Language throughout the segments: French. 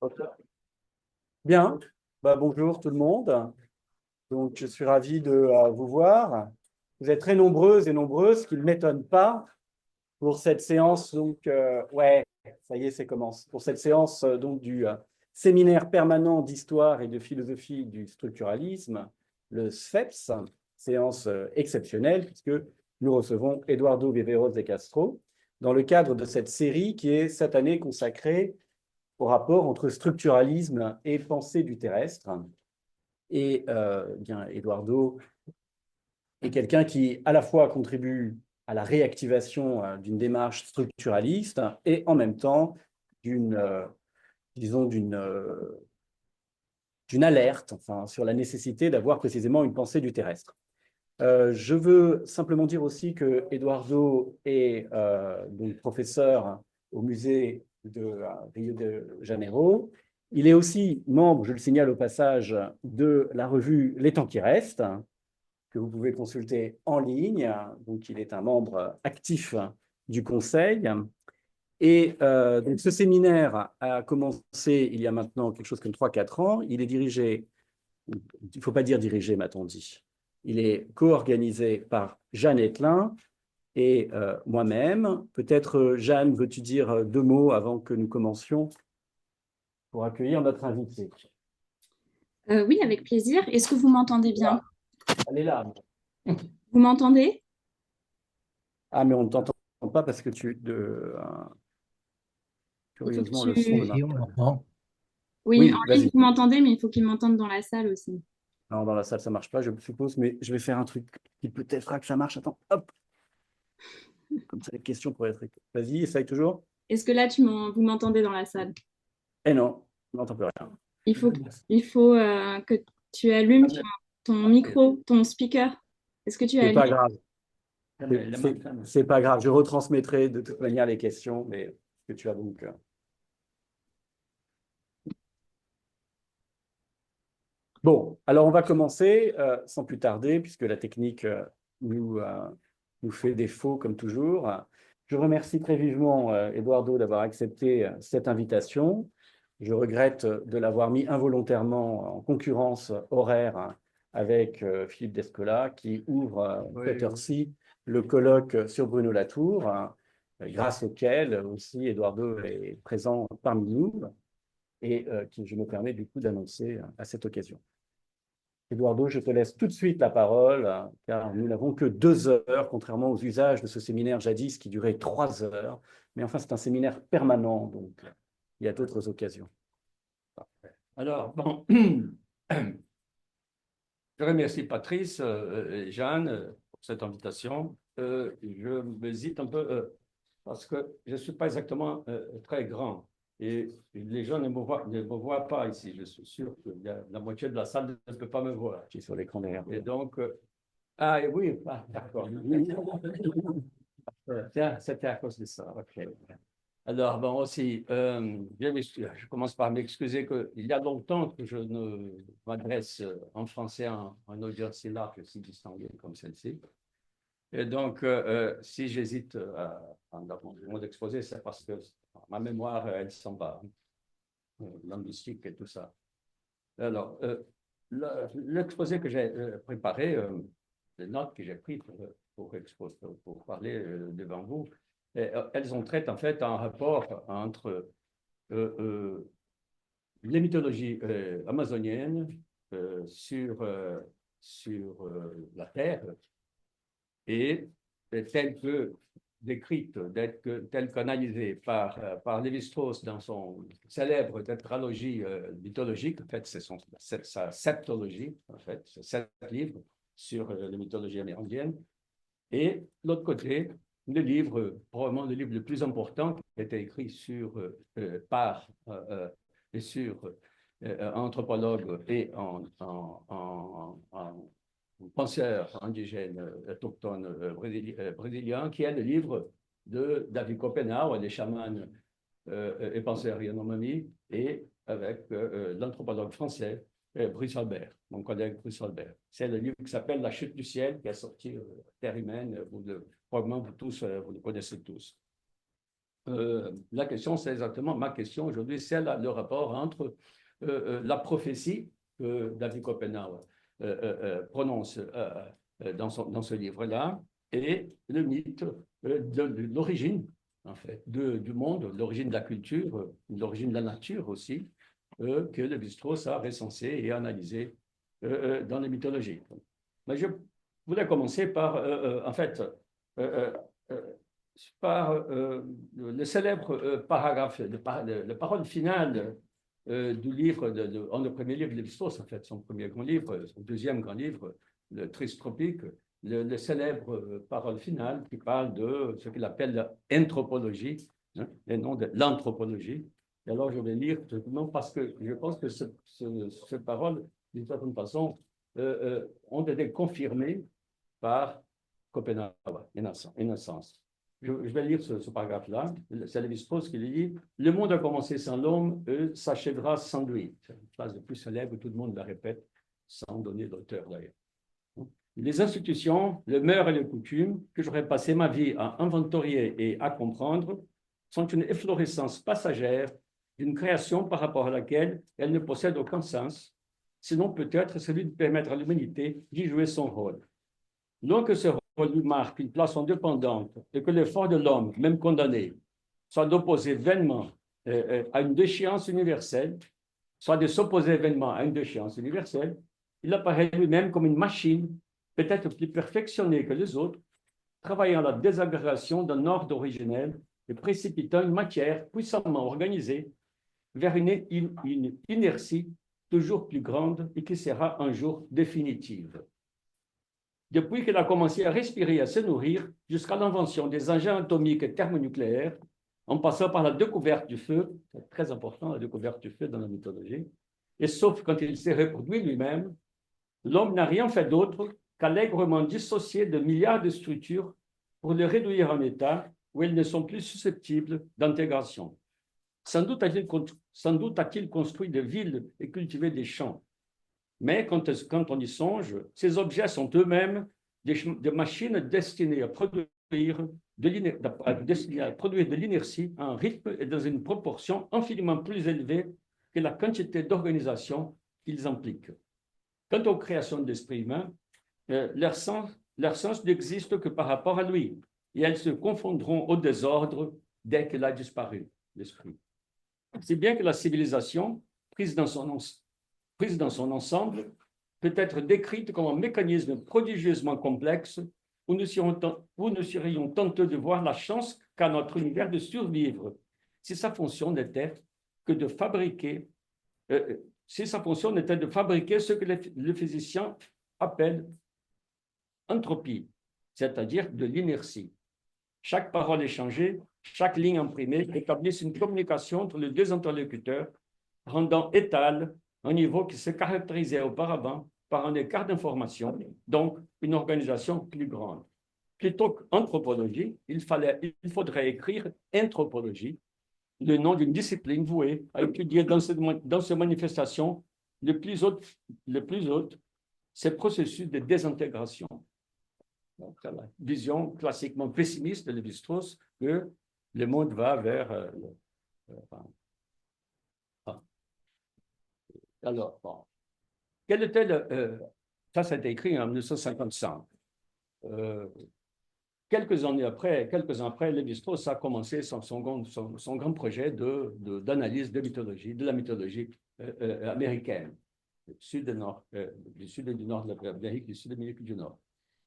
Ok. Bien, bonjour tout le monde. Donc, je suis ravi de vous voir. Vous êtes très nombreuses et nombreuses, ce qui ne m'étonne pas pour cette séance. Donc, ouais, ça y est, c'est commence. Pour cette séance donc du séminaire permanent d'histoire et de philosophie du structuralisme, le SFEPS, séance exceptionnelle puisque nous recevons Eduardo Viveros de Castro dans le cadre de cette série qui est cette année consacrée au rapport entre structuralisme et pensée du terrestre. Et bien, Eduardo est quelqu'un qui, à la fois, contribue à la réactivation d'une démarche structuraliste et en même temps d'une, disons, d'une alerte enfin, sur la nécessité d'avoir précisément une pensée du terrestre. Je veux simplement dire aussi que Eduardo est donc professeur au musée de Rio de Janeiro. Il est aussi membre, je le signale au passage, de la revue Les Temps qui restent, que vous pouvez consulter en ligne. Donc, il est un membre actif du conseil. Et donc, ce séminaire a commencé il y a maintenant quelque chose comme 3-4 ans. Il est dirigé, il ne faut pas dire dirigé, m'a-t-on dit. Il est co-organisé par Jeanne Ettelin et moi-même. Peut-être, Jeanne, veux-tu dire 2 mots avant que nous commencions pour accueillir notre invité? Oui, avec plaisir. Est-ce que vous m'entendez bien? Elle est là. Vous m'entendez? Ah, mais on ne t'entend pas parce que Il faut que curieusement, le son ne tu... marche Si, on pas. l'entend. Oui, Oui, en ligne, vas-y. vous m'entendez, mais il faut qu'ils m'entendent dans la salle aussi. Non, dans la salle, ça ne marche pas, je suppose, mais je vais faire un truc qui peut-être fera que ça marche. Attends, hop, comme ça, les questions pourraient être. Vas-y, essaye toujours. Est-ce que là, vous m'entendez dans la salle? Eh non, on n'entend plus rien. Il faut que tu allumes ton micro, ton speaker. Est-ce que tu as C'est allumé? pas grave. C'est pas grave. Je retransmettrai de toute manière les questions, mais que tu as donc. Bon, alors on va commencer sans plus tarder, puisque la technique nous fait défaut comme toujours. Je remercie très vivement Eduardo d'avoir accepté cette invitation. Je regrette de l'avoir mis involontairement en concurrence horaire avec Philippe Descola, qui ouvre cette heure-ci le colloque sur Bruno Latour, grâce auquel aussi Eduardo est présent parmi nous et qui je me permets du coup d'annoncer à cette occasion. Eduardo, je te laisse tout de suite la parole, car nous n'avons que 2 heures, contrairement aux usages de ce séminaire jadis qui durait 3 heures. Mais enfin, c'est un séminaire permanent, donc il y a d'autres occasions. Alors, bon, je remercie Patrice et Jeanne pour cette invitation. Je m'hésite un peu parce que je ne suis pas exactement très grand et les gens ne me voient pas ici. Je suis sûr que la moitié de la salle ne peut pas me voir. Qui est sur l'écran derrière. Et donc, ah et oui, d'accord. Tiens, c'était à cause de ça. Ok. Alors, bon, aussi, je commence par m'excuser qu'il y a longtemps que je ne m'adresse en français à un audience si large, si distinguée comme celle-ci. Et donc, si j'hésite dans mon exposé, c'est parce que ma mémoire, elle s'en va, linguistique et tout ça. Alors, l'exposé que j'ai préparé, les notes que j'ai prises pour parler devant vous, elles ont trait en fait un rapport entre les mythologies amazoniennes sur la Terre et telles que décrites, telles qu'analysées par Lévi-Strauss dans son célèbre tétralogie mythologique. En fait, c'est sa septologie, en fait, c'est 7 livres sur les mythologies amérindiennes. Et l'autre côté, le livre, probablement le livre le plus important, qui a été écrit par et sur anthropologue et en penseur indigène autochtone brésilien, qui est le livre de David Copenhauer, Les chamans et penseurs Yanomami, et avec l'anthropologue français Brice Albert, mon collègue Brice Albert. C'est le livre qui s'appelle La chute du ciel, qui est sorti Terre humaine. Probablement vous tous, vous le connaissez tous. la question, c'est exactement ma question aujourd'hui, c'est le rapport entre la prophétie que David Copenhague prononce dans ce livre-là et le mythe de l'origine, en fait, du monde, l'origine de la culture, l'origine de la nature aussi, que Lévi-Strauss a recensé et analysé dans les mythologies. Mais je voulais commencer par, en fait, par le célèbre paragraphe, le parole finale du livre, le premier livre de Lévi-Strauss, en fait, son premier grand livre, son deuxième grand livre, Le Triste Tropique, le célèbre parole finale qui parle de ce qu'il appelle l'anthropologie, hein, et non de l'anthropologie. Et alors, je vais lire, non parce que je pense que ces paroles, d'une certaine façon, ont été confirmées par Copenhague, en un sens. Je vais lire ce paragraphe-là. C'est Lévi-Strauss qui dit « Le monde a commencé sans l'homme et s'achèvera sans lui ». C'est une phrase de plus célèbre, tout le monde la répète, sans donner d'auteur d'ailleurs. Les institutions, les mœurs et les coutumes que j'aurais passé ma vie à inventorier et à comprendre sont une efflorescence passagère d'une création par rapport à laquelle elle ne possède aucun sens, sinon peut-être celui de permettre à l'humanité d'y jouer son rôle. Donc que ce rôle lui marque une place indépendante et que l'effort de l'homme, même condamné, soit d'opposer vainement à une déchéance universelle, soit de s'opposer vainement à une déchéance universelle, il apparaît lui-même comme une machine, peut-être plus perfectionnée que les autres, travaillant à la désagrégation d'un ordre originel et précipitant une matière puissamment organisée vers une inertie toujours plus grande et qui sera un jour définitive. Depuis qu'elle a commencé à respirer et à se nourrir, jusqu'à l'invention des engins atomiques et thermonucléaires, en passant par la découverte du feu, c'est très important la découverte du feu dans la mythologie, et sauf quand il s'est reproduit lui-même, l'homme n'a rien fait d'autre qu'allègrement dissocier de milliards de structures pour les réduire en état où elles ne sont plus susceptibles d'intégration. Sans doute a-t-il construit des villes et cultivé des champs. Mais quand on y songe, ces objets sont eux-mêmes des machines destinées à produire de l'inertie à un rythme et dans une proportion infiniment plus élevée que la quantité d'organisation qu'ils impliquent. Quant aux créations de l'esprit humain, leur sens n'existe que par rapport à lui, et elles se confondront au désordre dès qu'elle a disparu, l'esprit. C'est bien que la civilisation, prise dans son ensemble, peut être décrite comme un mécanisme prodigieusement complexe où nous serions tentés de voir la chance qu'a notre univers de survivre si sa fonction n'était de fabriquer ce que les physiciens appellent entropie, c'est-à-dire de l'inertie. Chaque parole échangée, chaque ligne imprimée établissent une communication entre les deux interlocuteurs, rendant étal un niveau qui se caractérisait auparavant par un écart d'information, donc une organisation plus grande. Plutôt qu'anthropologie, il faudrait écrire anthropologie, le nom d'une discipline vouée à étudier dans ces manifestations le plus hautes ces processus de désintégration. Donc, c'est la vision classiquement pessimiste de Lévi-Strauss que le monde va vers... Alors, bon. Quel était ça a été écrit en 1955. Quelques ans après, Lévi-Strauss a commencé son grand projet d'analyse de la mythologie américaine, du sud et du nord de l'Amérique, du sud de l'Amérique du Nord.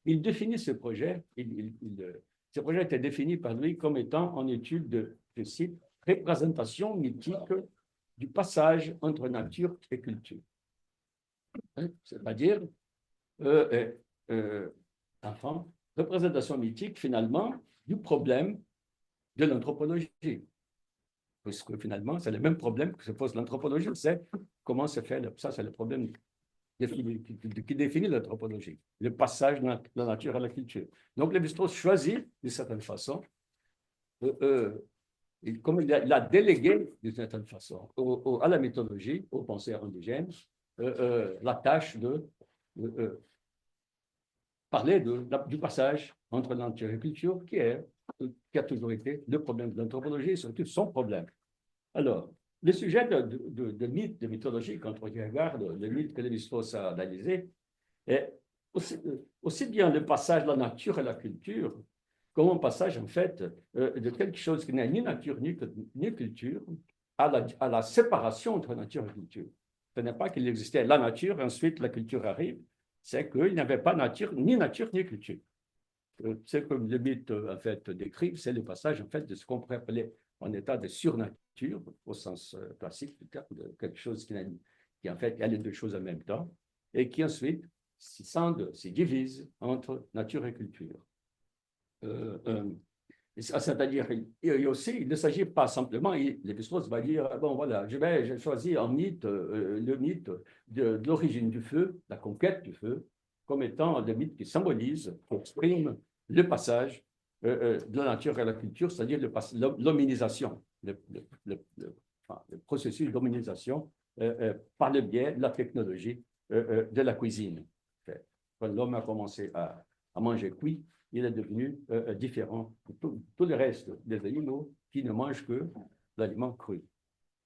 Il définit ce projet, ce projet était défini par lui comme étant en étude de, je cite, représentation mythique du passage entre nature et culture. C'est-à-dire, représentation mythique finalement du problème de l'anthropologie. Parce que finalement, c'est le même problème que se pose l'anthropologie, c'est comment se fait, ça c'est le problème qui définit l'anthropologie, le passage de la nature à la culture. Donc Lévi-Strauss choisit, d'une certaine façon, comme il a délégué, d'une certaine façon, à la mythologie, aux penseurs indigènes, la tâche de parler du passage entre nature et culture, qui est qui a toujours été le problème de l'anthropologie, et surtout son problème. Alors, le sujet de mythe, de mythologie, quand on regarde le mythe que Lévi-Strauss a analysé, est aussi bien le passage de la nature à la culture, comme un passage, en fait, de quelque chose qui n'est ni nature ni culture, à la séparation entre nature et culture. Ce n'est pas qu'il existait la nature, ensuite la culture arrive, c'est qu'il n'y avait pas ni culture. C'est comme le mythe, en fait, décrit, c'est le passage, en fait, de ce qu'on pourrait appeler en état de surnature, au sens classique du terme, de quelque chose qui, en fait, a les deux choses en même temps, et qui ensuite se divise entre nature et culture. C'est-à-dire, il ne s'agit pas simplement, Lévi-Strauss va dire, bon voilà, j'ai choisi un mythe, le mythe de l'origine du feu, la conquête du feu, comme étant le mythe qui symbolise, qui exprime le passage de la nature à la culture, c'est-à-dire l'hominisation, le processus d'hominisation par le biais de la technologie de la cuisine. Quand l'homme a commencé à manger cuit, il est devenu différent de tout le reste des animaux qui ne mangent que l'aliment cru.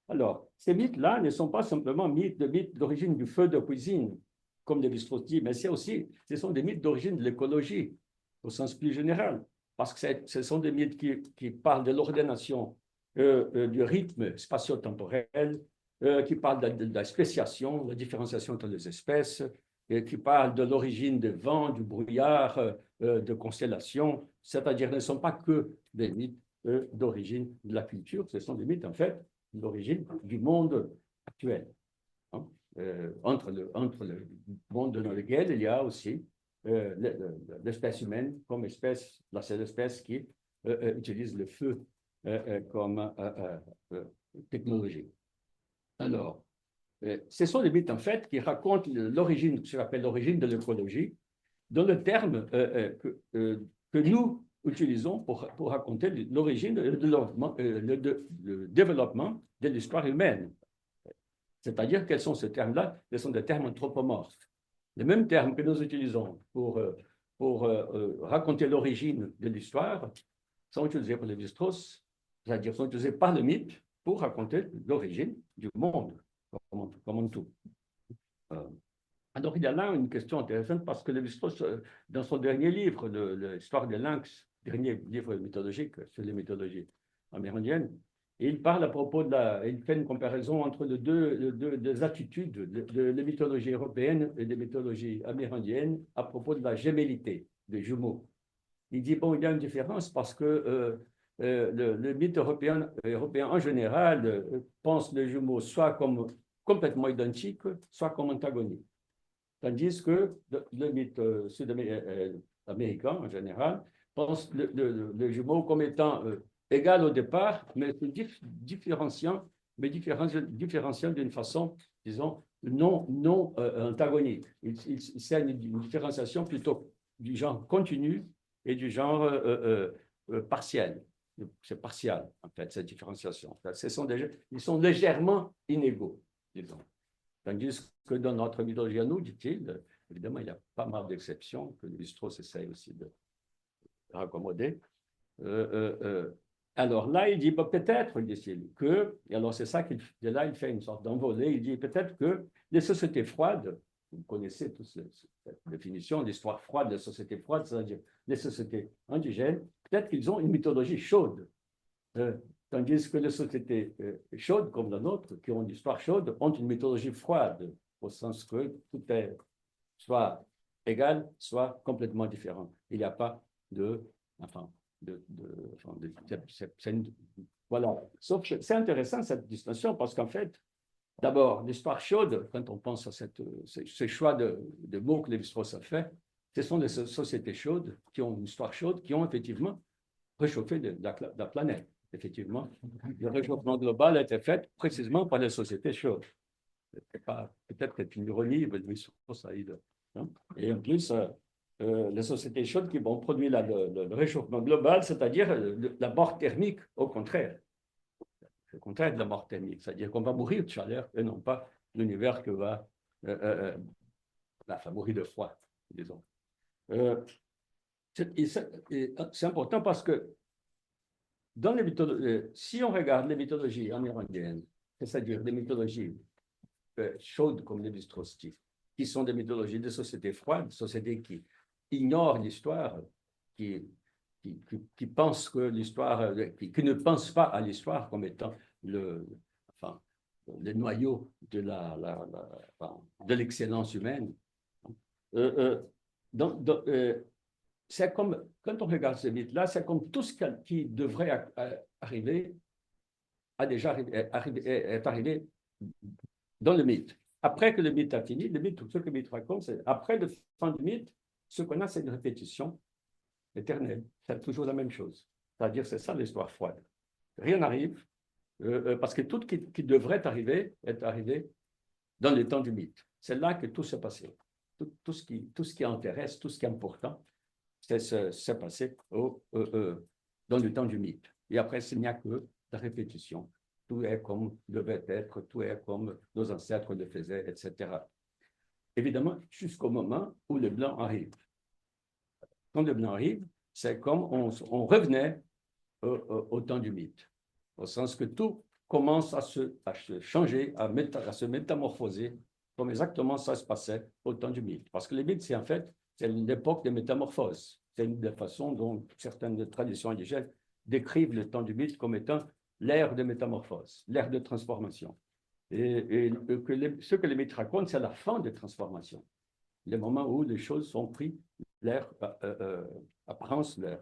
Alors, ces mythes-là ne sont pas simplement mythes d'origine du feu de cuisine, comme Lévi-Strauss dit, mais ce sont des mythes d'origine de l'écologie, au sens plus général, parce que ce sont des mythes qui parlent de l'ordination du rythme spatio-temporel, qui parlent de la spéciation, la différenciation entre les espèces, et qui parlent de l'origine des vents, du brouillard, de constellations, c'est-à-dire ne sont pas que des mythes d'origine de la culture, ce sont des mythes en fait d'origine du monde actuel, hein, entre le monde dans lequel il y a aussi l'espèce humaine comme espèce, la seule espèce qui utilise le feu comme technologie. Alors, ce sont des mythes en fait qui racontent l'origine, ce qu'on appelle l'origine de l'écologie, dans le terme que nous utilisons pour raconter l'origine, le développement de l'histoire humaine. C'est-à-dire quels sont ces termes-là? Ce sont des termes anthropomorphes. Les mêmes termes que nous utilisons pour raconter l'origine de l'histoire sont utilisés par Lévi-Strauss, c'est-à-dire sont utilisés par le mythe pour raconter l'origine du monde, comme tout. Alors, il y a là une question intéressante parce que Lévi-Strauss, dans son dernier livre, l'Histoire des lynx, dernier livre mythologique sur les mythologies amérindiennes, il parle à propos il fait une comparaison entre les deux attitudes de la mythologie européenne et des mythologies amérindiennes à propos de la gémellité des jumeaux. Il dit, bon, il y a une différence parce que le mythe européen en général pense les jumeaux soit comme complètement identiques, soit comme antagoniques. Tandis que le mythe sud-américain, en général, pense le jumeau comme étant égal au départ, mais différenciant d'une façon, disons, non antagonique. C'est une différenciation plutôt du genre continu et du genre partiel. C'est partial, en fait, cette différenciation. Ils sont légèrement inégaux, disons. Tandis que dans notre mythologie à nous, dit-il, évidemment, il y a pas mal d'exceptions que Lévi-Strauss essaye aussi de raccommoder. Alors là, il dit peut-être, dit-il, que, et alors c'est ça là, il fait une sorte d'envolée, il dit peut-être que les sociétés froides, vous connaissez tous cette définition, l'histoire froide des sociétés froides, c'est-à-dire les sociétés indigènes, peut-être qu'ils ont une mythologie chaude. Tandis que les sociétés chaudes, comme la nôtre, qui ont une histoire chaude, ont une mythologie froide, au sens que tout est soit égal, soit complètement différent. Il n'y a pas voilà. Sauf que c'est intéressant cette distinction parce qu'en fait, d'abord, l'histoire chaude, quand on pense à ce choix de mots que Lévi-Strauss a fait, ce sont des sociétés chaudes qui ont une histoire chaude, qui ont effectivement réchauffé la planète. Effectivement, le réchauffement global a été fait précisément par les sociétés chaudes. Peut-être que c'est une ironie, mais Lévi-Strauss a eu. Et en plus, les sociétés chaudes qui vont produire le réchauffement global, c'est-à-dire la mort thermique, au contraire. C'est le contraire de la mort thermique, c'est-à-dire qu'on va mourir de chaleur et non pas l'univers que va mourir de froid, disons. C'est important parce que dans les mythologies, si on regarde les mythologies amérindiennes, c'est-à-dire des mythologies chaudes comme les Lévi-Strauss, qui sont des mythologies de sociétés froides, sociétés qui ignorent l'histoire, qui pensent que l'histoire, qui ne pensent pas à l'histoire comme étant enfin, le noyau de de l'excellence humaine. C'est comme, quand on regarde ce mythe-là, c'est comme tout ce qui devrait arriver, a déjà est arrivé dans le mythe. Après que le mythe a fini, le mythe, tout ce que le mythe raconte, c'est après la fin du mythe, ce qu'on a, c'est une répétition éternelle. C'est toujours la même chose. C'est-à-dire, c'est ça l'histoire froide. Rien n'arrive, parce que tout ce qui devrait arriver est arrivé dans le temps du mythe. C'est là que tout s'est passé. Tout ce qui intéresse, tout ce qui est important, c'est passé dans le temps du mythe. Et après, il n'y a que la répétition. Tout est comme devait être, tout est comme nos ancêtres le faisaient, etc. Évidemment, jusqu'au moment où le blanc arrive. Quand le blanc arrive, c'est comme on revenait au temps du mythe, au sens que tout commence à se changer, à se métamorphoser, comme exactement ça se passait au temps du mythe. Parce que le mythe, c'est en fait, c'est l'époque des métamorphoses. C'est une des façons dont certaines traditions indigènes décrivent le temps du mythe comme étant l'ère de métamorphose, l'ère de transformation. Et ce que les mythes racontent, c'est la fin des transformations, le moment où les choses sont prises, apparence, leur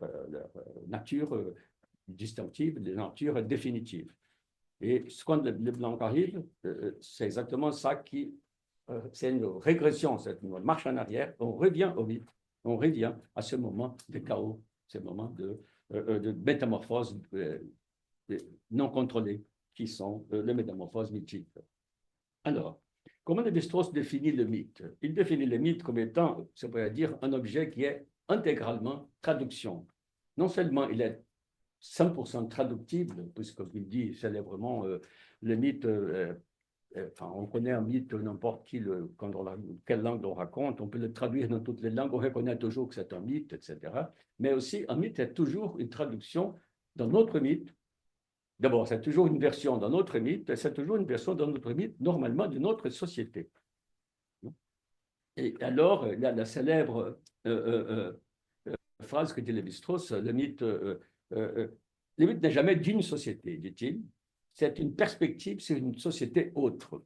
nature distinctive, leur nature définitive. Et quand le blanc arrive, c'est exactement ça qui, c'est une régression, c'est une marche en arrière, on revient au mythe, on revient à ce moment de chaos, ce moment de métamorphose non contrôlées, qui sont les métamorphoses mythiques. Alors, comment Lévi-Strauss définit le mythe? Il définit le mythe comme étant, ça pourrait dire, un objet qui est intégralement traduction. Non seulement il est 100% traductible, puisqu'il dit célèbrement le mythe, enfin, on connaît un mythe, n'importe qui, quelle langue on raconte, on peut le traduire dans toutes les langues, on reconnaît toujours que c'est un mythe, etc. Mais aussi, un mythe est toujours une traduction d'un autre mythe. D'abord, c'est toujours une version d'un autre mythe, et c'est toujours une version d'un autre mythe, normalement d'une autre société. Et alors, il y a la célèbre phrase que dit Lévi-Strauss, le mythe n'est jamais d'une société, dit-il, c'est une perspective sur une société autre.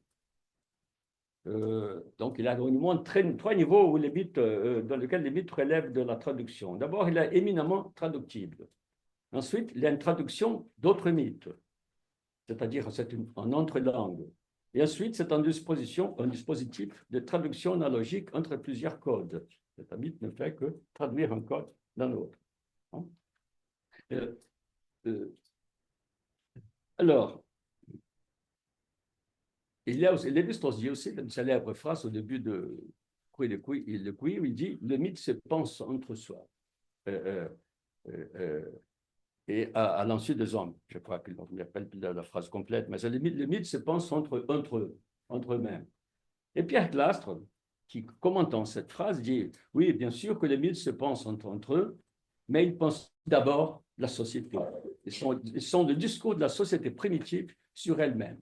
Donc, il y a au moins trois niveaux où dans lesquels les mythes relèvent de la traduction. D'abord, il est éminemment traductible. Ensuite, il y a une traduction d'autres mythes, c'est-à-dire c'est en entre-langue. Et ensuite, c'est un dispositif de traduction analogique entre plusieurs codes. Cet mythe ne fait que traduire un code d'un autre. Alors, il y a aussi, Lévi-Strauss dit aussi une célèbre phrase au début de Couille le Couille, où il dit « Le mythe se pense entre soi ». Et à l'insu des hommes. Je crois qu'il ne rappelle plus la phrase complète, mais le mythe se pense entre eux-mêmes. Et Pierre Clastre, qui commentant cette phrase, dit « Oui, bien sûr que les mythes se pensent entre eux, mais ils pensent d'abord la société. Ils sont le discours de la société primitive sur elle-même. »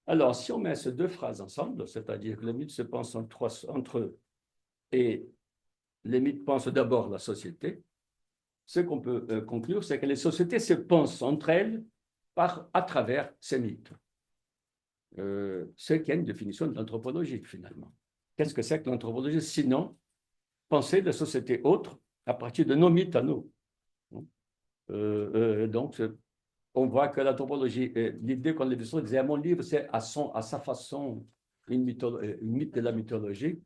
Alors, si on met ces deux phrases ensemble, c'est-à-dire que les mythes se pensent entre eux et les mythes pensent d'abord la société, ce qu'on peut conclure, c'est que les sociétés se pensent entre elles à travers ces mythes. Ce qui est une définition de l'anthropologie, finalement. Qu'est-ce que c'est que l'anthropologie, sinon penser de sociétés autres à partir de nos mythes à nous. Donc, on voit que l'anthropologie, l'idée qu'on Lévi-Strauss disait, mon livre, c'est à sa façon une mythe de la mythologie.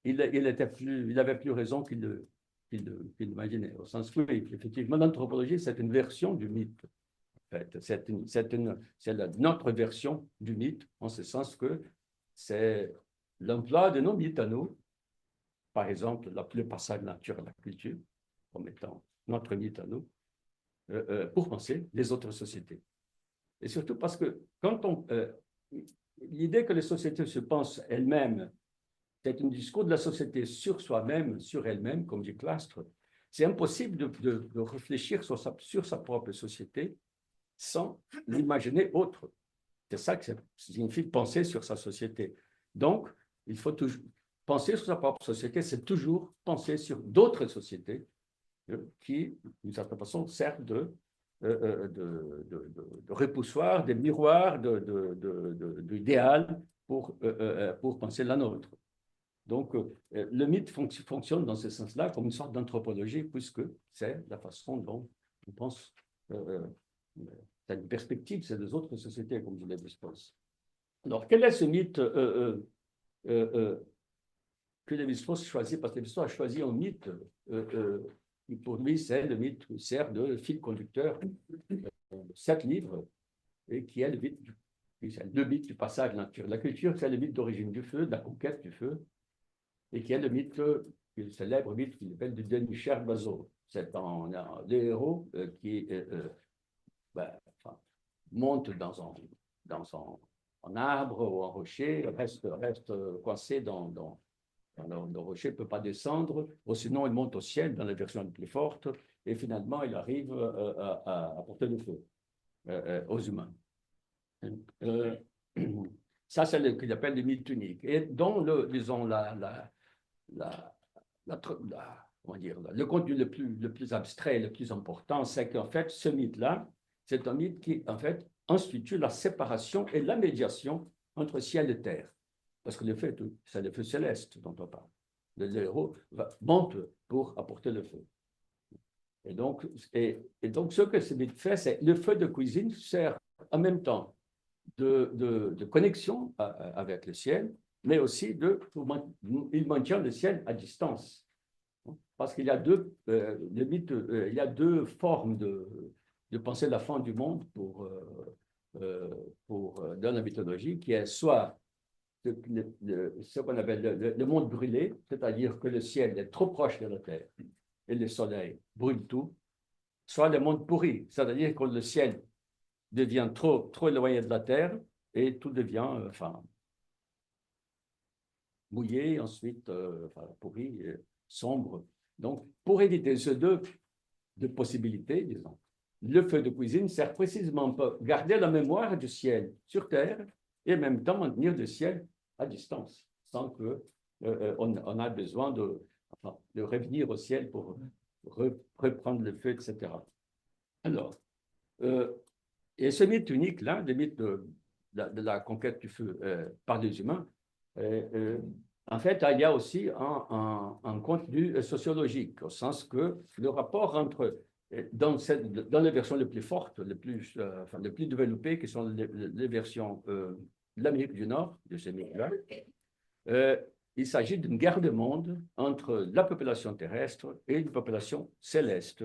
Il avait plus raison qu'il l'imaginait. Au sens que, oui, effectivement, l'anthropologie, c'est une version du mythe. En fait. C'est notre version du mythe, en ce sens que c'est l'emploi de nos mythes à nous, par exemple, le passage de la nature à la culture, comme étant notre mythe à nous, pour penser les autres sociétés. Et surtout parce que quand l'idée que les sociétés se pensent elles-mêmes, c'est un discours de la société sur soi-même, sur elle-même, comme dit Clastre, c'est impossible de réfléchir sur sa propre société sans l'imaginer autre. C'est ça que ça signifie penser sur sa société. Donc, il faut toujours penser sur sa propre société, c'est toujours penser sur d'autres sociétés qui, d'une certaine façon, servent de repoussoir, des miroirs d'idéal pour penser la nôtre. Donc, le mythe fonctionne dans ce sens-là comme une sorte d'anthropologie, puisque c'est la façon dont on pense, c'est une perspective, c'est des autres sociétés, comme je l'ai dit. Alors, quel est ce mythe que Lévi-Strauss choisit? Parce que Lévi-Strauss a choisi un mythe qui, pour lui, c'est le mythe qui sert de fil conducteur de 7 livres, et qui est le mythe du passage de la nature. La culture, c'est le mythe d'origine du feu, de la conquête du feu, et qui est le mythe, le célèbre mythe qu'il appelle du Denis-Cher Bazo. C'est le héros qui monte dans un arbre ou un rocher, reste coincé dans le rocher, ne peut pas descendre, ou sinon il monte au ciel dans la version la plus forte, et finalement il arrive à porter le feu aux humains. Ça, c'est ce qu'il appelle le mythe unique. Et dont, disons, comment dire, le contenu le plus abstrait, le plus important, c'est qu'en fait, ce mythe-là, c'est un mythe qui, en fait, institue la séparation et la médiation entre ciel et terre. Parce que le feu, c'est le feu céleste dont on parle. Le héros monte pour apporter le feu. Et donc, ce que ce mythe fait, c'est le feu de cuisine sert en même temps de connexion avec le ciel, mais aussi il maintient le ciel à distance. Parce qu'il y a il y a deux formes de penser la fin du monde dans la mythologie, qui est soit ce qu'on appelle le monde brûlé, c'est-à-dire que le ciel est trop proche de la terre et le soleil brûle tout, soit le monde pourri, c'est-à-dire que le ciel devient trop éloigné de la terre et tout devient mouillé, ensuite pourri, sombre. Donc, pour éviter ces deux possibilités, disons, le feu de cuisine sert précisément pour garder la mémoire du ciel sur terre et en même temps maintenir le ciel à distance, sans que on a besoin de revenir au ciel pour reprendre le feu, etc. Alors, et ce mythe unique-là, le mythe de la conquête du feu par les humains, en fait, il y a aussi un contenu sociologique, au sens que le rapport entre, dans les versions les plus fortes, les plus développées, qui sont les versions de l'Amérique du Nord, de ces mythes-là, il s'agit d'une guerre de monde entre la population terrestre et une population céleste,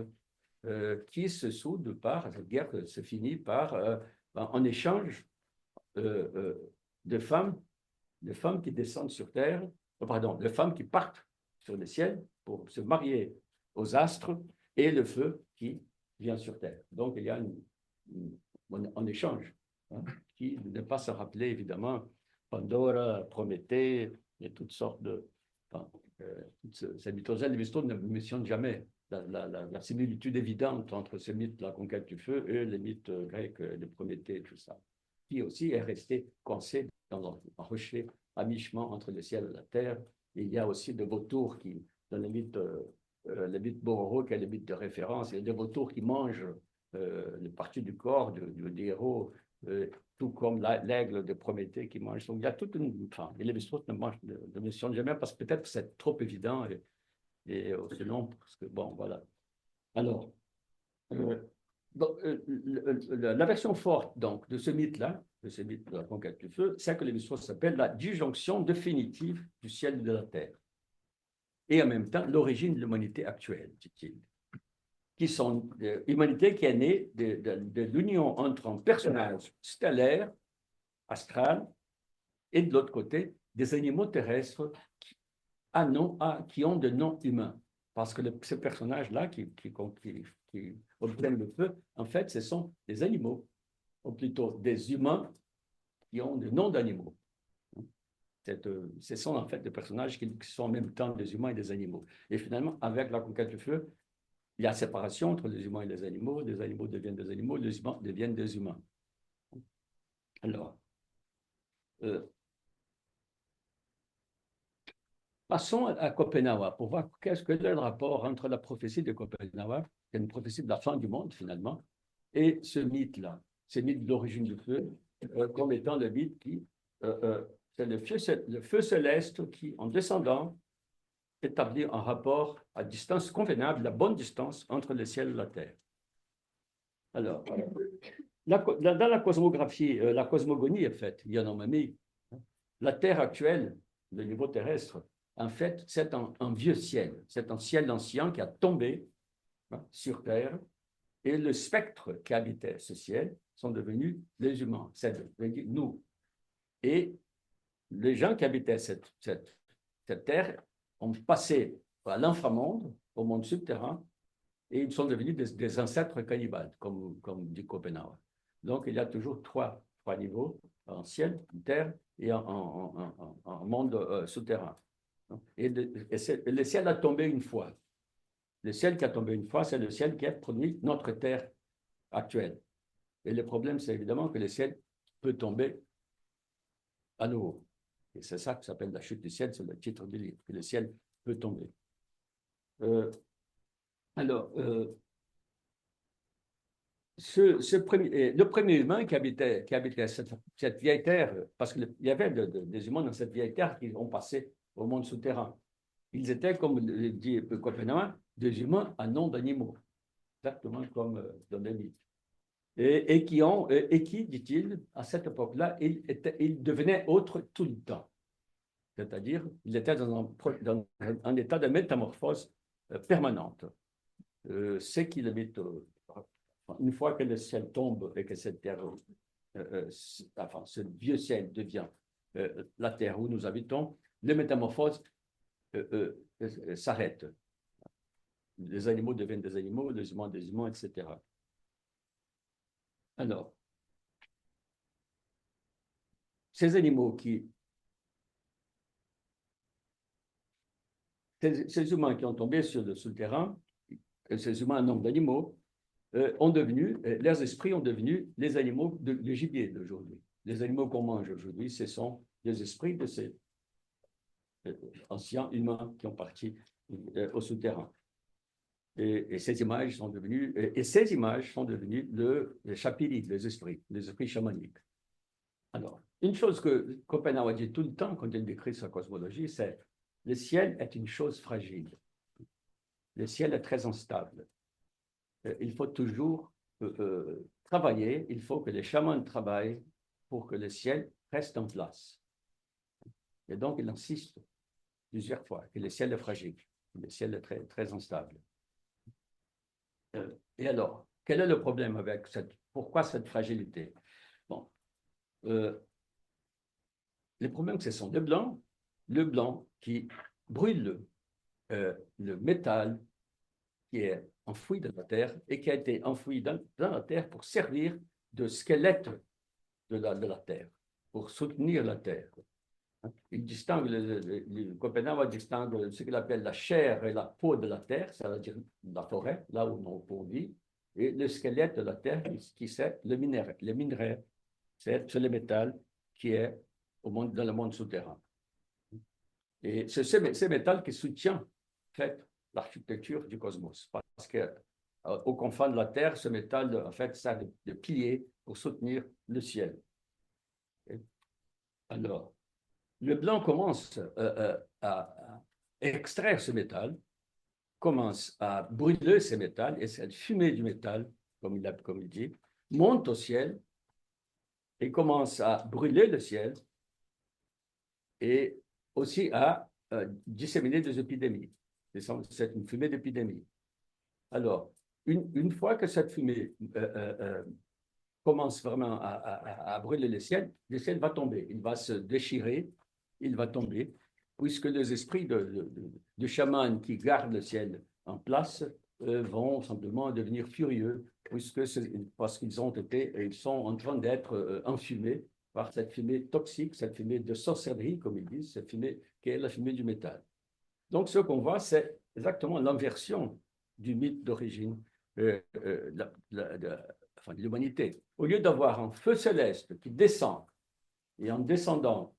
qui se soude par, cette guerre se finit par un échange de femmes qui descendent sur Terre, de femmes qui partent sur le ciel pour se marier aux astres et le feu qui vient sur Terre. Donc, il y a un échange qui ne pas se rappeler, évidemment, Pandora, Prométhée, et toutes sortes de... cette mythologie, Lévi-Strauss ne mentionne jamais la similitude évidente entre ce mythe de la conquête du feu et les mythes grecs de Prométhée et tout ça, qui aussi est resté coincé dans un rocher à mi-chemin entre le ciel et la terre. Et il y a aussi des vautours qui, dans le mythe Bororo, qui est le mythe de référence, il y a des vautours qui mangent les parties du corps des héros, tout comme l'aigle de Prométhée qui mange. Donc il y a toute une... Enfin, Lévi-Strauss ne mentionne jamais parce que peut-être c'est trop évident et sinon, parce que bon, voilà. Alors, la version forte donc, de ce mythe-là, de ce mythe de la conquête du feu, c'est que Lévi-Strauss s'appelle la disjonction définitive du ciel et de la terre. Et en même temps, l'origine de l'humanité actuelle, dit-il. Qui sont l'humanité qui est née de l'union entre un personnage stellaire, astral, et de l'autre côté, des animaux terrestres qui ont des noms humains. Parce que ces personnages-là qui obtiennent le feu, en fait, ce sont des animaux, ou plutôt des humains qui ont des noms d'animaux. Ce sont en fait des personnages qui sont en même temps des humains et des animaux. Et finalement, avec la conquête du feu, il y a séparation entre les humains et les animaux deviennent des animaux, les humains deviennent des humains. Alors, passons à Copenhague pour voir qu'est-ce que le rapport entre la prophétie de Copenhague, qui est une prophétie de la fin du monde finalement, et ce mythe-là, ce mythe de l'origine du feu, comme étant le mythe qui, c'est le feu céleste qui, en descendant, établit un rapport à distance convenable, la bonne distance entre le ciel et la terre. Alors, dans la cosmographie, la cosmogonie, en fait, il y en a mis, la Terre actuelle, le niveau terrestre, en fait, c'est un vieux ciel. C'est un ciel ancien qui a tombé sur Terre. Et le spectre qui habitait ce ciel sont devenus les humains, c'est nous. Et les gens qui habitaient cette Terre ont passé à l'inframonde, au monde souterrain, et ils sont devenus des ancêtres cannibales, comme dit Copenhague. Donc, il y a toujours trois niveaux, en ciel, en terre et en monde souterrain. Et le ciel a tombé une fois. Le ciel qui a tombé une fois, c'est le ciel qui a produit notre terre actuelle. Et le problème, c'est évidemment que le ciel peut tomber à nouveau. Et c'est ça que s'appelle la chute du ciel, c'est le titre du livre, que le ciel peut tomber. Le premier humain qui habitait cette vieille terre, parce qu'il y avait des humains dans cette vieille terre qui ont passé au monde souterrain. Ils étaient, comme dit Copenhague, des humains à nom d'animaux, exactement comme dans les mythes. Et qui, dit-il, à cette époque-là, ils devenaient autres tout le temps. C'est-à-dire, ils étaient dans un état de métamorphose permanente. Ce qui le met une fois que le ciel tombe et que cette terre, ce vieux ciel devient la terre où nous habitons, les métamorphoses s'arrêtent. Les animaux deviennent des animaux, les humains des humains, etc. Alors, ces animaux ces humains qui ont tombé sur le terrain, ces humains en nombre d'animaux, leurs esprits ont devenu les animaux de gibier d'aujourd'hui. Les animaux qu'on mange aujourd'hui, ce sont les esprits de ces anciens humains qui ont parti au souterrain. Et ces images sont devenues, les chapilides, les esprits chamaniques. Alors, une chose que Copenhague dit tout le temps quand il décrit sa cosmologie, c'est le ciel est une chose fragile. Le ciel est très instable. Il faut toujours travailler, il faut que les chamans travaillent pour que le ciel reste en place. Et donc, il insiste plusieurs fois que le ciel est fragile, le ciel est très, très instable. Et alors, quel est le problème avec pourquoi cette fragilité? Bon, le problème, ce sont le blanc qui brûle le métal qui est enfoui dans la terre et qui a été enfoui dans la terre pour servir de squelette de la terre, pour soutenir la terre. Il distingue, Copenhague distingue ce qu'il appelle la chair et la peau de la terre, c'est-à-dire la forêt, là où on vit, et le squelette de la terre, qui c'est le minerai. Le minerai, c'est le métal qui est dans le monde souterrain. Et c'est ce métal qui soutient, en fait, l'architecture du cosmos. Parce qu'au confins de la Terre, ce métal, en fait, sert de pilier pour soutenir le ciel. Alors, le blanc commence à extraire ce métal, commence à brûler ce métal, et cette fumée du métal, comme il dit, monte au ciel et commence à brûler le ciel et aussi à disséminer des épidémies. C'est une fumée d'épidémie. Alors, une fois que cette fumée commence vraiment à brûler le ciel va tomber. Il va se déchirer, il va tomber, puisque les esprits de chamans qui gardent le ciel en place vont simplement devenir furieux, parce qu'ils sont en train d'être enfumés par cette fumée toxique, cette fumée de sorcellerie, comme ils disent, cette fumée qui est la fumée du métal. Donc, ce qu'on voit, c'est exactement l'inversion du mythe d'origine de l'humanité. Au lieu d'avoir un feu céleste qui descend, et en descendant,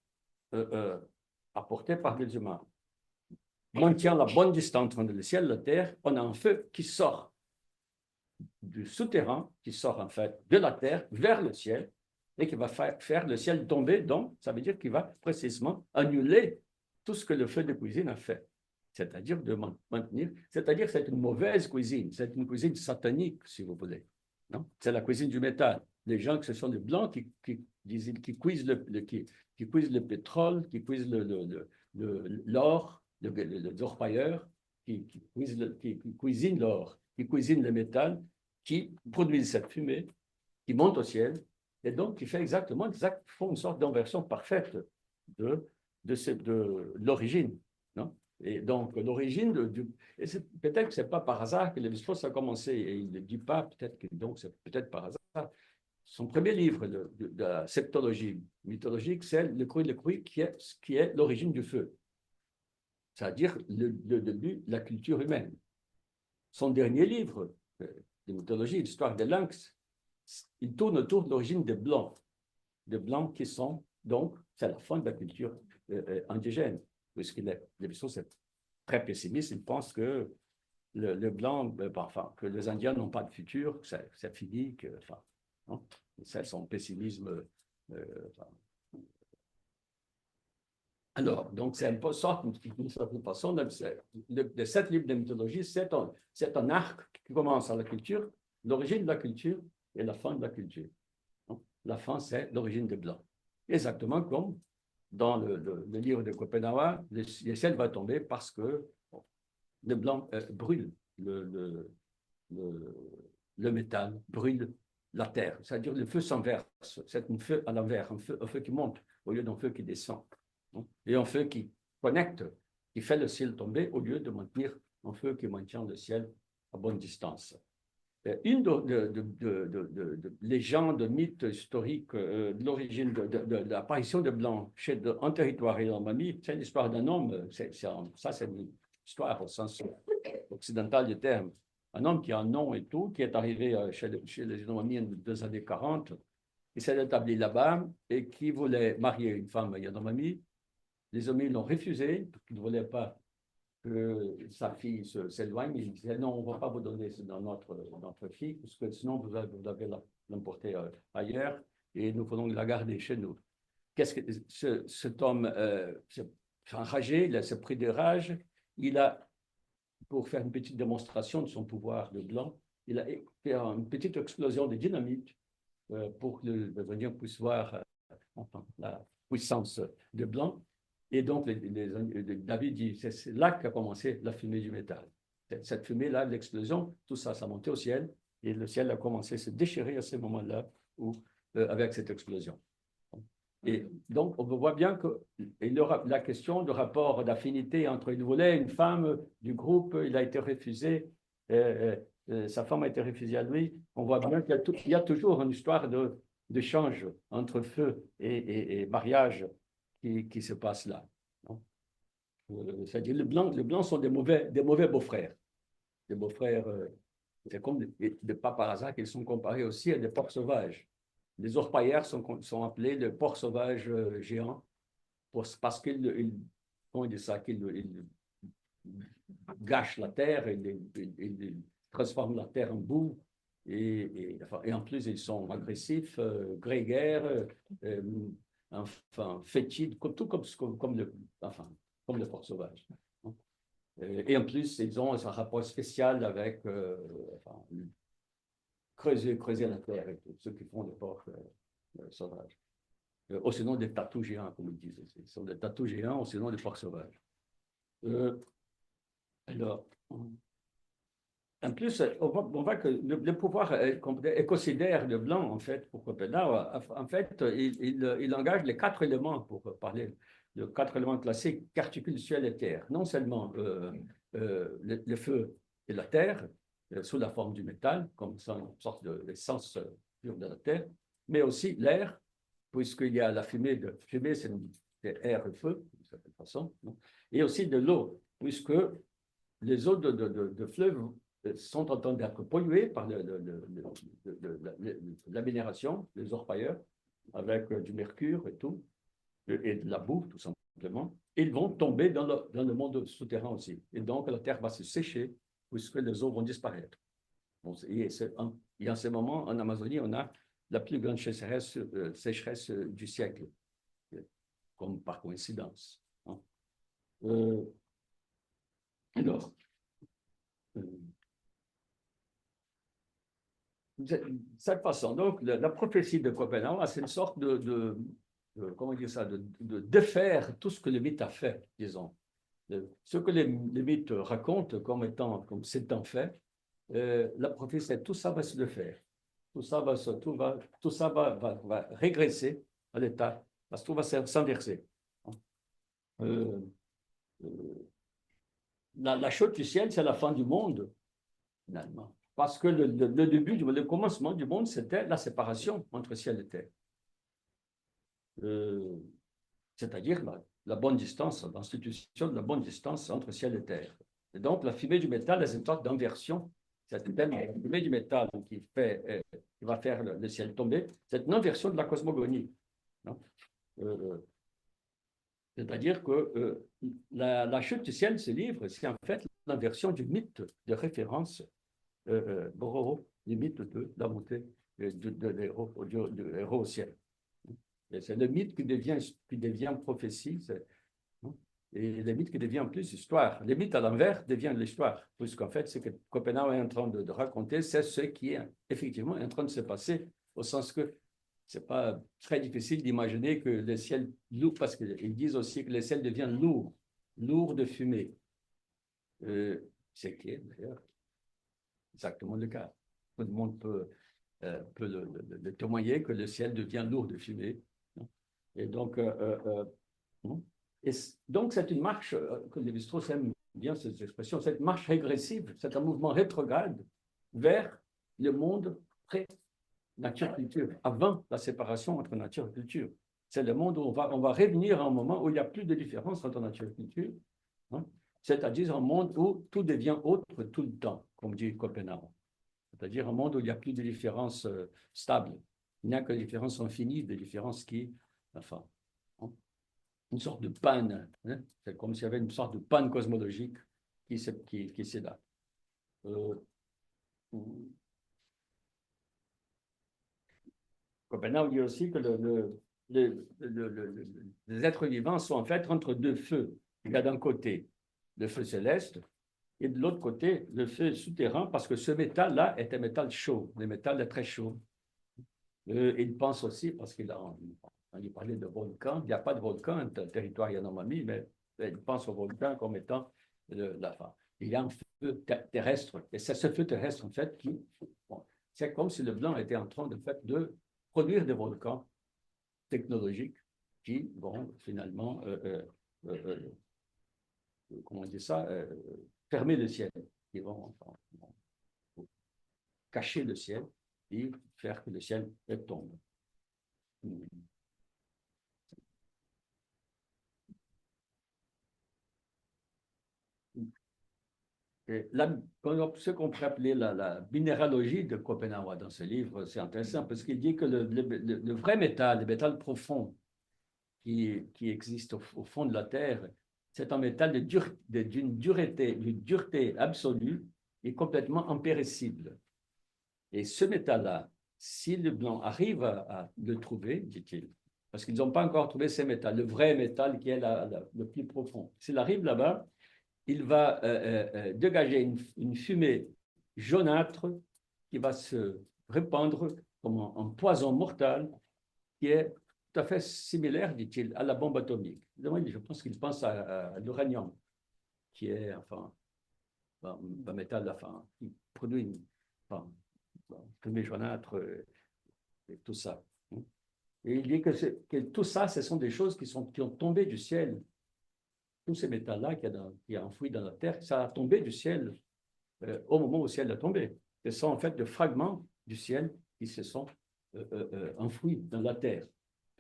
apporté par les humains, maintient la bonne distance entre le ciel et la terre, on a un feu qui sort du souterrain, qui sort en fait de la terre vers le ciel, et qui va faire le ciel tomber. Donc, ça veut dire qu'il va précisément annuler tout ce que le feu de cuisine a fait. C'est-à-dire de maintenir, c'est-à-dire que c'est une mauvaise cuisine, c'est une cuisine satanique, si vous voulez. C'est la cuisine du métal. Les gens, que ce sont les blancs qui cuisent qui cuisent le pétrole, qui cuisent l'or, les orpailleurs, qui cuisinent l'or, qui cuisinent le métal, qui produisent cette fumée, qui monte au ciel, et donc qui fait font une sorte d'inversion parfaite de l'origine. Et donc, l'origine peut-être que ce n'est pas par hasard que Lévi-Strauss a commencé, et il ne le dit pas, peut-être que donc c'est peut-être par hasard. Son premier livre de la septologie mythologique, c'est Le Cruy qui est l'origine du feu, c'est-à-dire le début de la culture humaine. Son dernier livre de mythologie, l'histoire des lynx, il tourne autour de l'origine des Blancs qui sont, donc, c'est la fin de la culture indigène, puisqu'il est, Lévi-Strauss est très pessimiste, il pense que le blanc, que les Indiens n'ont pas de futur, c'est fini, c'est son pessimisme. Alors, donc, c'est une sorte, d'une certaine façon, de 7 livres de mythologie, c'est un arc qui commence à la culture, l'origine de la culture et la fin de la culture. La fin, c'est l'origine des Blancs. Exactement comme dans le livre de Schopenhauer, le ciel va tomber parce que le blanc brûle le métal, brûle la terre. C'est-à-dire le feu s'inverse. C'est un feu à l'envers, un feu qui monte au lieu d'un feu qui descend. Et un feu qui connecte, qui fait le ciel tomber au lieu de maintenir un feu qui maintient le ciel à bonne distance. Une de légendes, de mythes historiques de l'origine de l'apparition de Blancs en territoire et en Mamie, c'est l'histoire d'un homme, ça c'est une histoire au sens occidental du terme, un homme qui a un nom et tout, qui est arrivé chez les Yanomami dans les années 40, il s'est établi là-bas et qui voulait marier une femme Yanomami. Les hommes l'ont refusé, parce qu'ils ne voulaient pas que sa fille s'éloigne. Il disait non, on ne va pas vous donner dans notre fille, parce que sinon vous allez l'emporter ailleurs et nous voulons la garder chez nous. Qu'est-ce que cet homme s'est enragé, il s'est pris de rage, il a, pour faire une petite démonstration de son pouvoir de blanc, il a fait une petite explosion de dynamite pour que les Indiens puissent voir la puissance de blanc. Et donc, David dit, c'est là qu'a commencé la fumée du métal. Cette fumée-là, l'explosion, tout ça, ça montait au ciel, et le ciel a commencé à se déchirer à ce moment-là, avec cette explosion. Et donc, on voit bien que la question de rapport d'affinité entre, il voulait une femme du groupe, il a été refusé, sa femme a été refusée à lui. On voit bien qu'il y a toujours une histoire d'échange entre feu et mariage qui se passe là. C'est-à-dire les blancs sont des mauvais beaux-frères. Des beaux-frères, c'est comme pas par hasard qu'ils sont comparés aussi à des porcs sauvages. Les orpailleurs sont appelés les porcs sauvages géants parce qu'ils gâchent la terre, ils transforment la terre en boue. Et en plus, ils sont agressifs, grégaires, fétides, tout comme le porc sauvage. Et en plus, ils ont un rapport spécial avec creuser la terre, et tout, ceux qui font des porcs sauvages. Ou sinon des tatous géants, comme ils disent. Ce sont des tatous géants, ou sinon des porcs sauvages. Alors, en plus, on voit que le pouvoir écocidaire de Blanc, en fait, pour Schopenhauer, en fait, il engage les 4 éléments pour parler, les 4 éléments classiques qu'articulent ciel et terre. Non seulement le feu et la terre, sous la forme du métal, comme ça, une sorte d'essence pure de la terre, mais aussi l'air, puisqu'il y a la fumée, c'est air et feu, d'une certaine façon, et aussi de l'eau, puisque les eaux de fleuve sont en train d'être pollués par la minération, les orpailleurs, avec du mercure et tout, et de la boue, tout simplement. Ils vont tomber dans le monde souterrain aussi. Et donc, la terre va se sécher puisque les eaux vont disparaître. Bon, et en ce moment, en Amazonie, on a la plus grande sécheresse du siècle, comme par coïncidence. Hein. Alors, de cette façon, donc, la prophétie de Copenhague, c'est une sorte comment dire ça, de défaire tout ce que le mythe a fait, disons. Ce que les mythes racontent comme c'est un fait, la prophétie, c'est tout ça va se défaire. Tout ça va régresser à l'état, parce que tout va s'inverser. Euh, la chute du ciel, c'est la fin du monde, finalement. Parce que le commencement du monde, c'était la séparation entre ciel et terre. C'est-à-dire la bonne distance, l'institution de la bonne distance entre ciel et terre. Et donc, la fumée du métal est une sorte d'inversion. C'est la fumée du métal qui va faire le ciel tomber. C'est une inversion de la cosmogonie. C'est-à-dire que la chute du ciel, ce livre, c'est en fait l'inversion du mythe de référence Bororo, du mythe de la montée de l'héros au ciel. C'est le mythe qui devient prophétie, et le mythe qui devient en plus histoire. Le mythe à l'envers devient l'histoire, puisqu'en fait, ce que Copenhague est en train de raconter, c'est ce qui est effectivement en train de se passer, au sens que ce n'est pas très difficile d'imaginer que le ciel lourd, parce qu'ils disent aussi que le ciel devient lourd de fumée. C'est qui est d'ailleurs exactement le cas. Tout le monde peut le témoigner que le ciel devient lourd de fumée. Et donc, c'est une marche, que Lévi-Strauss aime bien cette expression, cette marche régressive, c'est un mouvement rétrograde vers le monde pré-nature-culture, avant la séparation entre nature et culture. C'est le monde où on va revenir à un moment où il n'y a plus de différence entre nature et culture, hein, c'est-à-dire un monde où tout devient autre tout le temps, comme dit Copenhague. C'est-à-dire un monde où il n'y a plus de différences stables. Il n'y a que des différences infinies, des différences enfin, une sorte de panne. Hein? C'est comme s'il y avait une sorte de panne cosmologique qui est là. Copenhague dit aussi que les êtres vivants sont en fait entre deux feux. Il y a d'un côté le feu céleste et de l'autre côté le feu souterrain, parce que ce métal-là est un métal chaud. Le métal est très chaud. Il pense aussi, parce qu'il parlait de volcan, il n'y a pas de volcan, un territoire Yanomami, mais il pense au volcan comme étant la fin. Il y a un feu terrestre, et c'est ce feu terrestre, en fait, c'est comme si le blanc était en train, de produire des volcans technologiques qui vont finalement, comment on dit ça, fermer le ciel, qui vont cacher le ciel et faire que le ciel tombe. Ce qu'on pourrait appeler la minéralogie de Copenhague dans ce livre, c'est intéressant parce qu'il dit que le vrai métal, le métal profond qui existe au fond de la Terre, c'est un métal d'une dureté absolue et complètement impérissable. Et ce métal-là, si le blanc arrive à le trouver, dit-il, parce qu'ils n'ont pas encore trouvé ce métal, le vrai métal qui est le plus profond, s'il arrive là-bas, il va dégager une fumée jaunâtre qui va se répandre comme un poison mortel qui est tout à fait similaire, dit-il, à la bombe atomique. Je pense qu'il pense à l'uranium, qui est un métal qui produit une fumée jaunâtre et tout ça. Et il dit que tout ça, ce sont des choses qui ont tombé du ciel. Tous ces métals-là qui est enfoui dans la terre, ça a tombé du ciel au moment où le ciel a tombé. Ce sont en fait des fragments du ciel qui se sont enfouis dans la terre.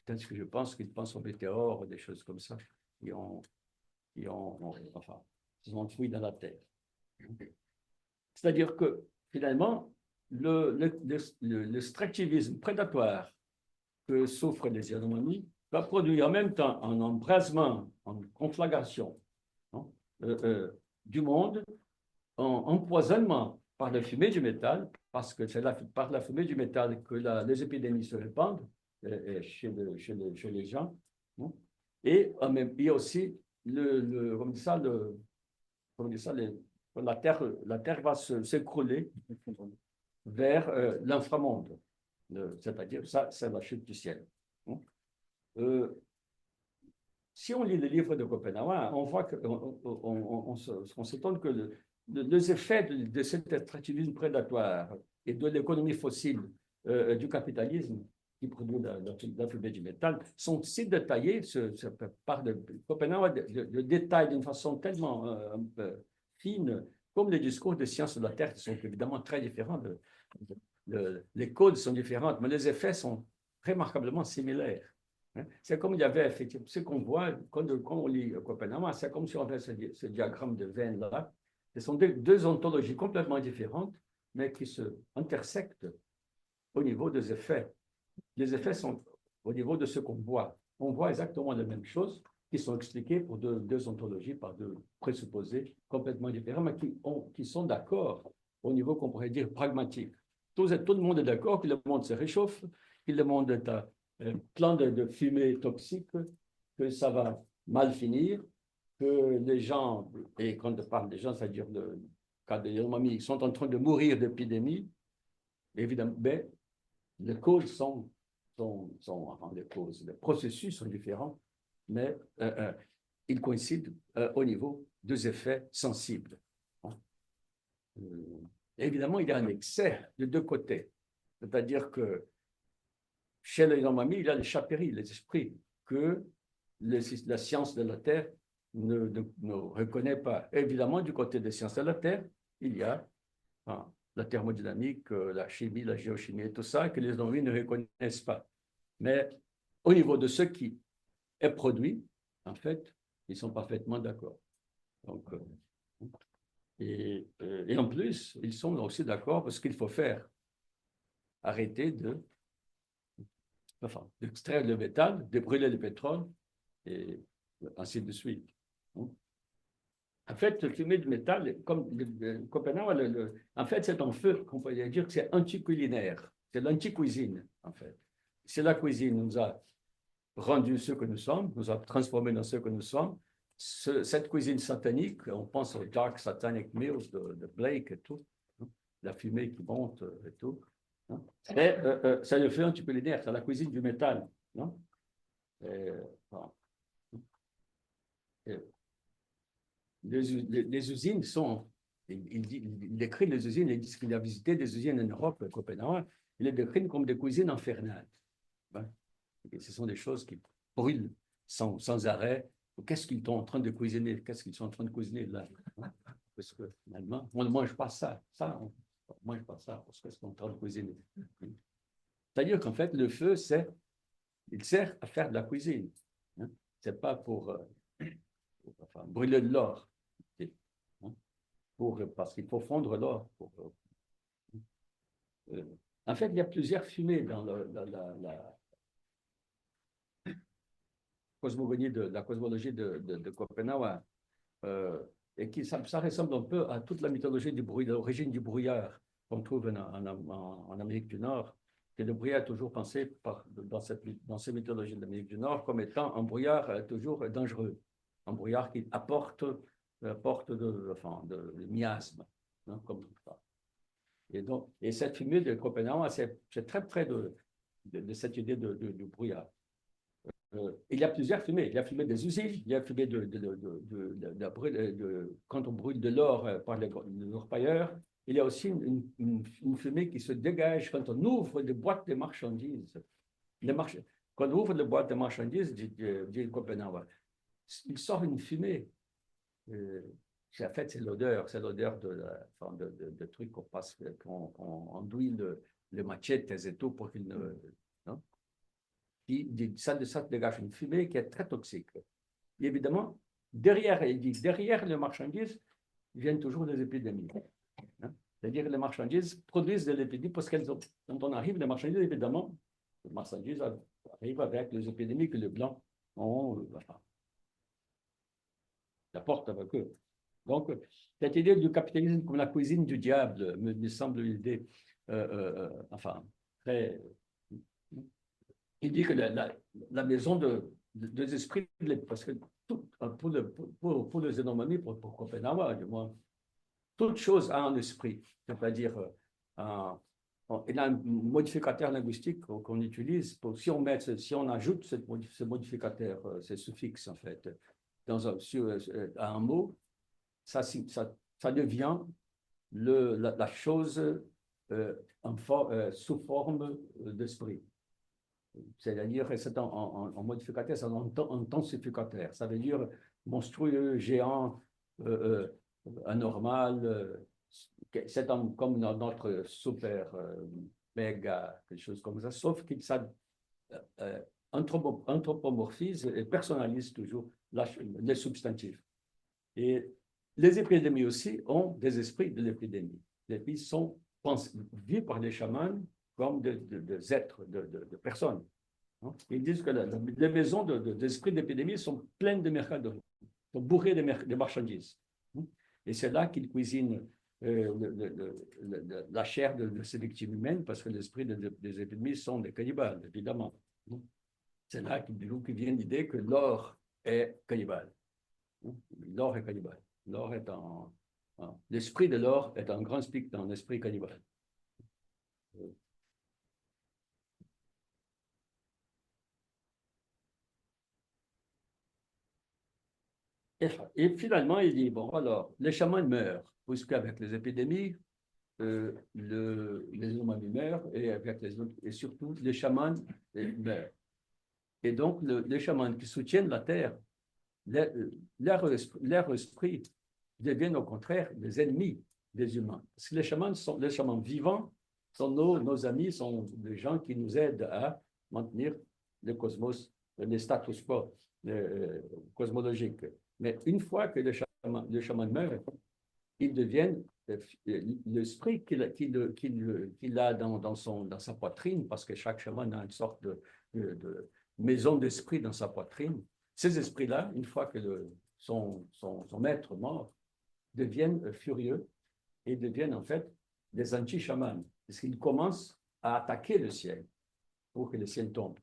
Peut-être que je pense qu'ils pensent aux météores, des choses comme ça, qui sont enfouis dans la terre. C'est-à-dire que finalement, l'extractivisme prédatoire que souffrent les Yanomami va produire en même temps un embrasement, une conflagration du monde, un empoisonnement par la fumée du métal, parce que c'est par la fumée du métal que les épidémies se répandent chez les gens. Hein. Et il y a aussi la terre va s'écrouler vers l'inframonde. C'est-à-dire, ça, c'est la chute du ciel. Si on lit le livre de Copenhague, on voit on s'étonne que les effets de cet extractivisme prédatoire et de l'économie fossile du capitalisme qui produit la fumée du métal sont si détaillés, par Copenhague le détail d'une façon tellement fine, comme les discours des sciences de la Terre qui sont évidemment très différents. Les codes sont différents, mais les effets sont remarquablement similaires. C'est comme il y avait effectivement ce qu'on voit quand on lit Copenhague, c'est comme si on avait ce diagramme de Venn-là. Ce sont deux ontologies complètement différentes, mais qui se intersectent au niveau des effets. Les effets sont au niveau de ce qu'on voit. On voit exactement les mêmes choses qui sont expliquées pour deux ontologies par deux présupposés complètement différents, mais qui sont d'accord au niveau qu'on pourrait dire pragmatique. Tout le monde est d'accord que le monde se réchauffe, que le monde est plein de fumée toxique, que ça va mal finir, que les gens, et quand on parle des gens, c'est-à-dire le cas de Yanomami, sont en train de mourir d'épidémie, évidemment, mais les causes les processus sont différents, mais ils coïncident au niveau des effets sensibles. Évidemment, il y a un excès de deux côtés, c'est-à-dire que chez les Yanomami, il y a les chapéries, les esprits, que la science de la Terre ne reconnaît pas. Évidemment, du côté des sciences de la Terre, il y a la thermodynamique, la chimie, la géochimie et tout ça, que les Yanomami ne reconnaissent pas. Mais au niveau de ce qui est produit, en fait, ils sont parfaitement d'accord. Donc, et en plus, ils sont aussi d'accord parce qu'il faut arrêter d'extraire le métal, de brûler le pétrole, et ainsi de suite. En fait, le fumée de métal, comme Copenhague, en fait, c'est un feu qu'on pourrait dire que c'est anticulinaire. C'est l'anti-cuisine, en fait. C'est la cuisine nous a rendu ce que nous sommes, nous a transformés dans ce que nous sommes. Cette cuisine satanique, on pense au Dark Satanic Meals de Blake et tout, la fumée qui monte et tout. C'est le feu anticulinaire, c'est la cuisine du métal. Non? Les usines sont, il décrit les usines, il dit qu'il a visité des usines en Europe, à Copenhague, il les décrit comme des cuisines infernales. Et ce sont des choses qui brûlent sans arrêt. Qu'est-ce qu'ils sont en train de cuisiner? Qu'est-ce qu'ils sont en train de cuisiner là? Parce que finalement, on ne mange pas ça. On ne mange pas ça parce qu'ils sont en train de cuisiner. C'est-à-dire qu'en fait, le feu, il sert à faire de la cuisine. Ce n'est pas pour brûler de l'or. Parce qu'il faut fondre l'or. En fait, il y a plusieurs fumées dans la cosmogonie la cosmologie de Copenhague, et ça ressemble un peu à toute la mythologie de l'origine du brouillard qu'on trouve en Amérique du Nord, que le brouillard est toujours pensé dans ces mythologies de l'Amérique du Nord comme étant un brouillard toujours dangereux, un brouillard qui apporte de miasme, hein, comme tout ça. Et cette fumée de Copenhague, c'est très près de cette idée du brouillard. Il y a plusieurs fumées. Il y a la fumée des usines, il y a la fumée quand on brûle de l'or par les orpailleurs. Il y a aussi une fumée qui se dégage quand on ouvre des boîtes de marchandises. Quand on ouvre les boîtes de marchandises, dit Copenhague, il sort une fumée. En fait, c'est l'odeur de trucs qu'on passe, qu'on enduit le machetes et tout pour qu'il ne. Ça dégage une fumée qui est très toxique. Et évidemment, derrière les marchandises viennent toujours des épidémies. C'est-à-dire les marchandises produisent de l'épidémie parce qu'elles ont, quand on arrive, les marchandises, évidemment, les marchandises arrivent avec les épidémies que les Blancs ont, apportent avec eux. Donc, cette idée du capitalisme comme la cuisine du diable me semble une idée, enfin, très. Il dit que la maison des esprits, parce que pour les économies, pour Copenhague, du moins, toute chose a un esprit, c'est-à-dire, il y a un modificateur linguistique qu'on utilise, si on ajoute ce modificateur, ce suffixe, en fait, à un mot, ça devient la chose sous forme d'esprit. C'est-à-dire que c'est en modificateur, c'est en tensificateur. Ça veut dire monstrueux, géant, anormal. C'est comme dans notre super méga, quelque chose comme ça, sauf que ça anthropomorphise et personnalise toujours les substantifs. Et les épidémies aussi ont des esprits de l'épidémie. Les esprits sont vus par les chamans comme des êtres, de personnes. Ils disent que les maisons d'esprits d'épidémie sont pleines de mercaderies, sont bourrées de marchandises. Et c'est là qu'ils cuisinent la chair de ces victimes humaines, parce que l'esprit des épidémies sont des cannibales, évidemment. C'est là qu'il vient l'idée que l'or est cannibale. L'or est cannibale. L'esprit de l'or est un grand spic dans l'esprit cannibale. Et finalement, il dit, bon, alors, les chamans meurent, puisqu'avec les épidémies, les humains meurent, et surtout, les chamans meurent. Et donc, les chamans qui soutiennent la terre, leur esprit deviennent au contraire des ennemis des humains. Parce que les chamans vivants sont nos amis, sont des gens qui nous aident à maintenir le cosmos, le status quo cosmologique. Mais une fois que le chaman meurt, ils deviennent l'esprit qu'il a dans sa poitrine, parce que chaque chaman a une sorte de maison d'esprit dans sa poitrine. Ces esprits-là, une fois que son maître mort, deviennent furieux et deviennent en fait des anti-chamans, parce qu'ils commencent à attaquer le ciel pour que le ciel tombe.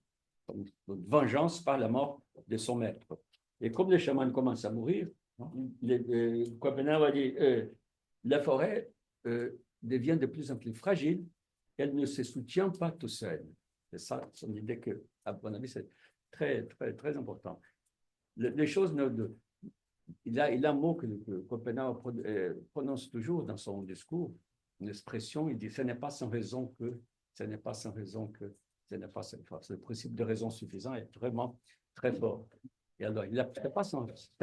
Donc, vengeance par la mort de son maître. Et comme les chamans commencent à mourir, Copenhague va dire la forêt devient de plus en plus fragile, elle ne se soutient pas tout seul. C'est ça son idée que, à mon avis, c'est très, très, très important. Les choses il a un mot que Copenhague prononce toujours dans son discours, une expression, il dit ce n'est pas sans raison que, ce n'est pas sans raison que, ce n'est pas sans force. Le principe de raison suffisant est vraiment très fort. Et alors, ce n'est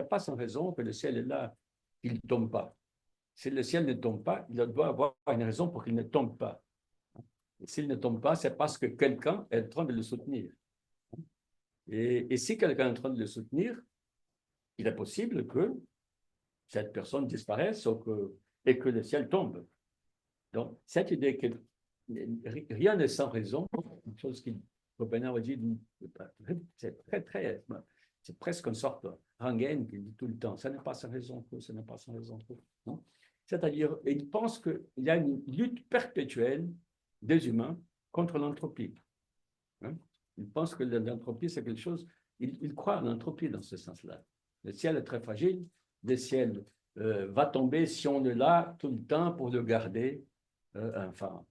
pas sans raison que le ciel est là, qu'il ne tombe pas. Si le ciel ne tombe pas, il doit avoir une raison pour qu'il ne tombe pas. Et s'il ne tombe pas, c'est parce que quelqu'un est en train de le soutenir. Et si quelqu'un est en train de le soutenir, il est possible que cette personne disparaisse et que le ciel tombe. Donc, cette idée que rien n'est sans raison, une chose qu'il Copenhague dit, c'est c'est presque une sorte de rengaine qui dit tout le temps, ce n'est pas sans raison que, ce n'est pas sans raison que. C'est-à-dire, il pense qu'il y a une lutte perpétuelle des humains contre l'entropie. Il pense que l'entropie, c'est quelque chose, il croit à l'entropie dans ce sens-là. Le ciel est très fragile, le ciel va tomber si on est là tout le temps pour le garder, ferme.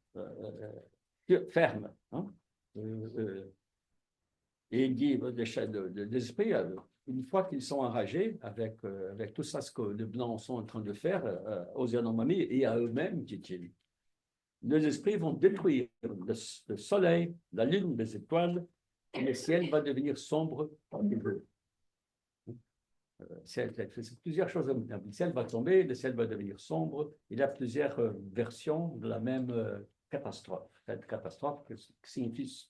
Et il dit, les esprits, une fois qu'ils sont enragés avec tout ça, ce que les Blancs sont en train de faire aux Yanomami et à eux-mêmes, dit-il, les esprits vont détruire le soleil, la lune, les étoiles, et le ciel va devenir sombre comme il veut. C'est plusieurs choses. Le ciel va tomber, le ciel va devenir sombre. Il y a plusieurs versions de la même catastrophe. Cette catastrophe signifie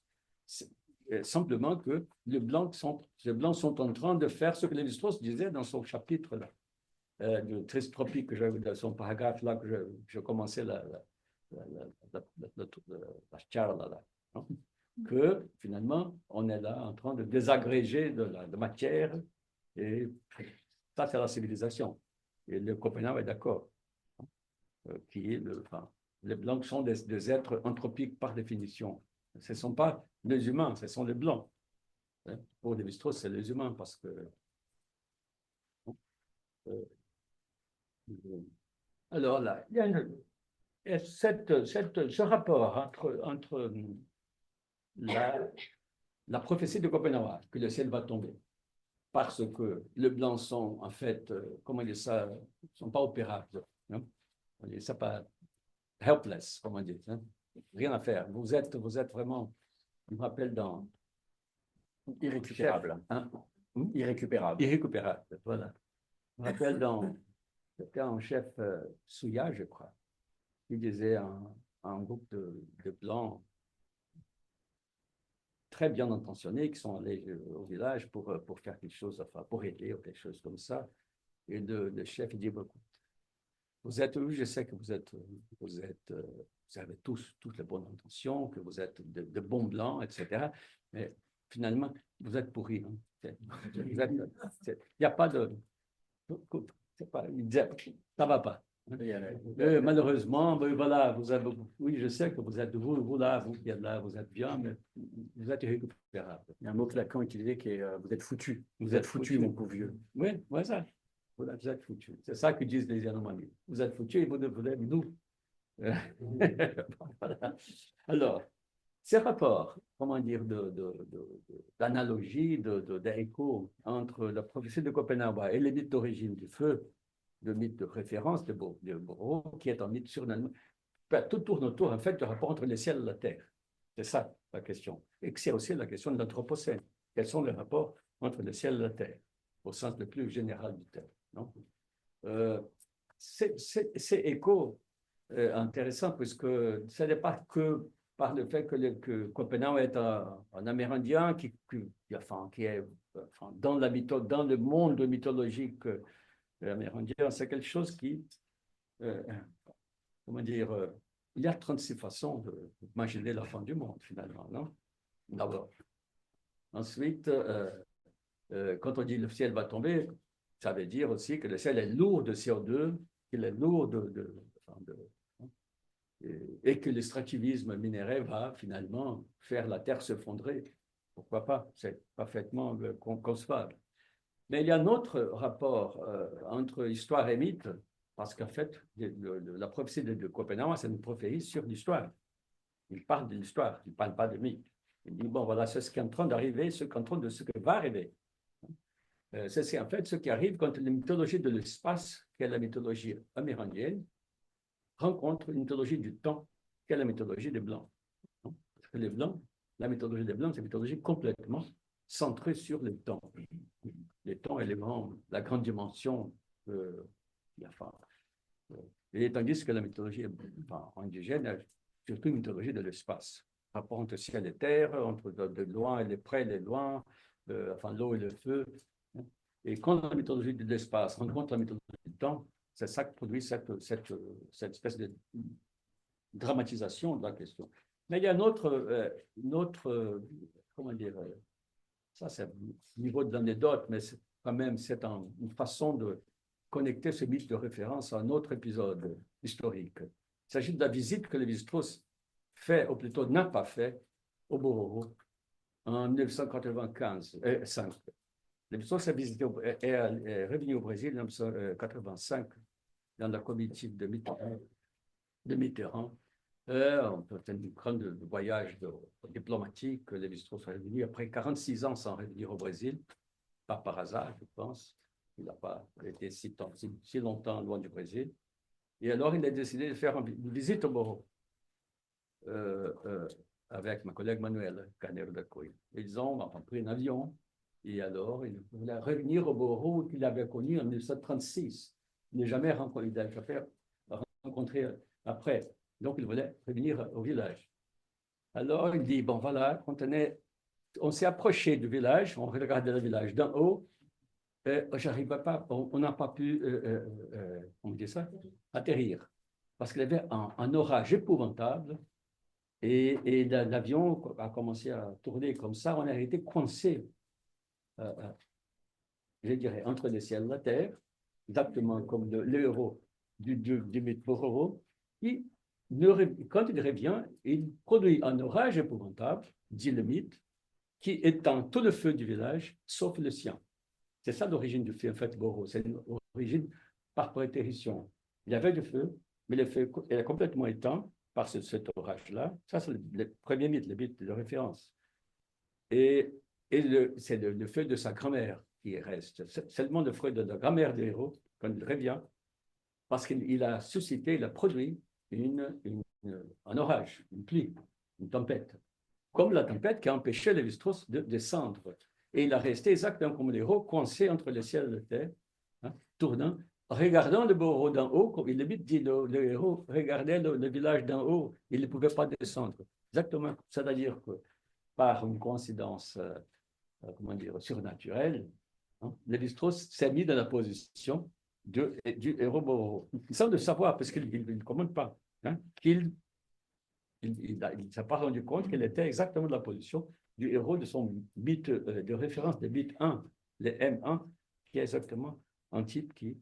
simplement que les Blancs sont en train de faire ce que Lévi-Strauss disait dans son chapitre là. de Triste Tropique, que j'avais dans son paragraphe là, que je commençais la charla là, hein, que finalement, on est là en train de désagréger de la matière, et ça, c'est la civilisation. Et le Copenhague est d'accord, qui est les Blancs sont des êtres anthropiques par définition. Ce ne sont pas les humains, ce sont les Blancs. Hein. Pour Lévi-Strauss, c'est les humains parce que. Alors là, il y a ce rapport entre la prophétie de Copenhague, que le ciel va tomber, parce que les Blancs sont, en fait, comment dire ça, sont pas opérables. Hein? On dit ça pas helpless, comme on dit. Hein? Rien à faire. Vous êtes vraiment, je me rappelle dans Irrécupérable. Hein? Irrécupérable. Irrécupérable, voilà. Je me rappelle c'était un chef Souya, je crois, qui disait un groupe de Blancs très bien intentionnés qui sont allés au village pour faire quelque chose, enfin, pour aider ou quelque chose comme ça. Et le chef, il dit, beaucoup. Vous êtes, oui, je sais que vous avez toutes les bonnes intentions, que vous êtes de bons Blancs, etc. Mais finalement, vous êtes pourris. Hein. Il n'y a pas de... il disait, ça ne va pas. Malheureusement, ben voilà, oui, je sais que vous êtes vous là, vous qui êtes là, vous êtes bien, mais vous êtes irrécupérable. Il y a un mot que Lacan utilisait qui est vous êtes foutu. Vous êtes foutu, mon pauvre vieux. Oui, ça. Vous êtes foutu. C'est ça que disent les Yanomami. Vous êtes foutu et vous devez nous. Voilà. Alors, ces rapports, comment dire, d'analogie, d'écho entre la prophétie de Copenhague et les mythes d'origine du feu, le mythe de référence de Borrow, qui est un mythe surnaturel. Tout tourne autour, en fait, du rapport entre le ciel et la terre. C'est ça, la question. Et c'est aussi la question de l'Anthropocène. Quels sont les rapports entre le ciel et la terre, au sens le plus général du terme, non? C'est écho intéressant, puisque ce n'est pas que par le fait que Copenhague est un Amérindien qui est dans le monde mythologique amérindien, c'est quelque chose qui, comment dire, il y a 36 façons d'imaginer la fin du monde, finalement, non? D'abord. Ensuite, quand on dit le ciel va tomber, ça veut dire aussi que le ciel est lourd de CO2, qu'il est lourd et que l'extractivisme minéraire va finalement faire la terre s'effondrer. Pourquoi pas? C'est parfaitement concevable. Mais il y a un autre rapport entre histoire et mythe, parce qu'en fait, la prophétie de Copenhague, c'est une prophétie sur l'histoire. Il parle de l'histoire, il ne parle pas de mythe. Il dit, bon, voilà, c'est ce qui est en train d'arriver, ce qui va arriver. C'est en fait ce qui arrive quand la mythologie de l'espace, qui est la mythologie amérindienne, rencontre une mythologie du temps, qui est la mythologie des Blancs. Parce que les Blancs, la mythologie des Blancs, c'est une mythologie complètement centrée sur le temps. Les temps et la grande dimension, et tandis que la mythologie indigène est surtout une mythologie de l'espace, rapport entre ciel et terre, entre de loin et les près et les loin, l'eau et le feu. Et quand la mythologie de l'espace rencontre la mythologie du temps, c'est ça qui produit cette espèce de dramatisation de la question. Mais il y a un autre comment dire, ça c'est au niveau de l'anecdote, mais quand même c'est une façon de connecter ce mythe de référence à un autre épisode historique. Il s'agit de la visite que Lévi-Strauss fait, ou plutôt n'a pas fait, au Bororo en 1995. Lévi-Strauss est revenu au Brésil en 1985 dans la comitive de Mitterrand. On peut faire un grand voyage diplomatique. Lévi-Strauss est revenu après 46 ans sans revenir au Brésil, pas par hasard, je pense. Il n'a pas été si longtemps loin du Brésil. Et alors, il a décidé de faire une visite au Borro avec ma collègue Manuel Canero da Coy. Ils ont pris un avion et alors il voulait revenir au Borro qu'il avait connu en 1936. Il n'a jamais rencontré après. Donc, il voulait revenir au village. Alors, il dit, bon, voilà, on s'est approché du village, on regardait le village d'en haut, j'arrivais pas, on n'a pas pu, on dit ça, atterrir. Parce qu'il y avait un orage épouvantable et l'avion a commencé à tourner comme ça. On a été coincé, je dirais, entre le ciel et la terre, exactement comme l'euro du mythe pour euro. Quand il revient, il produit un orage épouvantable, dit le mythe, qui éteint tout le feu du village, sauf le sien. C'est ça l'origine du feu, en fait, Goro. C'est une origine par prétérition. Il y avait du feu, mais le feu est complètement éteint par cet orage-là. Ça, c'est le premier mythe, le mythe de référence. Et c'est le feu de sa grand-mère qui reste. C'est seulement le fruit de la grand-mère du héros, quand il revient, parce qu'il a suscité, il a produit un orage, une pluie, une tempête. Comme la tempête qui a empêché Lévi-Strauss de descendre. Et il a resté exactement comme le héros, coincé entre le ciel et la terre, hein, tournant, regardant le Boro d'en haut, comme il dit, le héros regardait le village d'en haut, il ne pouvait pas descendre. Exactement, c'est-à-dire que par une coïncidence, comment dire, surnaturelle, hein, Lévi-Strauss s'est mis dans la position du héros Boro, sans le savoir, parce qu'il ne commande pas, hein, qu'il il ne s'est pas rendu compte qu'elle était exactement dans la position du héros de son mythe de référence, de mythe 1, le M1, qui est exactement un type qui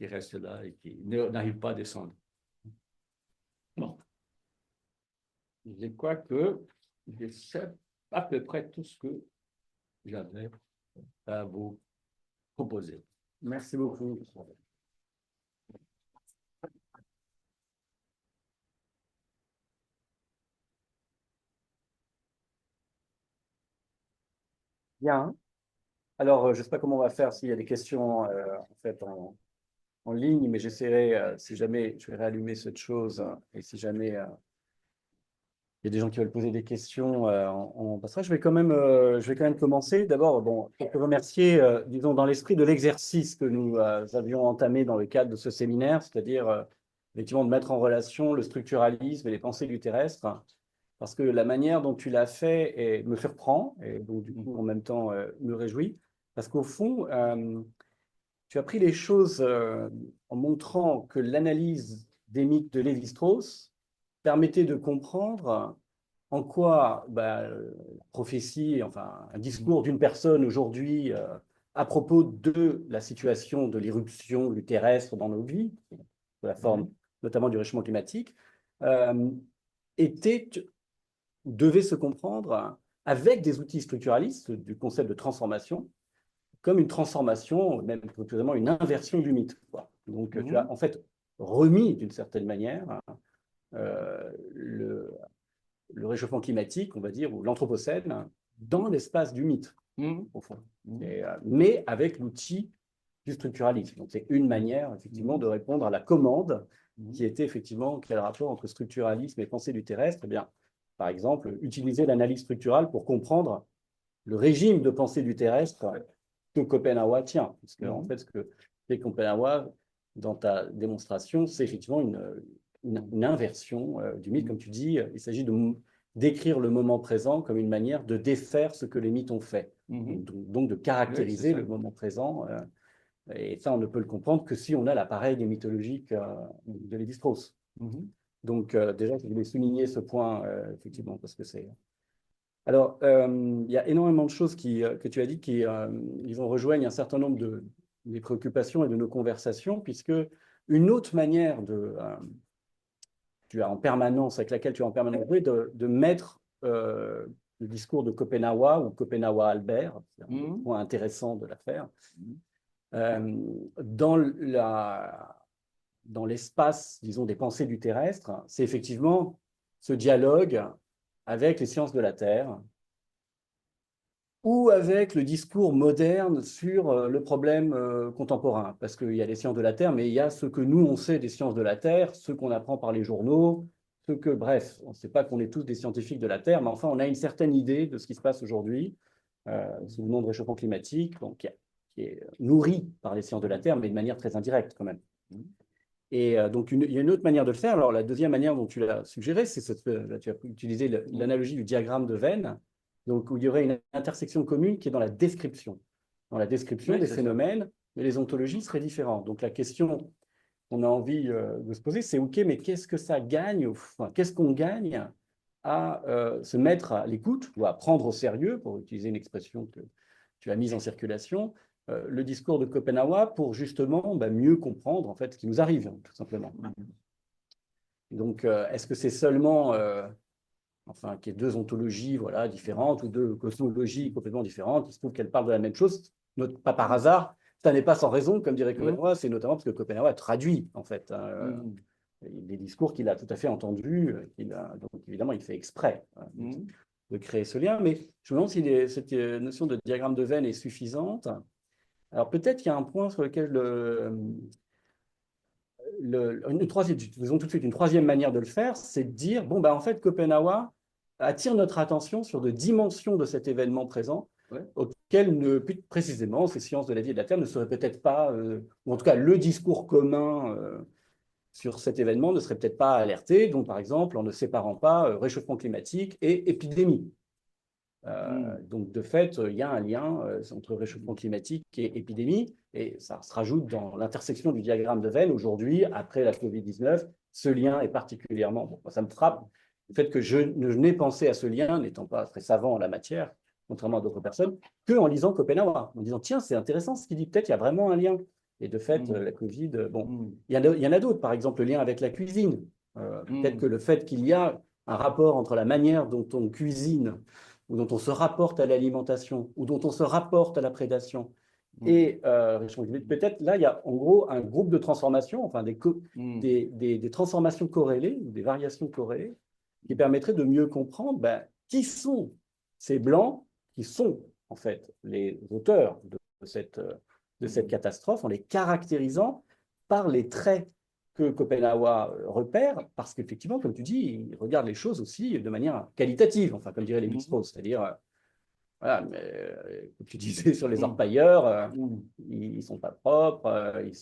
reste là et qui n'arrive pas à descendre. Bon. Je crois que je sais à peu près tout ce que j'avais à vous proposer. Merci beaucoup. Bien. Alors, je ne sais pas comment on va faire s'il y a des questions en fait en ligne, mais j'essaierai, si jamais, je vais réallumer cette chose, et si jamais il y a des gens qui veulent poser des questions, on passera. Je vais quand même commencer. D'abord, bon, je peux remercier, disons, dans l'esprit de l'exercice que nous avions entamé dans le cadre de ce séminaire, c'est-à-dire effectivement de mettre en relation le structuralisme et les pensées du terrestre, parce que la manière dont tu l'as fait me surprend, et donc du coup, en même temps, me réjouit, parce qu'au fond, tu as pris les choses en montrant que l'analyse des mythes de Lévi-Strauss permettait de comprendre en quoi la prophétie, enfin un discours d'une personne aujourd'hui à propos de la situation de l'irruption du terrestre dans nos vies, de la forme notamment du réchauffement climatique, devait se comprendre avec des outils structuralistes du concept de transformation, comme une transformation, même précisément une inversion du mythe, quoi. Donc, tu as en fait remis d'une certaine manière le réchauffement climatique, on va dire, ou l'anthropocène, dans l'espace du mythe, au fond. Mais avec l'outil du structuralisme. Donc, c'est une manière, effectivement, de répondre à la commande qui était, effectivement, quel rapport entre structuralisme et pensée du terrestre. Eh bien, par exemple, utiliser l'analyse structurale pour comprendre le régime de pensée du terrestre que Schopenhauer tient. Parce que, en fait, ce que fait Schopenhauer dans ta démonstration, c'est effectivement une inversion du mythe. Comme tu dis, il s'agit de décrire le moment présent comme une manière de défaire ce que les mythes ont fait. Donc de caractériser le moment présent. Et ça, on ne peut le comprendre que si on a l'appareil mythologique de Lévi-Strauss. Donc, déjà, je voulais souligner ce point, effectivement, parce que c'est... Alors, il y a énormément de choses que tu as dit qui rejoignent un certain nombre des préoccupations et de nos conversations, puisque une autre manière avec laquelle tu as en permanence joué, de mettre le discours de Schopenhauer ou Schopenhauer-Albert, c'est un point intéressant de l'affaire, dans l'espace, disons, des pensées du terrestre, c'est effectivement ce dialogue avec les sciences de la Terre ou avec le discours moderne sur le problème contemporain. Parce qu'il y a les sciences de la Terre, mais il y a ce que nous, on sait des sciences de la Terre, ce qu'on apprend par les journaux, bref, on ne sait pas qu'on est tous des scientifiques de la Terre, mais enfin, on a une certaine idée de ce qui se passe aujourd'hui sous le nom de réchauffement climatique, donc, qui est nourri par les sciences de la Terre, mais de manière très indirecte quand même. Et donc, il y a une autre manière de le faire. Alors, la deuxième manière dont tu l'as suggéré, là, tu as utilisé l'analogie du diagramme de Venn, donc où il y aurait une intersection commune qui est dans la description. dans la description Oui, des c'est ça. phénomènes, mais les ontologies seraient différentes. Donc la question qu'on a envie de se poser, c'est OK, mais qu'est-ce que ça gagne, enfin, qu'est-ce qu'on gagne à se mettre à l'écoute ou à prendre au sérieux, pour utiliser une expression que tu as mise en circulation, le discours de Schopenhauer pour justement mieux comprendre en fait ce qui nous arrive, tout simplement. Donc, est-ce que c'est seulement, enfin, qu'il y ait deux ontologies voilà, différentes ou deux cosmologies complètement différentes, il se trouve qu'elles parlent de la même chose, pas par hasard, ça n'est pas sans raison, comme dirait Schopenhauer, c'est notamment parce que Schopenhauer traduit, en fait, des discours qu'il a tout à fait entendus, donc évidemment, il fait exprès de créer ce lien, mais je me demande si cette notion de diagramme de veine est suffisante. Alors, peut-être qu'il y a un point sur lequel faisons tout de suite une troisième manière de le faire, c'est de dire, bon, en fait, Schopenhauer attire notre attention sur de dimensions de cet événement présent, auxquelles, plus précisément, ces sciences de la vie et de la Terre ne seraient peut-être pas, ou en tout cas, le discours commun sur cet événement ne serait peut-être pas alerté, donc par exemple, en ne séparant pas réchauffement climatique et épidémie. Donc, de fait, il y a un lien entre réchauffement climatique et épidémie, et ça se rajoute dans l'intersection du diagramme de Venn. Aujourd'hui, après la Covid-19, ce lien est particulièrement... Bon, ça me frappe, le fait que je n'ai pensé à ce lien, n'étant pas très savant en la matière, contrairement à d'autres personnes, qu'en lisant Schopenhauer, en disant, tiens, c'est intéressant ce qu'il dit, peut-être il y a vraiment un lien. Et de fait, la Covid, bon, il y en a d'autres, par exemple, le lien avec la cuisine. Peut-être que le fait qu'il y a un rapport entre la manière dont on cuisine ou dont on se rapporte à l'alimentation, ou dont on se rapporte à la prédation. Et peut-être là, il y a en gros un groupe de transformations, enfin des transformations corrélées, des variations corrélées, qui permettraient de mieux comprendre qui sont ces Blancs, qui sont en fait les auteurs de cette catastrophe, en les caractérisant par les traits que Schopenhauer repère, parce qu'effectivement, comme tu dis, il regarde les choses aussi de manière qualitative, enfin, comme diraient les Bixpos, c'est-à-dire, voilà, comme tu disais sur les orpailleurs, ils ne sont pas propres, ils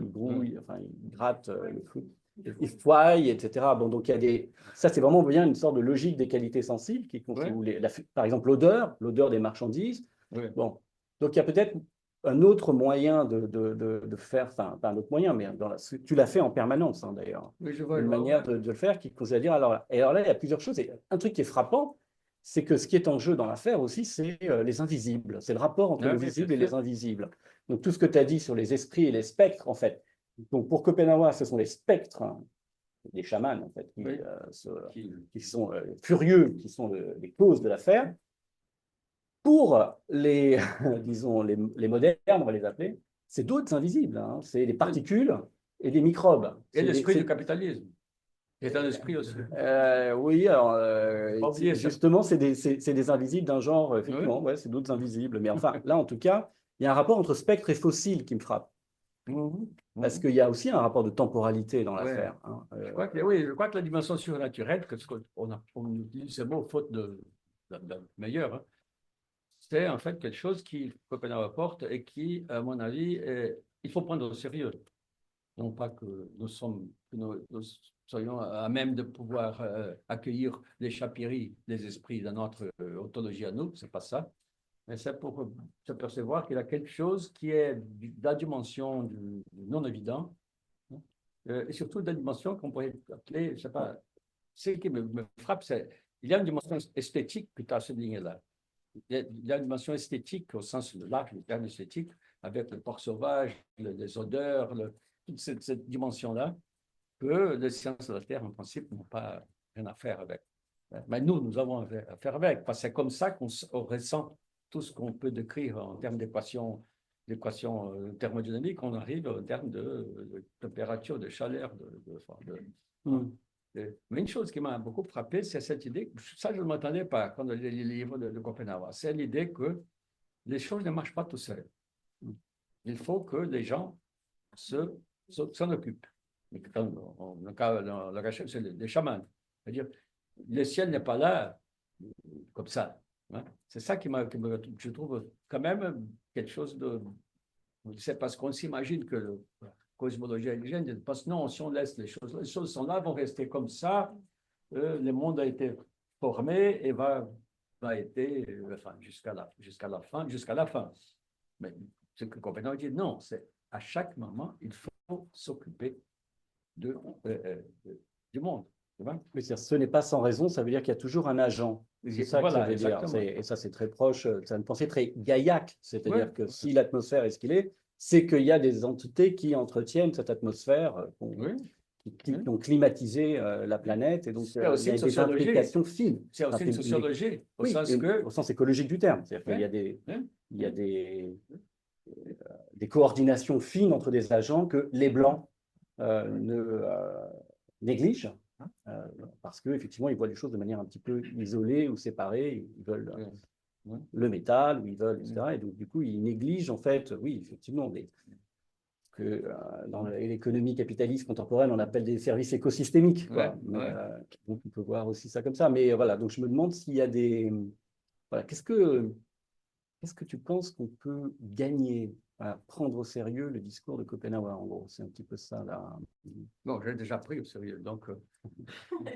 grouillent, enfin, ils grattent le foot, ils foillent, etc. Bon, donc, il y a ça, c'est vraiment bien une sorte de logique des qualités sensibles qui constitue, par exemple, l'odeur des marchandises. Bon, donc, il y a peut-être un autre moyen de faire, enfin, pas un autre moyen, mais tu l'as fait en permanence, hein, d'ailleurs. Oui, je vois. Une manière de le faire qui consiste à dire, alors là, il y a plusieurs choses. Et un truc qui est frappant, c'est que ce qui est en jeu dans l'affaire aussi, c'est les invisibles. C'est le rapport entre le visible et les invisibles. Donc, tout ce que tu as dit sur les esprits et les spectres, en fait. Donc, pour Schopenhauer, ce sont les spectres, des chamans, en fait, qui sont furieux, qui sont les causes de l'affaire. Pour les, disons, les modernes, on va les appeler, c'est d'autres invisibles. Hein. C'est les particules et les microbes. Et l'esprit du capitalisme. C'est un esprit aussi. Oui, alors, justement, ça. c'est des invisibles d'un genre, effectivement, ouais, c'est d'autres invisibles. Mais enfin, là, en tout cas, il y a un rapport entre spectre et fossile qui me frappe. Parce qu'il y a aussi un rapport de temporalité dans l'affaire. Hein. Je crois que la dimension surnaturelle, on utilise ce mot faute de meilleur, hein, c'est en fait quelque chose qui Schopenhauer apporte et qui, à mon avis, il faut prendre au sérieux. Non pas que nous soyons à même de pouvoir accueillir les chapiries des esprits dans notre ontologie à nous, c'est pas ça, mais c'est pour se percevoir qu'il y a quelque chose qui est de la dimension du non évident, hein, et surtout de la dimension qu'on pourrait appeler, je sais pas, ce qui me frappe, c'est il y a une dimension esthétique que tu as souligné là. Il y a une dimension esthétique au sens large du terme esthétique, avec le porc sauvage, les odeurs, toute cette dimension-là, que les sciences de la Terre, en principe, n'ont pas rien à faire avec. Mais nous avons à faire avec, parce que c'est comme ça qu'on ressent tout ce qu'on peut décrire en termes d'équations thermodynamiques, on arrive en termes de température, de chaleur, mais une chose qui m'a beaucoup frappé, c'est cette idée, ça je ne m'attendais pas quand j'ai lu les livres de Schopenhauer, c'est l'idée que les choses ne marchent pas tout seuls. Il faut que les gens s'en occupent. Dans le cas c'est les chamans. C'est-à-dire, le ciel n'est pas là comme ça. Hein. C'est ça je trouve quand même quelque chose de... C'est parce qu'on s'imagine que cosmologie indigène, parce que non, si on laisse les choses sont là, vont rester comme ça, le monde a été formé et va a été, enfin, jusqu'à la fin. Mais ce que Copenhague dit, non, c'est à chaque moment, il faut s'occuper du monde. Tu vois? Mais ce n'est pas sans raison, ça veut dire qu'il y a toujours un agent. C'est ça que ça Voilà, veut dire. exactement. Et ça, c'est très proche, c'est une pensée très gaillac. C'est-à-dire Ouais, que ouais. si l'atmosphère est ce qu'il est, c'est qu'il y a des entités qui entretiennent cette atmosphère, Oui, qui ont climatisé la planète. Et donc, c'est il aussi y a une des sociologie. implications fines. C'est aussi une sociologie, au Oui, sens que. au sens écologique du terme. C'est-à-dire qu'il y a Hein, il y a des coordinations fines entre des agents que les Blancs négligent, parce qu'effectivement, ils voient les choses de manière un petit peu isolée ou séparée. Ils veulent le métal, ou ils veulent, etc. Et donc, du coup, ils négligent, en fait, oui, effectivement, que dans l'économie capitaliste contemporaine, on appelle des services écosystémiques, quoi. Donc, on peut voir aussi ça comme ça. Mais voilà, donc je me demande s'il y a des. Voilà, qu'est-ce que tu penses qu'on peut gagner à prendre au sérieux le discours de Copenhague, en gros? C'est un petit peu ça, là. Non, j'ai déjà pris au sérieux. Donc,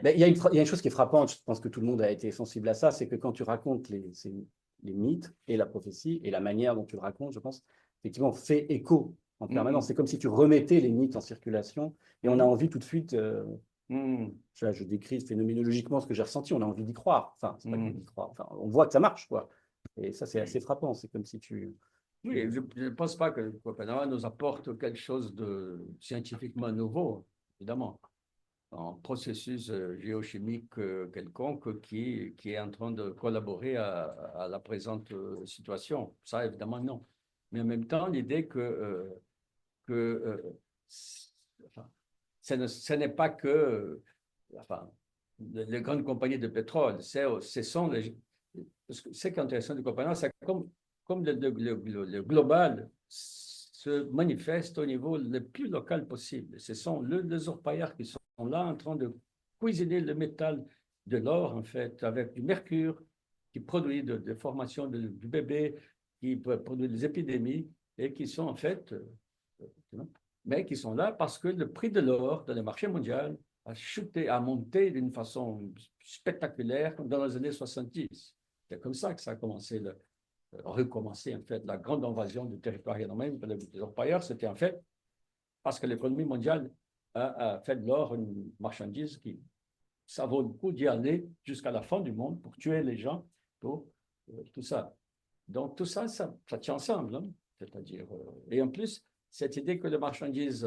Mais il y a une chose qui est frappante, je pense que tout le monde a été sensible à ça, c'est que quand tu racontes les mythes et la prophétie, et la manière dont tu le racontes, je pense, effectivement, fait écho en permanence. C'est comme si tu remettais les mythes en circulation, et on a envie tout de suite, je décris phénoménologiquement ce que j'ai ressenti, on a envie d'y croire. Enfin, c'est pas qu'on y croit, enfin, on voit que ça marche, quoi. Et ça, c'est assez frappant. C'est comme si tu. oui, je ne pense pas que Copenhague nous apporte quelque chose de scientifiquement nouveau, évidemment. Un processus géochimique quelconque qui est en train de collaborer à la présente situation. Ça, évidemment, non. Mais en même temps, l'idée que enfin, ce n'est pas que enfin, les grandes compagnies de pétrole, ce sont les. Parce que ce qui est intéressant de Copenhague, c'est comme le global se manifeste au niveau le plus local possible. Ce sont les orpailleurs qui sont là en train de cuisiner le métal de l'or, en fait, avec du mercure, qui produit des formations du bébé, qui produit des épidémies, et qui sont en fait, mais qui sont là parce que le prix de l'or dans le marché mondial a chuté, a monté d'une façon spectaculaire dans les années 70. C'est comme ça que ça a commencé, recommencé en fait la grande invasion du territoire irlandais par les orpailleurs. C'était en fait parce que l'économie mondiale a fait de l'or une marchandise qui, ça vaut le coup d'y aller jusqu'à la fin du monde pour tuer les gens, pour tout ça. Donc tout ça, ça tient ensemble, hein. C'est-à-dire, et en plus, cette idée que les marchandises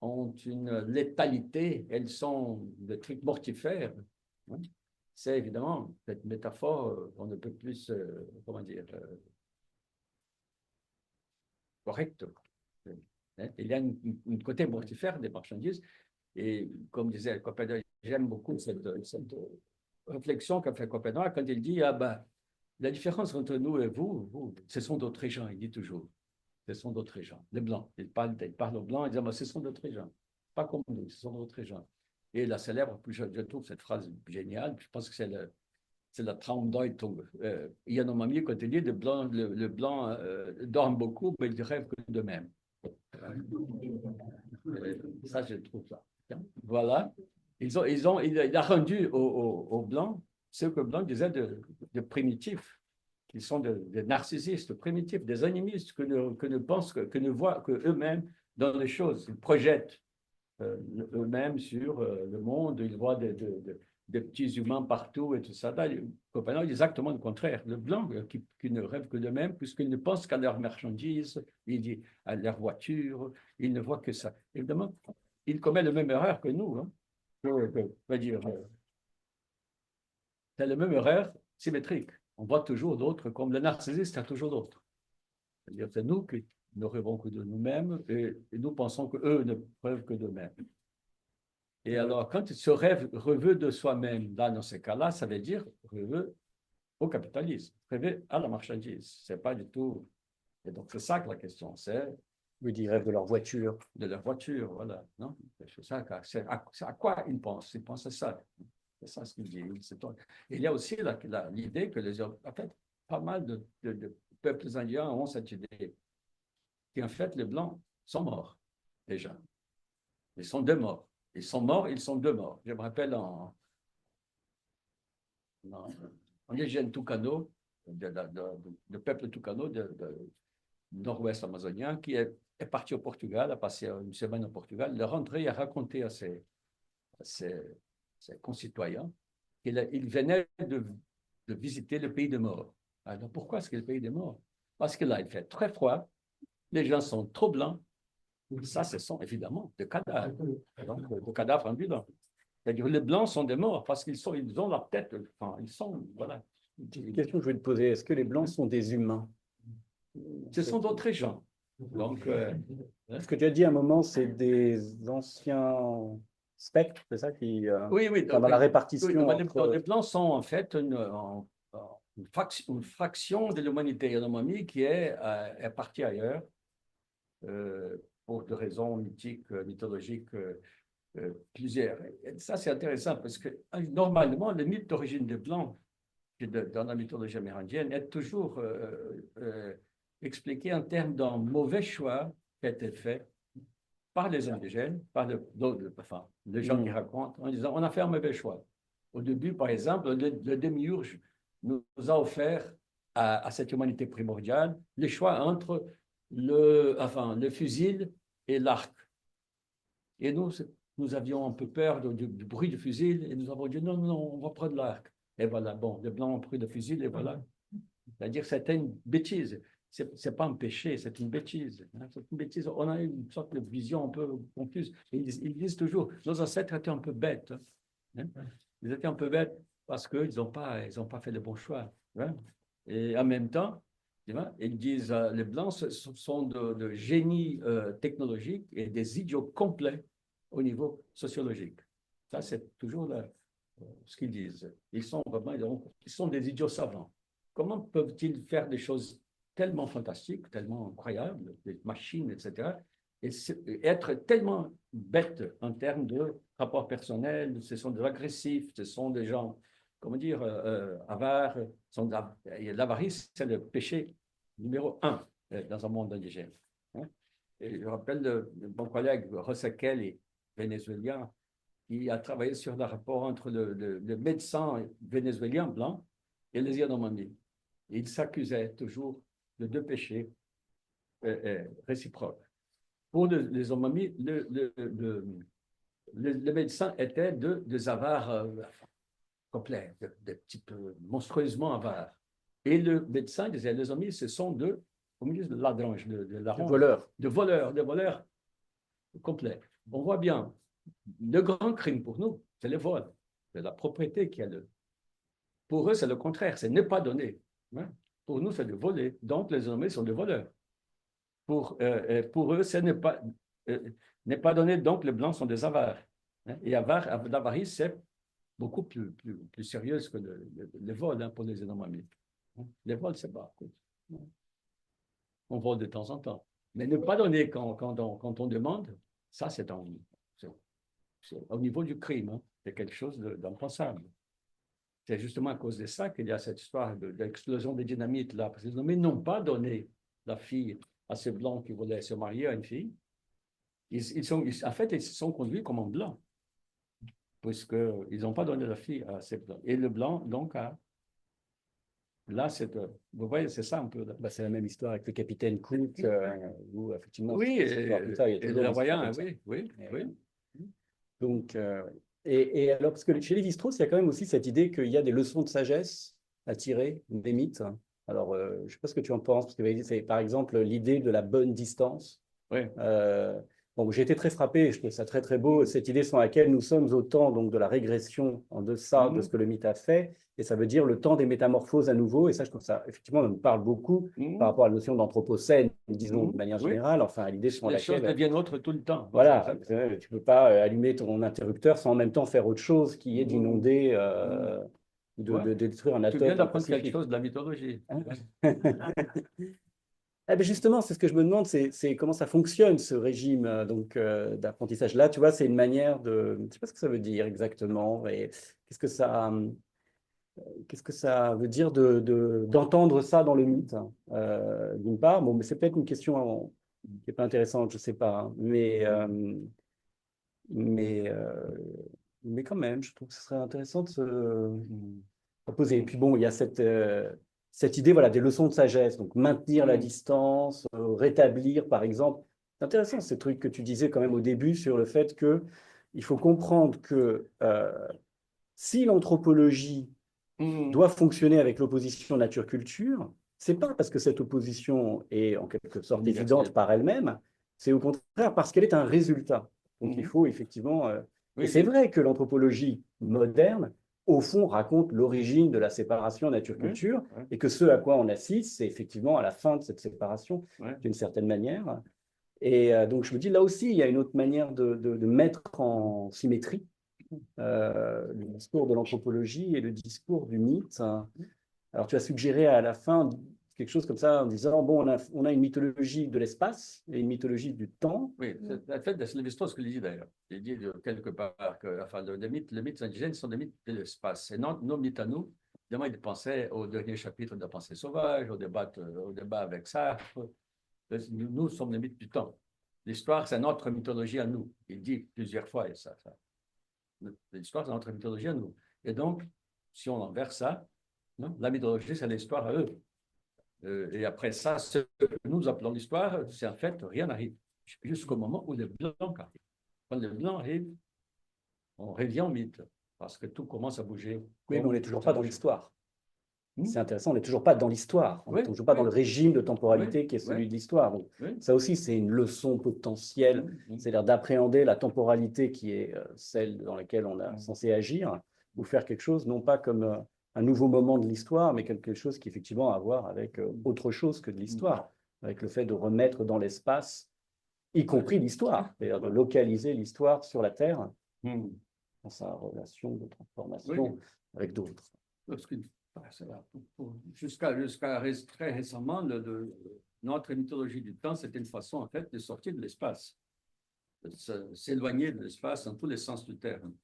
ont une létalité, elles sont des trucs mortifères, hein. C'est évidemment cette métaphore, on ne peut plus, comment dire, correcte. Il y a une côté mortifère des marchandises, et comme disait Copenhague, j'aime beaucoup cette réflexion qu'a fait Copenhague quand il dit, ah ben, la différence entre nous et vous, ce sont d'autres gens, il dit toujours. Ce sont d'autres gens, les blancs. Il parle aux blancs, il dit, ce sont d'autres gens. Pas comme nous, ce sont d'autres gens. Et la célèbre, je trouve cette phrase géniale, je pense que c'est la Traumdeutung. Yanomami, quand il dit, le blanc dorme beaucoup, mais il rêve que de même. Ça, je trouve ça. Voilà. Il a rendu aux Blancs ce que Blanc disait de primitifs, qui sont des narcissistes primitifs, des animistes que ne pensent, que ne voient que eux-mêmes dans les choses. Ils projettent eux-mêmes sur le monde, ils voient des petits humains partout et tout ça. Copenhague, exactement le contraire. Le blanc qui ne rêve que d'eux-mêmes, puisqu'ils ne pensent qu'à leurs marchandises, à leur voiture, ils ne voient que ça. Évidemment, il commet la même erreur que nous. Hein. C'est la même erreur symétrique. On voit toujours d'autres comme le narcissiste a toujours d'autres. C'est-à-dire c'est nous qui ne rêvons que de nous-mêmes et nous pensons qu'eux ne rêvent que d'eux-mêmes. Et alors, quand il se rêve de soi-même, là, dans ces cas-là, ça veut dire rêver au capitalisme, rêver à la marchandise. C'est pas du tout. Et donc, c'est ça que la question, c'est. Oui, ils rêvent de leur voiture. De leur voiture, voilà. Non, c'est à quoi ils pensent? Ils pensent à ça. C'est ça ce qu'il dit. Il y a aussi l'idée que en fait, pas mal de peuples indiens ont cette idée qu'en fait, les Blancs sont morts, déjà. Ils sont deux morts. Ils sont morts, ils sont deux morts. Je me rappelle indigène Tucano, de peuple Tucano nord-ouest amazonien, qui est parti au Portugal, a passé une semaine au Portugal. Il est rentré et a raconté à ses concitoyens qu'il venait de visiter le pays des morts. Alors pourquoi est-ce que le pays des morts? Parce que là, il fait très froid, les gens sont trop blancs. Ça, ce sont évidemment des cadavres, donc des cadavres ambulants. C'est-à-dire les blancs sont des morts parce ils ont la tête, enfin, ils sont, voilà. Une question que je vais te poser, est-ce que les Blancs sont des humains? Ce sont d'autres gens. Donc, Ce que tu as dit à un moment, c'est des anciens spectres, c'est ça qui, oui, oui. dans la Oui, répartition entre... les blancs sont en fait une fraction de l'humanité Yanomami qui est partie ailleurs pour des raisons mythiques, mythologiques plusieurs. Et ça, c'est intéressant parce que normalement, le mythe d'origine des blancs dans la mythologie amérindienne est toujours expliqué en termes d'un mauvais choix qui a été fait par les indigènes, par les gens qui racontent, en disant on a fait un mauvais choix. Au début, par exemple, le démiurge nous a offert à cette humanité primordiale le choix entre le fusil et l'arc. Et nous avions un peu peur du bruit du fusil et nous avons dit non, non, on va prendre l'arc. Et voilà, bon, les Blancs ont pris le fusil et voilà. C'est-à-dire que c'était une bêtise. Ce n'est pas un péché, c'est une bêtise. C'est une bêtise. On a une sorte de vision un peu confuse. Ils disent toujours, nos ancêtres étaient un peu bêtes. Hein. Ils étaient un peu bêtes parce qu'ils n'ont pas fait le bon choix. Hein. Et en même temps, ils disent, les Blancs sont de génies technologiques et des idiots complets au niveau sociologique. Ça, c'est toujours ce qu'ils disent. Ils sont des idiots savants. Comment peuvent-ils faire des choses tellement fantastiques, tellement incroyables, des machines, etc., et être tellement bêtes en termes de rapport personnel? Ce sont des agressifs, ce sont des gens, comment dire, avares. L'avarice, c'est le péché numéro 1 dans un monde indigène. Hein. Et je rappelle mon collègue José Kelly, vénézuélien, qui a travaillé sur le rapport entre le médecin vénézuélien blanc et les Yanomami. Il s'accusait toujours de deux péchés réciproques. Pour les Yanomami, le médecin était des avares complets, de type monstrueusement avares. Et le médecin disait, les Yanomami, ce sont au milieu de ladrange, de voleurs complets. On voit bien, le grand crime pour nous, c'est le vol. C'est la propriété qui est le. Pour eux, c'est le contraire, c'est ne pas donner. Hein? Pour nous, c'est de voler. Donc, les hommes sont des voleurs. Pour eux, c'est ne pas donner. Donc, les blancs sont des avares. Hein? Et l'avarice, c'est beaucoup plus sérieux que le vol hein, pour les Yanomami. Hein? Les vols, c'est pas. On vole de temps en temps. Mais ne pas donner quand on demande, ça, c'est au niveau du crime. Hein? C'est quelque chose d'impensable. C'est justement à cause de ça qu'il y a cette histoire de l'explosion des dynamites là. Parce que les hommes n'ont pas donné la fille à ces blancs qui voulaient se marier à une fille. En fait, ils se sont conduits comme un blanc. Puisqu'ils n'ont pas donné la fille à ces blancs. Et le blanc, donc, là, vous voyez, c'est ça un peu. Bah, c'est la même histoire avec le capitaine Cook, où effectivement. Oui, et le voyant, oui. Donc, et alors, parce que chez Lévi-Strauss, il y a quand même aussi cette idée qu'il y a des leçons de sagesse à tirer des mythes. Alors, je ne sais pas ce que tu en penses, parce que c'est par exemple l'idée de la bonne distance. Oui. Bon, j'ai été très frappé, je trouve ça très très beau, cette idée sans laquelle nous sommes au temps donc, de la régression en deçà de ce que le mythe a fait, et ça veut dire le temps des métamorphoses à nouveau, et ça je trouve ça, effectivement, on nous parle beaucoup par rapport à la notion d'anthropocène, disons de manière générale, enfin à l'idée sur les laquelle… choses deviennent autres tout le temps. Voilà, tu ne peux pas allumer ton interrupteur sans en même temps faire autre chose qui est d'inonder, de détruire un atome. Tu viens d'apprendre quelque chose de la mythologie. Eh bien justement, c'est ce que je me demande, c'est comment ça fonctionne ce régime d'apprentissage. Là, tu vois, c'est une manière de… Je ne sais pas ce que ça veut dire exactement. Et qu'est-ce que ça veut dire d'entendre ça dans le mythe, d'une part. Bon, mais c'est peut-être une question qui n'est pas intéressante, je ne sais pas. Hein, mais quand même, je trouve que ce serait intéressant de poser. Et puis bon, il y a cette idée, voilà, des leçons de sagesse, donc maintenir la distance, rétablir, par exemple. C'est intéressant ces trucs que tu disais quand même au début sur le fait que il faut comprendre que si l'anthropologie doit fonctionner avec l'opposition nature-culture, c'est pas parce que cette opposition est en quelque sorte évidente par elle-même, c'est au contraire parce qu'elle est un résultat. Donc il faut effectivement. Et c'est vrai que l'anthropologie moderne, au fond, raconte l'origine de la séparation nature-culture et que ce à quoi on assiste, c'est effectivement à la fin de cette séparation, d'une certaine manière. Et donc je me dis, là aussi, il y a une autre manière de mettre en symétrie le discours de l'anthropologie et le discours du mythe. Alors, tu as suggéré à la fin quelque chose comme ça en disant, bon, on a une mythologie de l'espace et une mythologie du temps. Oui, en fait, c'est Lévi-Strauss qui le dit d'ailleurs. Il dit quelque part que enfin, les mythes indigènes sont des mythes de l'espace. Et nos mythes à nous, évidemment, il pensait au dernier chapitre de la pensée sauvage, au débat avec Sartre. Nous sommes les mythes du temps. L'histoire, c'est notre mythologie à nous. Il dit plusieurs fois ça. L'histoire, c'est notre mythologie à nous. Et donc, si on inverse ça, non, la mythologie, c'est l'histoire à eux. Et après ça, ce que nous appelons l'histoire, c'est en fait, rien n'arrive. Jusqu'au moment où les Blancs arrivent. Quand les Blancs arrivent, on revient au mythe, parce que tout commence à bouger. Oui, mais on n'est toujours pas dans l'histoire. C'est intéressant, on n'est toujours pas dans l'histoire. On n'est toujours pas dans le régime de temporalité qui est celui de l'histoire. Donc, ça aussi, c'est une leçon potentielle, c'est-à-dire d'appréhender la temporalité qui est celle dans laquelle on est censé agir, ou faire quelque chose, non pas comme un nouveau moment de l'histoire, mais quelque chose qui effectivement a à voir avec autre chose que de l'histoire, avec le fait de remettre dans l'espace, y compris l'histoire, c'est-à-dire de localiser l'histoire sur la Terre dans sa relation de transformation avec d'autres. Jusqu'à très récemment, notre mythologie du temps, c'était une façon, en fait, de sortir de l'espace, de s'éloigner de l'espace dans tous les sens du terme.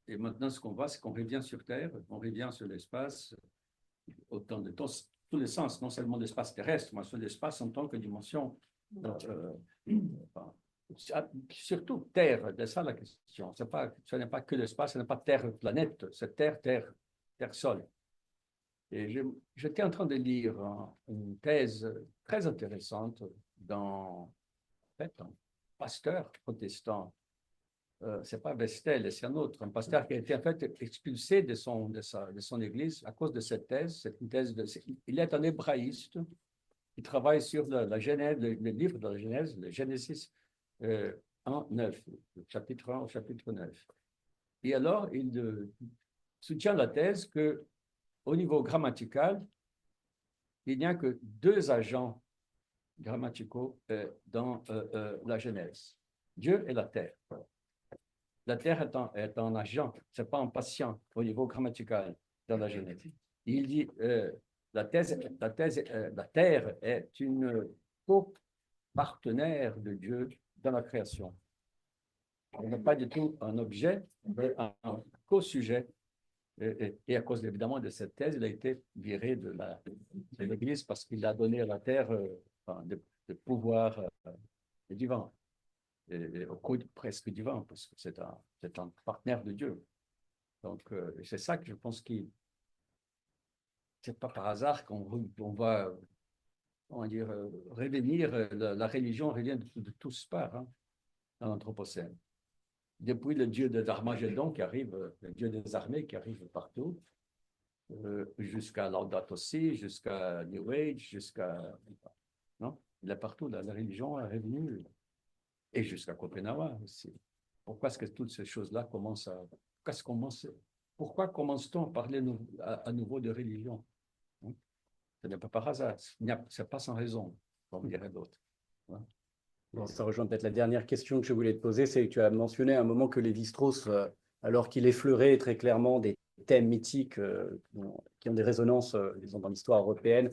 Et maintenant, ce qu'on voit, c'est qu'on revient sur Terre, on revient sur l'espace, autant de temps, tous les sens, non seulement l'espace terrestre, mais sur l'espace en tant que dimension. Surtout Terre, c'est ça la question. Ce n'est pas que l'espace, ce n'est pas Terre-planète, c'est Terre-Sol. Et j'étais en train de lire une thèse très intéressante en fait, un pasteur protestant. C'est pas Vestel, c'est un autre, un pasteur qui a été en fait expulsé de son église à cause de cette thèse. C'est une thèse il est un hébraïste. Il travaille sur la Genèse, le livre de la Genèse, le Genesis 9, le chapitre 1 au chapitre 9. Et alors, il soutient la thèse qu'au niveau grammatical, il n'y a que deux agents grammaticaux dans la Genèse, Dieu et la terre. La terre est un agent, ce n'est pas un patient au niveau grammatical dans la Genèse. Il dit la terre est une co-partenaire de Dieu dans la création. Elle n'est pas du tout un objet, mais un co-sujet. Et à cause évidemment de cette thèse, il a été viré de l'Église parce qu'il a donné à la terre de pouvoir divin, au code presque divin, parce que c'est un partenaire de Dieu. Donc, c'est ça que je pense qu'il c'est pas par hasard qu'on va, on va dire, revenir, la religion revient de tous parts dans l'Anthropocène. Depuis le dieu de l'Armagédon qui arrive, le dieu des armées qui arrive partout, jusqu'à Laudato Si, jusqu'à New Age, non, il est partout, la religion est revenue, et jusqu'à Copenhague aussi. Pourquoi est-ce que toutes ces choses-là commencent à... Pourquoi commence-t-on à parler à nouveau de religion? Ce n'est pas par hasard, ce n'est pas sans raison, comme dirait d'autres. Bon, ça rejoint peut-être la dernière question que je voulais te poser, c'est que tu as mentionné à un moment que Lévi-Strauss, alors qu'il effleurait très clairement des thèmes mythiques qui ont des résonances disons, dans l'histoire européenne,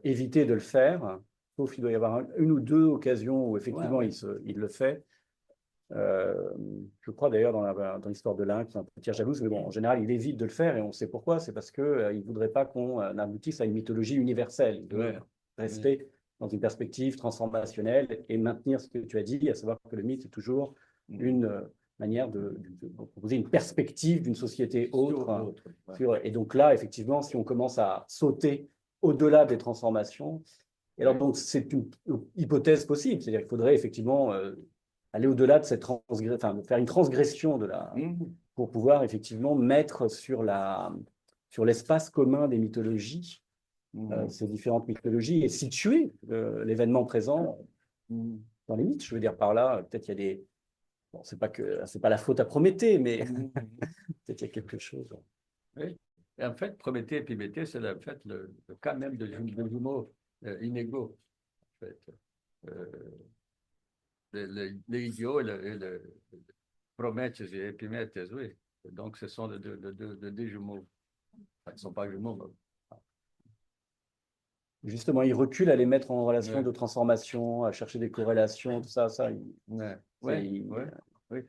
évitait de le faire, sauf qu'il doit y avoir une ou deux occasions où effectivement il le fait. Je crois d'ailleurs dans l'histoire de l'Inde, c'est un peu jalouse, mais bon, en général, il évite de le faire et on sait pourquoi. C'est parce qu'il ne voudrait pas qu'on aboutisse à une mythologie universelle. Il veut rester dans une perspective transformationnelle et maintenir ce que tu as dit, à savoir que le mythe est toujours une manière de proposer une perspective d'une société autre. Ouais. Et donc là, effectivement, si on commence à sauter au-delà des transformations, et alors donc c'est une hypothèse possible, c'est-à-dire qu'il faudrait effectivement aller au-delà de cette transgression, enfin, faire une transgression de la, pour pouvoir effectivement mettre sur l'espace commun des mythologies, ces différentes mythologies, et situer l'événement présent dans les mythes. Je veux dire par là, peut-être il y a des... Bon, c'est pas la faute à Prométhée, mais peut-être il y a quelque chose. Oui. Et en fait, Prométhée et Épiméthée, c'est en fait le cas même de jumeaux inégaux. En fait. Les idiots et le Promèthée et Épiméthée, oui. Donc, ce sont deux jumeaux. Enfin, ils ne sont pas jumeaux. Justement, il recule à les mettre en relation Ouais. de transformation, à chercher des corrélations, tout ça. Oui.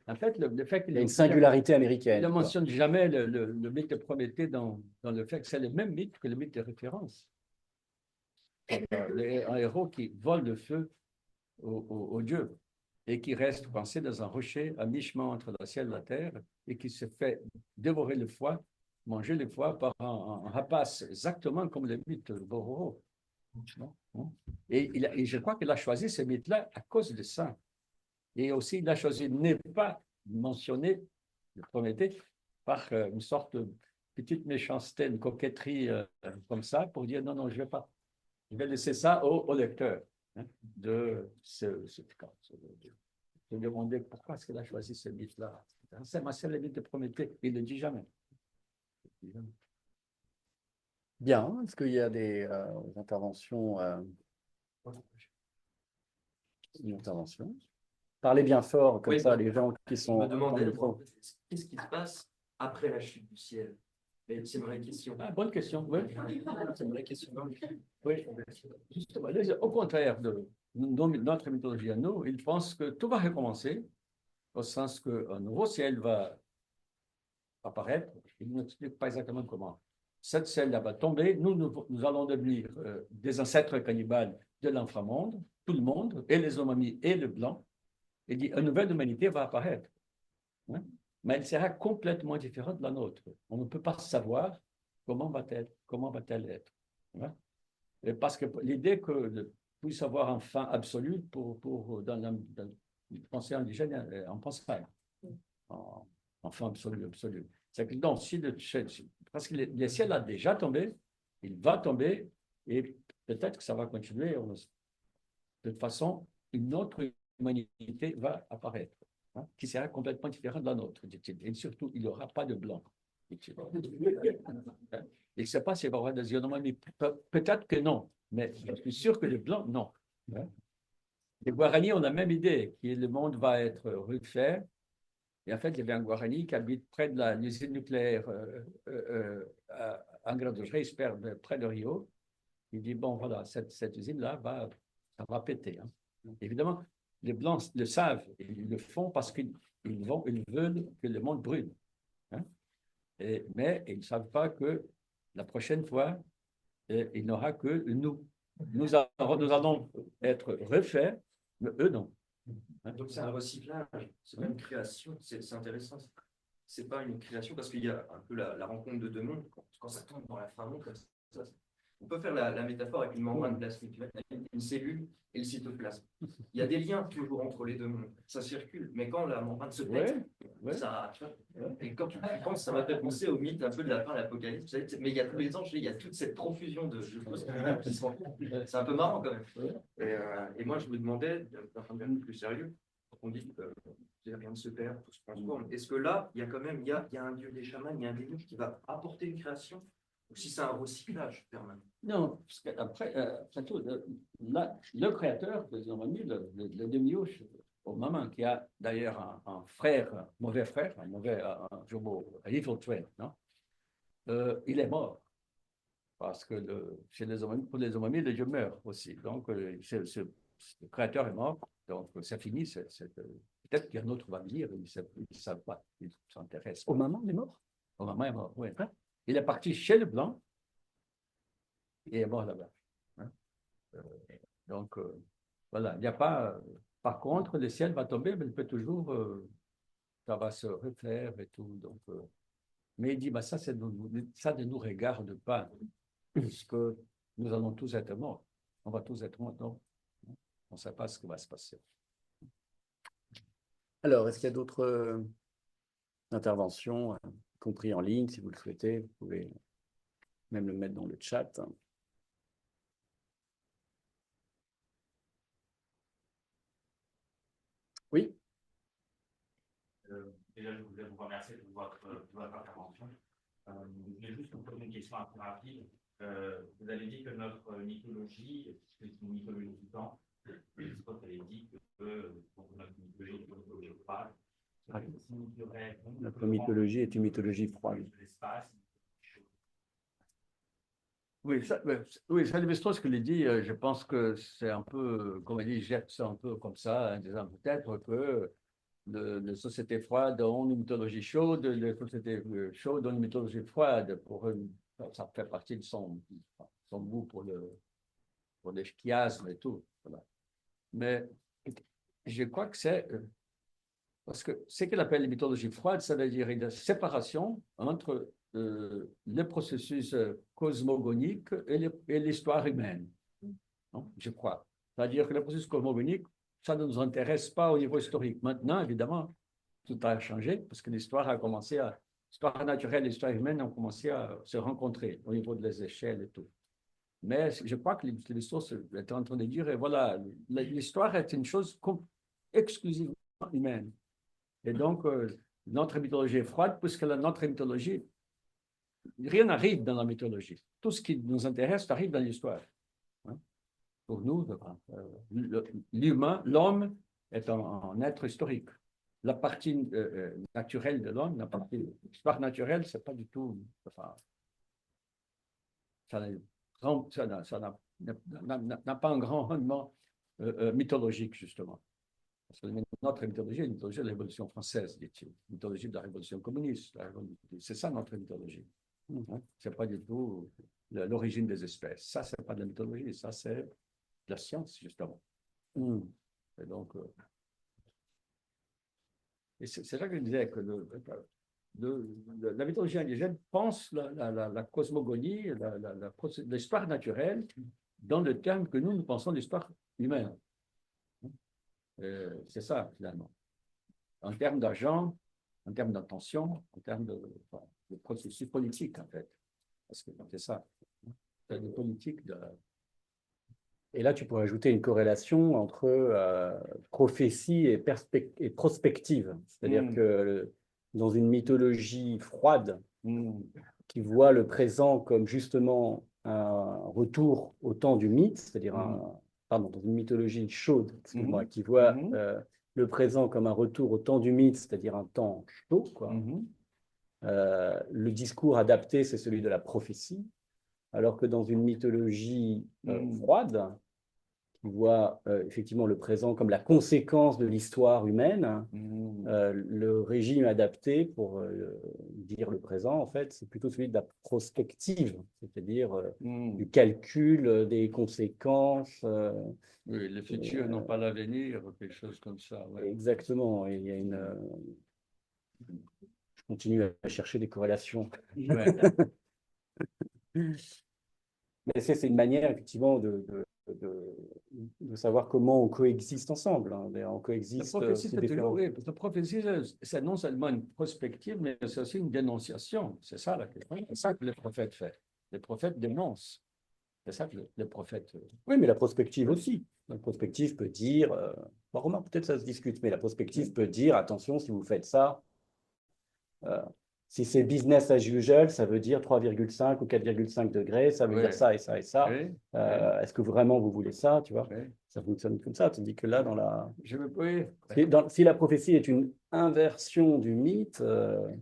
En fait, le fait il y a une singularité américaine. Il ne mentionne jamais le mythe de Prométhée dans le fait que c'est le même mythe que le mythe de référence. Un héros qui vole le feu aux dieux et qui reste coincé dans un rocher à mi-chemin entre le ciel et la terre et qui se fait dévorer le foie, manger le foie par un rapace, exactement comme le mythe de Bororo. Et je crois qu'il a choisi ce mythe-là à cause de ça. Et aussi, il a choisi de ne pas mentionner le Prométhée par une sorte de petite méchanceté, une coquetterie comme ça, pour dire non, je ne vais pas. Je vais laisser ça au lecteur de demander pourquoi est-ce qu'il a choisi ce mythe-là. C'est le mythe de Prométhée, il ne le dit jamais. Bien, est-ce qu'il y a des interventions Une intervention. Parlez bien fort, comme ça, les gens qui sont... Je me demandais, qu'est-ce qui se passe après la chute du ciel? C'est une vraie question. Bonne question, oui. C'est une vraie question. Oui. Justement, au contraire de notre mythologie à nous, ils pensent que tout va recommencer, au sens qu'un nouveau ciel va apparaître. Ils n'expliquent pas exactement comment. Cette ciel-là va tomber, nous allons devenir des ancêtres cannibales de l'inframonde, tout le monde, et les Omami et le blanc, et dit, une nouvelle humanité va apparaître. Hein? Mais elle sera complètement différente de la nôtre. On ne peut pas savoir comment va-t-elle être. Hein? Et parce que l'idée que puisse avoir un fin absolu dans le pensée indigène, on ne pense pas en fin absolu. C'est que non, parce que le ciel a déjà tombé, il va tomber, et peut-être que ça va continuer. De toute façon, une autre humanité va apparaître, qui sera complètement différente de la nôtre. Et surtout, il n'y aura pas de blanc. Il ne sait pas s'il va y avoir des Yanomami. Peut-être que non, mais je suis sûr que le blanc, non. Les Guaranis ont la même idée, que le monde va être refait. Et en fait, il y avait un Guarani qui habite près de l'usine nucléaire en Grande Reis, près de Rio. Il dit, bon, voilà, cette usine-là va péter. Hein. Évidemment, les Blancs le savent, ils le font parce qu'ils veulent que le monde brûle. Hein. Mais ils ne savent pas que la prochaine fois, il n'y aura que nous. Nous allons être refaits, mais eux non. Hein. Donc c'est un recyclage, c'est pas une création, c'est intéressant. C'est pas une création parce qu'il y a un peu la rencontre de deux mondes. Quand ça tombe dans la fin comme ça, on peut faire la métaphore avec une membrane plastique, une cellule et le cytoplasme. Il y a des liens toujours entre les deux mondes. Ça circule, mais quand la membrane se pète, ça. Et quand tu penses, ça m'a fait penser au mythe un peu de la fin de l'Apocalypse. Mais il y a tous les anges, il y a toute cette profusion de choses qui se rencontrent. C'est un peu marrant quand même. Et moi, je me demandais, d'un point de vue plus sérieux, on dit que rien ne se perd, tout se transforme. Est-ce que là, il y a quand même, il y a un dieu des chamans, il y a un dieu qui va apporter une création? Ou si c'est un recyclage permanent? Non, parce qu'après, tout, le créateur, ils ont mis le demi-ouche au maman, qui a d'ailleurs un frère, un mauvais frère, un evil twin, non? Il est mort. Parce que pour les Omami, le Dieu meurt aussi. Donc, le créateur est mort. Donc, c'est fini. Peut-être qu'un autre va venir. Ils ne savent pas. Ils s'intéressent. Au maman, il est mort? Au maman est mort, oui. Il est parti chez le blanc et est mort là-bas. Donc, voilà. Il n'y a pas. Par contre, le ciel va tomber, mais il peut toujours ça va se refaire et tout. Donc, mais il dit, bah, ça ne nous regarde pas, puisque nous allons tous être morts. On va tous être morts. Donc, on ne sait pas ce qui va se passer. Alors, est-ce qu'il y a d'autres interventions, y compris en ligne, si vous le souhaitez? Vous pouvez même le mettre dans le chat. Oui, Déjà, je voulais vous remercier de votre intervention. Je voulais juste vous poser une question un peu rapide. Vous avez dit que notre mythologie, c'est une mythologie du temps. Je suppose que vous avez dit que notre mythologie est une mythologie froide. notre mythologie est une mythologie froide. Oui, ça Lévi-Strauss que l'ai dit, je pense que c'est un peu, comme il dit, il jette ça un peu comme ça, en disant peut-être que les sociétés froides ont une mythologie chaude, les sociétés chaudes ont une mythologie froide. Pour eux, ça fait partie de son goût pour les chiasmes et tout. Voilà. Mais je crois que c'est parce que ce qu'il appelle les mythologies froides, ça veut dire une séparation entre le processus cosmogonique et l'histoire humaine, non, je crois. C'est-à-dire que le processus cosmogonique, ça ne nous intéresse pas au niveau historique. Maintenant, évidemment, tout a changé parce que l'histoire naturelle et l'histoire humaine ont commencé à se rencontrer au niveau des échelles et tout. Mais je crois que l'histoire est en train de dire, et voilà, l'histoire est une chose exclusivement humaine. Et donc, notre mythologie est froide, puisque notre mythologie, rien n'arrive dans la mythologie. Tout ce qui nous intéresse arrive dans l'histoire. Hein. Pour nous, l'homme est un être historique. La partie naturelle de l'homme, l'histoire naturelle, c'est pas du tout. Enfin, ça n'a pas un grand rendement mythologique, justement. Parce que notre mythologie est une mythologie de la Révolution française, dit-il. Mythologie de la Révolution communiste. C'est ça notre mythologie. C'est pas du tout l'origine des espèces. Ça, c'est pas de la mythologie. Ça, c'est de la science, justement. Et donc, et c'est là que je disais que la mythologie indigène pense la cosmogonie, l'histoire naturelle, dans le terme que nous pensons l'histoire humaine. C'est ça, finalement. En termes d'argent, en termes d'intention, en termes de processus politique, en fait. Parce que c'est ça. C'est de politique. Et là, tu pourrais ajouter une corrélation entre prophétie et prospective. C'est-à-dire que dans une mythologie froide, qui voit le présent comme justement un retour au temps du mythe, c'est-à-dire dans une mythologie chaude, excuse-moi, qui voit le présent comme un retour au temps du mythe, c'est-à-dire un temps chaud, quoi. Le discours adapté, c'est celui de la prophétie, alors que dans une mythologie froide, qui voit effectivement le présent comme la conséquence de l'histoire humaine, le régime adapté pour dire le présent, en fait, c'est plutôt celui de la prospective, c'est-à-dire du calcul des conséquences. Oui, le futur, non pas l'avenir, quelque chose comme ça. Ouais. Exactement. Et il y a une. Je continue à chercher des corrélations. Ouais. Mais c'est une manière, effectivement, de savoir comment on coexiste ensemble. Hein. On coexiste. La prophétie, la prophétie, c'est non seulement une prospective, mais c'est aussi une dénonciation. C'est ça la question. C'est ça que le prophète fait. Le prophète dénonce. C'est ça que le prophète. Oui, mais la prospective aussi. La prospective peut dire. Bon, Romain, peut-être ça se discute, mais la prospective peut dire attention, si vous faites ça. Si c'est business as usual, ça veut dire 3,5 ou 4,5 degrés, ça veut dire ça et ça et ça. Est-ce que vraiment vous voulez ça, tu vois? Ça fonctionne comme ça, tandis que là, dans la... Si la prophétie est une inversion du mythe...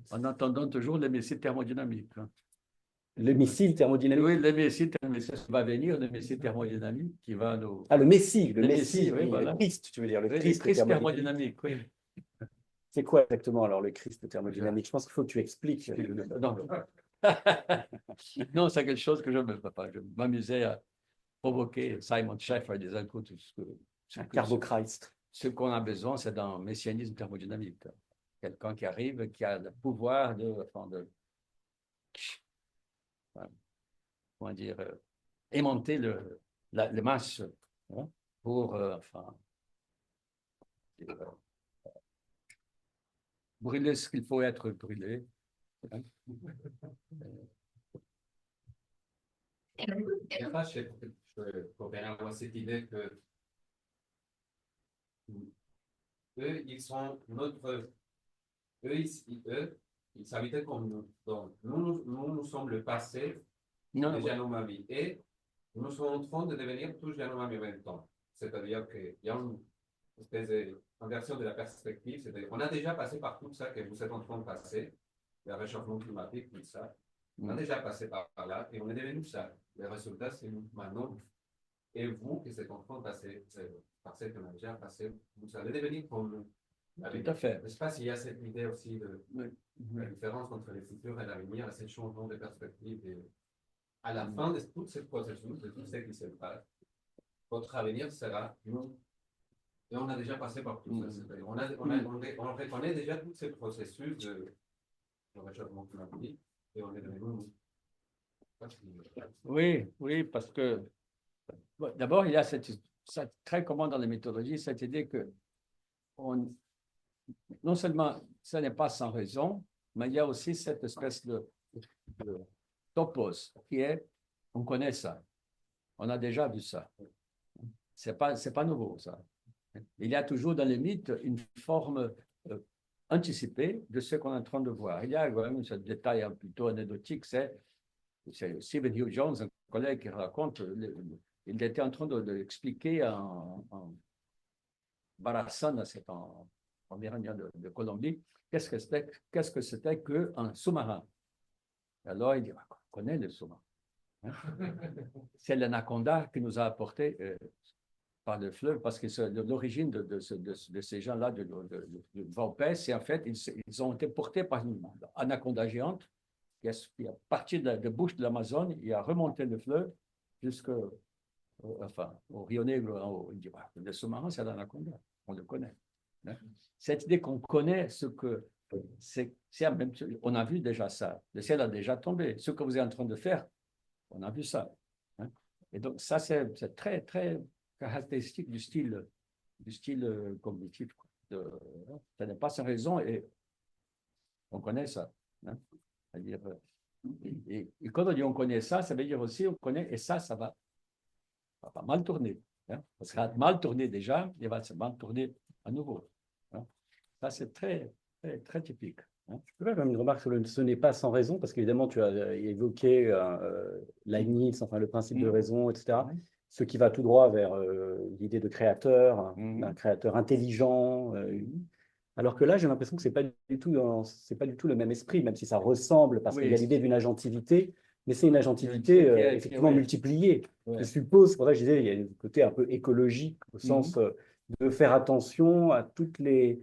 En attendant toujours les missiles thermodynamiques. Hein. Le missile thermodynamique. Oui, le missile thermodynamique va venir, le missile thermodynamique qui va nous... Ah, le Messie, oui, voilà. le Christ, tu veux dire, le Christ thermodynamique, oui. C'est quoi exactement alors le Christ thermodynamique? Je pense qu'il faut que tu expliques. Non, non c'est quelque chose que je m'amusais à provoquer. Simon Scheffer disait, écoute, Carbo-Christ. Ce qu'on a besoin, c'est d'un messianisme thermodynamique. quelqu'un qui arrive, qui a le pouvoir comment dire, aimanter les masses, hein, pour brûler ce qu'il faut être brûlé. Hein. Ça, je peux bien avoir cette idée que eux, ils sont notre. Ils s'habitaient comme nous. Donc, nous sommes le passé Non, de Yanomami. Et nous sommes en train de devenir tous Yanomami en même temps. C'est-à-dire qu'il y a une espèce d'inversion de la perspective. C'est-à-dire qu'on a déjà passé par tout ça que vous êtes en train de passer, le réchauffement climatique, tout ça. On a déjà passé par là et on est devenu ça. Le résultat, c'est nous maintenant. Et vous, qui êtes en train de passer par ce qu'on a déjà passé, vous allez devenir comme nous. tout à fait. Je ne sais pas s'il y a cette idée aussi de Oui. la différence entre le futur et l'avenir, et ce changement de perspective. Et à la fin de tout ce processus, de tout ce qui se passe, votre avenir sera nous. Et on a déjà passé par tout ça. C'est-à-dire, on reconnaît déjà tous ces processus de réchauffement climatique et on est devenu nous. Oui, oui, parce que bon, d'abord, il y a très commun dans la mythologie, cette idée que non seulement ça n'est pas sans raison, mais il y a aussi cette espèce de topos qui est, on connaît ça, on a déjà vu ça. C'est pas nouveau, ça. Il y a toujours dans les mythes une forme anticipée de ce qu'on est en train de voir. Il y a quand même ce détail plutôt anecdotique, c'est Stephen Hugh Jones, un collègue qui raconte, il était en train d'expliquer en Barasan, c'est en Iranien de Colombie, qu'est-ce que c'était qu'un sous-marin. Alors il dit, on connaît le sous-marin. Hein? C'est l'anaconda qui nous a apporté par le fleuve, parce que l'origine de ces gens-là, de Vaupès, c'est en fait, ils ont été portés par une anaconda géante qui a parti de bouche de l'Amazone, il a remonté le fleuve jusqu'au au Rio Negro. Il dit, le sous-marin, c'est l'anaconda, on le connaît. Hein? Cette idée qu'on connaît ce que on a vu déjà ça, le ciel a déjà tombé, ce que vous êtes en train de faire, on a vu ça. Hein? Et donc ça, c'est très, très caractéristique du style cognitif. Ça n'est pas sans raison et on connaît ça. Hein? C'est-à-dire, et quand on dit on connaît ça, ça veut dire aussi on connaît, et ça va mal tourner. Hein? Parce qu'il a mal tourné déjà, il va se mal tourner à nouveau. Hein? Ça, c'est très, très, très typique. Hein? Je peux faire comme une remarque sur ce n'est pas sans raison, parce qu'évidemment, tu as évoqué Leibniz, enfin le principe de raison, etc. Ce qui va tout droit vers l'idée de créateur, d'un créateur intelligent. Alors que là, j'ai l'impression que c'est pas du tout le même esprit, même si ça ressemble, parce qu'il y a l'idée d'une agentivité, mais c'est une agentivité effectivement multipliée. Je suppose, c'est pour ça que je disais, il y a un côté un peu écologique, au sens de faire attention à toutes les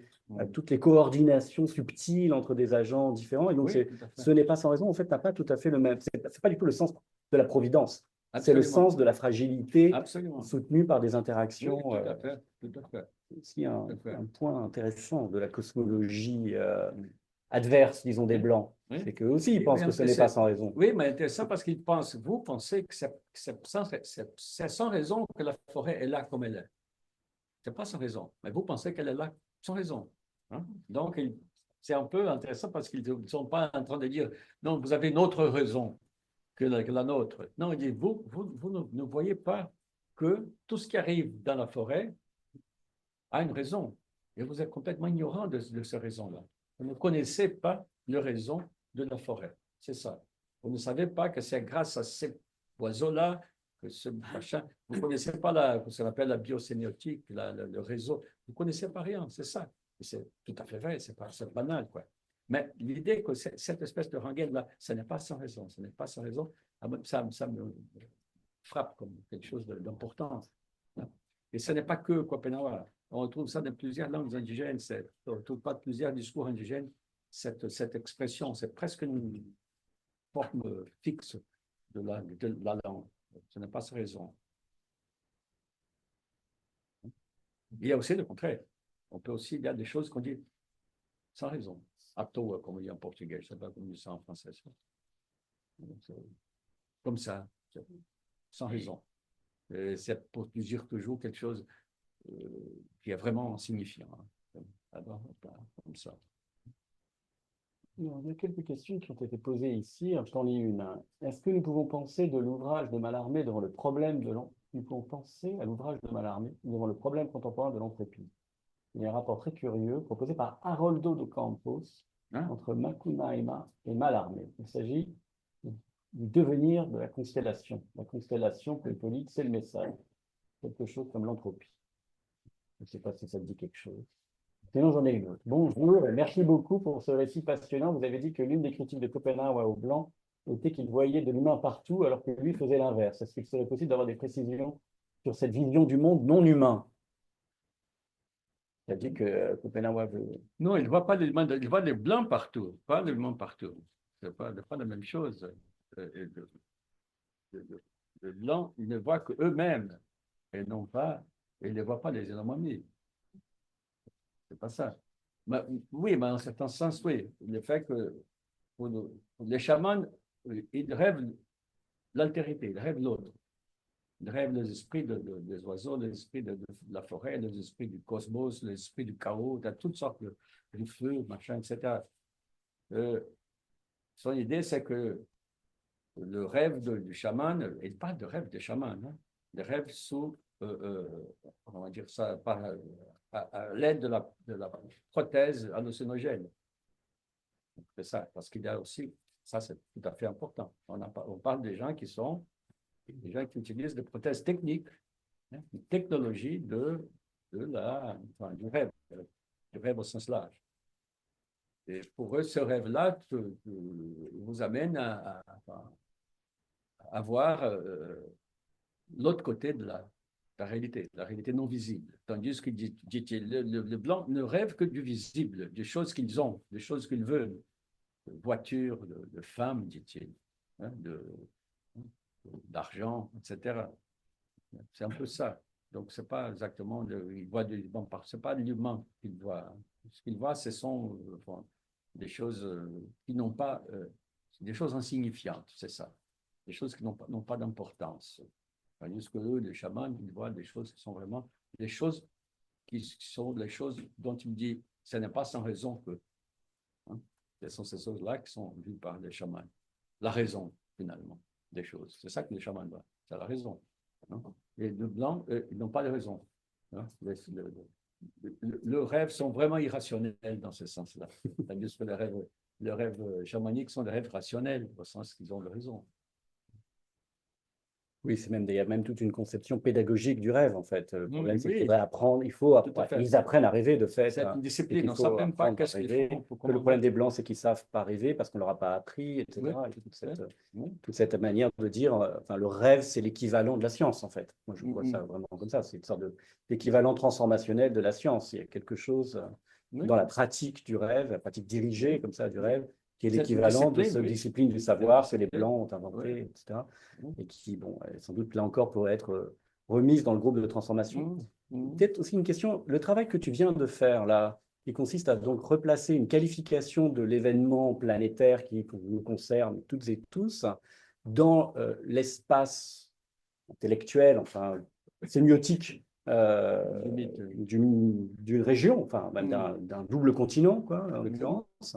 coordinations subtiles entre des agents différents. Et donc, ce n'est pas sans raison, en fait, n'a pas tout à fait le même. C'est pas du tout le sens de la providence. C'est le sens de la fragilité soutenue par des interactions. Oui, tout à fait, tout à fait. C'est aussi un point intéressant de la cosmologie adverse, disons, des Blancs. C'est qu'eux aussi, ils pensent que ce n'est pas sans raison. Oui, mais intéressant parce vous pensez que c'est sans raison que la forêt est là comme elle est. Ce n'est pas sans raison, mais vous pensez qu'elle est là sans raison. Hein? Donc, c'est un peu intéressant parce qu'ils ne sont pas en train de dire, non, vous avez une autre raison que la nôtre. Non, il dit, vous ne voyez pas que tout ce qui arrive dans la forêt a une raison. Et vous êtes complètement ignorant de ces raisons-là. Vous ne connaissez pas les raisons de la forêt. C'est ça. Vous ne savez pas que c'est grâce à ces oiseaux-là que ce machin. Vous ne connaissez pas ce qu'on appelle la biosémiotique, le réseau. Vous ne connaissez pas rien. C'est ça. C'est tout à fait vrai. C'est banal, quoi. Mais l'idée que cette espèce de rengaine-là, ce n'est pas sans raison. Ce n'est pas sans raison. Ça me frappe comme quelque chose d'important. Et ce n'est pas que Copenhague. On retrouve ça dans plusieurs langues indigènes. On ne retrouve pas plusieurs discours indigènes. Cette expression, c'est presque une forme fixe de la langue. Ce n'est pas sans raison. Il y a aussi le contraire. Il y a des choses qu'on dit, sans raison. À toa, comme on dit en portugais, je ne sais pas comment on dit ça en français. Ça. Comme ça, sans raison. C'est pour dire toujours quelque chose qui est vraiment signifiant. Alors, comme ça. Il y a quelques questions qui ont été posées ici. Je t'en lis une. Est-ce que nous pouvons penser de l'ouvrage de Mallarmé devant le problème de nous pouvons penser à l'ouvrage de Mallarmé devant le problème contemporain de l'entreprise? Il y a un rapport très curieux proposé par Haroldo de Campos entre Macunaíma et Mallarmé. Il s'agit du devenir de la constellation. La constellation polypolite, c'est le message. Quelque chose comme l'entropie. Je ne sais pas si ça te dit quelque chose. Sinon, j'en ai une autre. Bonjour, et merci beaucoup pour ce récit passionnant. Vous avez dit que l'une des critiques de Schopenhauer au blanc était qu'il voyait de l'humain partout, alors que lui faisait l'inverse. Est-ce qu'il serait possible d'avoir des précisions sur cette vision du monde non humain? Il a dit que Schopenhauer veut... Non, il ne voit pas les humains, il voit les blancs partout, pas les humains partout. Ce n'est pas la même chose. Les blancs, ils ne voient qu'eux-mêmes, et non pas, ils ne voient pas les anomalies. C'est pas ça. Mais, oui, mais en un certain sens, oui. Le fait que pour les chamans, ils rêvent l'altérité, ils rêvent l'autre. Ils rêvent les esprits des oiseaux, les esprits de la forêt, les esprits du cosmos, les esprits du chaos, de toutes sortes du feu, machin, etc. Son idée, c'est que le rêve du chaman, il parle de rêve des chamans, hein, des rêves sous, on va dire ça, à l'aide de la prothèse hallucinogène. C'est ça, parce qu'il y a aussi, ça c'est tout à fait important. On parle des gens qui utilisent des prothèses techniques, hein, une technologie du rêve au sens large. Et pour eux, ce rêve-là vous amène à voir l'autre côté de la réalité non visible. Tandis que le blanc ne rêve que du visible, des choses qu'ils ont, des choses qu'ils veulent, de voitures, de femmes, dit-il, hein, d'argent, etc. C'est un peu ça. Donc, c'est pas exactement, il voit c'est pas l'humain qu'il voit. Ce qu'il voit, ce sont des choses qui n'ont pas, des choses insignifiantes, c'est ça. Des choses qui n'ont pas d'importance. Tandis que eux, les chamans, ils voient des choses qui sont vraiment des choses qui sont les choses dont il dit, ce n'est pas sans raison que. Hein, ce sont ces choses-là qui sont vues par les chamans. La raison, finalement, des choses. C'est ça que les chamans voient. C'est la raison. Hein. Et les blancs, ils n'ont pas de raison. Hein. Le rêve sont vraiment irrationnels dans ce sens-là. Tandis que les rêves chamaniques sont des rêves rationnels, au sens qu'ils ont de raison. Oui, il y a même toute une conception pédagogique du rêve, en fait. Le problème, c'est qu'il oui. faudrait apprendre, ils apprennent à rêver, de fait. C'est une discipline, il on ne faut sait même pas apprendre à qu'est-ce qu'ils rêver. font. Le problème des Blancs, c'est qu'ils ne savent pas rêver parce qu'on ne leur a pas appris, etc. Oui. Et toute cette manière de dire, le rêve, c'est l'équivalent de la science, en fait. Moi, je vois ça vraiment comme ça. C'est une sorte d'équivalent transformationnel de la science. Il y a quelque chose dans la pratique du rêve, la pratique dirigée, comme ça, du rêve, qui est l'équivalent de cette discipline du savoir que les Blancs ont inventé, etc. Et qui, bon, sans doute, là encore, pourrait être remise dans le groupe de transformation. Peut-être aussi une question, le travail que tu viens de faire, là, qui consiste à donc replacer une qualification de l'événement planétaire qui nous concerne toutes et tous dans l'espace intellectuel, enfin, sémiotique d'une région, enfin, même d'un double continent, quoi, en l'occurrence.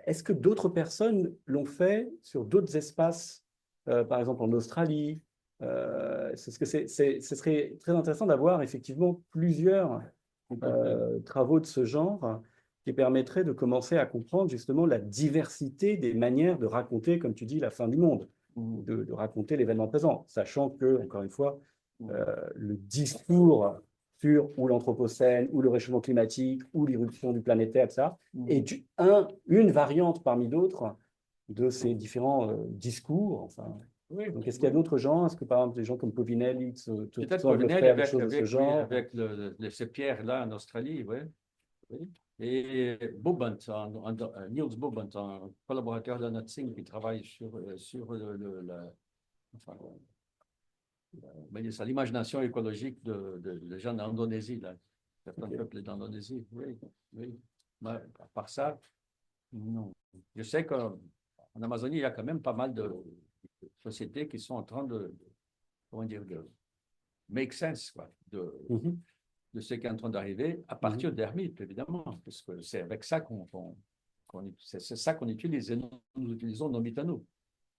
Est-ce que d'autres personnes l'ont fait sur d'autres espaces, par exemple en Australie? Ce serait très intéressant d'avoir effectivement plusieurs travaux de ce genre qui permettraient de commencer à comprendre justement la diversité des manières de raconter, comme tu dis, la fin du monde, de raconter l'événement présent, sachant que, encore une fois, le discours sur ou l'anthropocène, ou le réchauffement climatique, ou l'irruption du planétaire, etc., est une variante parmi d'autres de ces différents discours. Enfin, donc, est-ce qu'il y a d'autres gens? Est-ce que, par exemple, des gens comme Povinelli peut-être semblent faire des choses de ce genre? avec ces pierres-là en Australie, oui. Et Bobant, Niels Bobant, un collaborateur de Natsing qui travaille sur l'imagination écologique des gens d'Indonésie, certains peuples d'Indonésie. Oui. À part ça, non. Je sais qu'en Amazonie, il y a quand même pas mal de sociétés qui sont en train comment dire, de make sense, quoi, Mhm. de ce qui est en train d'arriver à partir d'Hermite, évidemment, parce que c'est avec ça c'est ça qu'on utilise, et nous utilisons nos mythes à nous,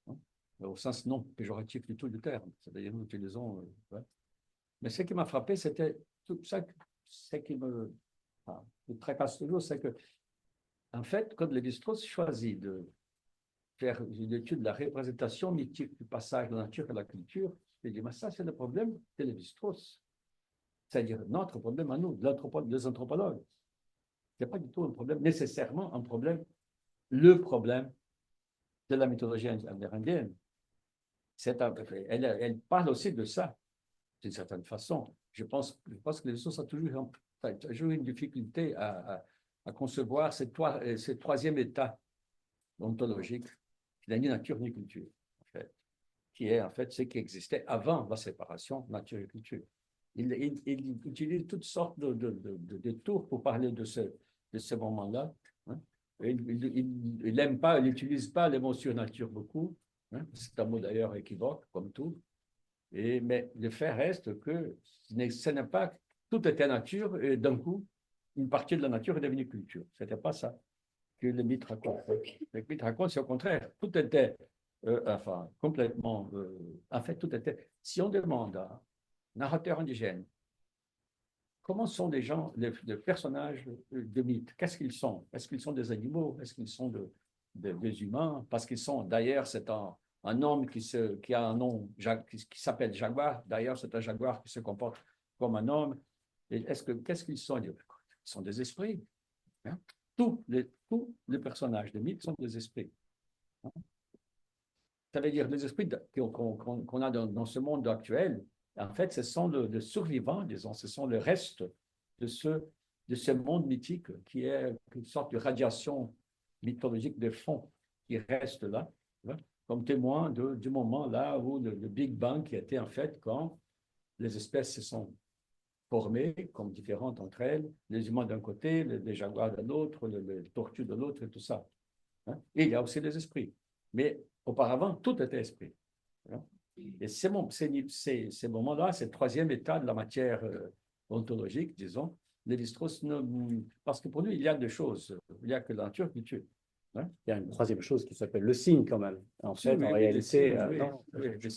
hein, au sens non péjoratif du tout du terme, c'est-à-dire nous utilisons. Ouais. Mais ce qui m'a frappé, c'était tout ça, ce qui me tracasse toujours, c'est que, en fait, quand Lévi-Strauss choisit de faire une étude de la représentation mythique du passage de la nature à la culture, je dis, mais ça, c'est le problème de Lévi-Strauss. C'est-à-dire notre problème à nous, des anthropologues. Ce n'est pas du tout un problème, nécessairement un problème, le problème de la mythologie amérindienne. Elle parle aussi de ça, d'une certaine façon. Je pense que les sources ont toujours une difficulté à concevoir ce troisième état ontologique, qui n'est ni nature ni culture, en fait, qui est en fait ce qui existait avant la séparation nature et culture. Il utilise toutes sortes de détours pour parler de ce moment-là. Hein. Il n'aime pas, il n'utilise pas les mots sur nature beaucoup. Hein. C'est un mot d'ailleurs équivoque, comme tout. Mais le fait reste que ce n'est pas tout était nature et d'un coup, une partie de la nature est devenue culture. Ce n'était pas ça que le mythe raconte. Le mythe raconte, c'est au contraire. Tout était, complètement. En fait, tout était. Si on demande à un narrateur indigène comment sont les gens, les personnages de mythe, qu'est-ce qu'ils sont? Est-ce qu'ils sont des animaux? Est-ce qu'ils sont des humains? Parce qu'ils sont, d'ailleurs, c'est un homme qui a un nom qui s'appelle Jaguar. D'ailleurs, c'est un jaguar qui se comporte comme un homme. Et qu'est-ce qu'ils sont? Ils sont des esprits. Hein? Tous les personnages de mythe sont des esprits. Hein? Ça veut dire les esprits qu'on a dans ce monde actuel, en fait, ce sont de survivants, disons, ce sont le reste de ce monde mythique qui est une sorte de radiation mythologique de fond qui reste là, hein, comme témoin du moment là où le Big Bang qui était en fait quand les espèces se sont formées comme différentes entre elles, les humains d'un côté, les jaguars de l'autre, les tortues de l'autre et tout ça. Hein. Et il y a aussi les esprits. Mais auparavant, tout était esprit. Hein. Et ces moments-là, c'est le troisième état de la matière ontologique, disons, Lévi-Strauss, parce que pour lui, il y a deux choses. Il n'y a que la nature qui tue. Hein. Il y a une troisième chose qui s'appelle le signe, quand même. En fait, Oui, en oui, réalité, non, le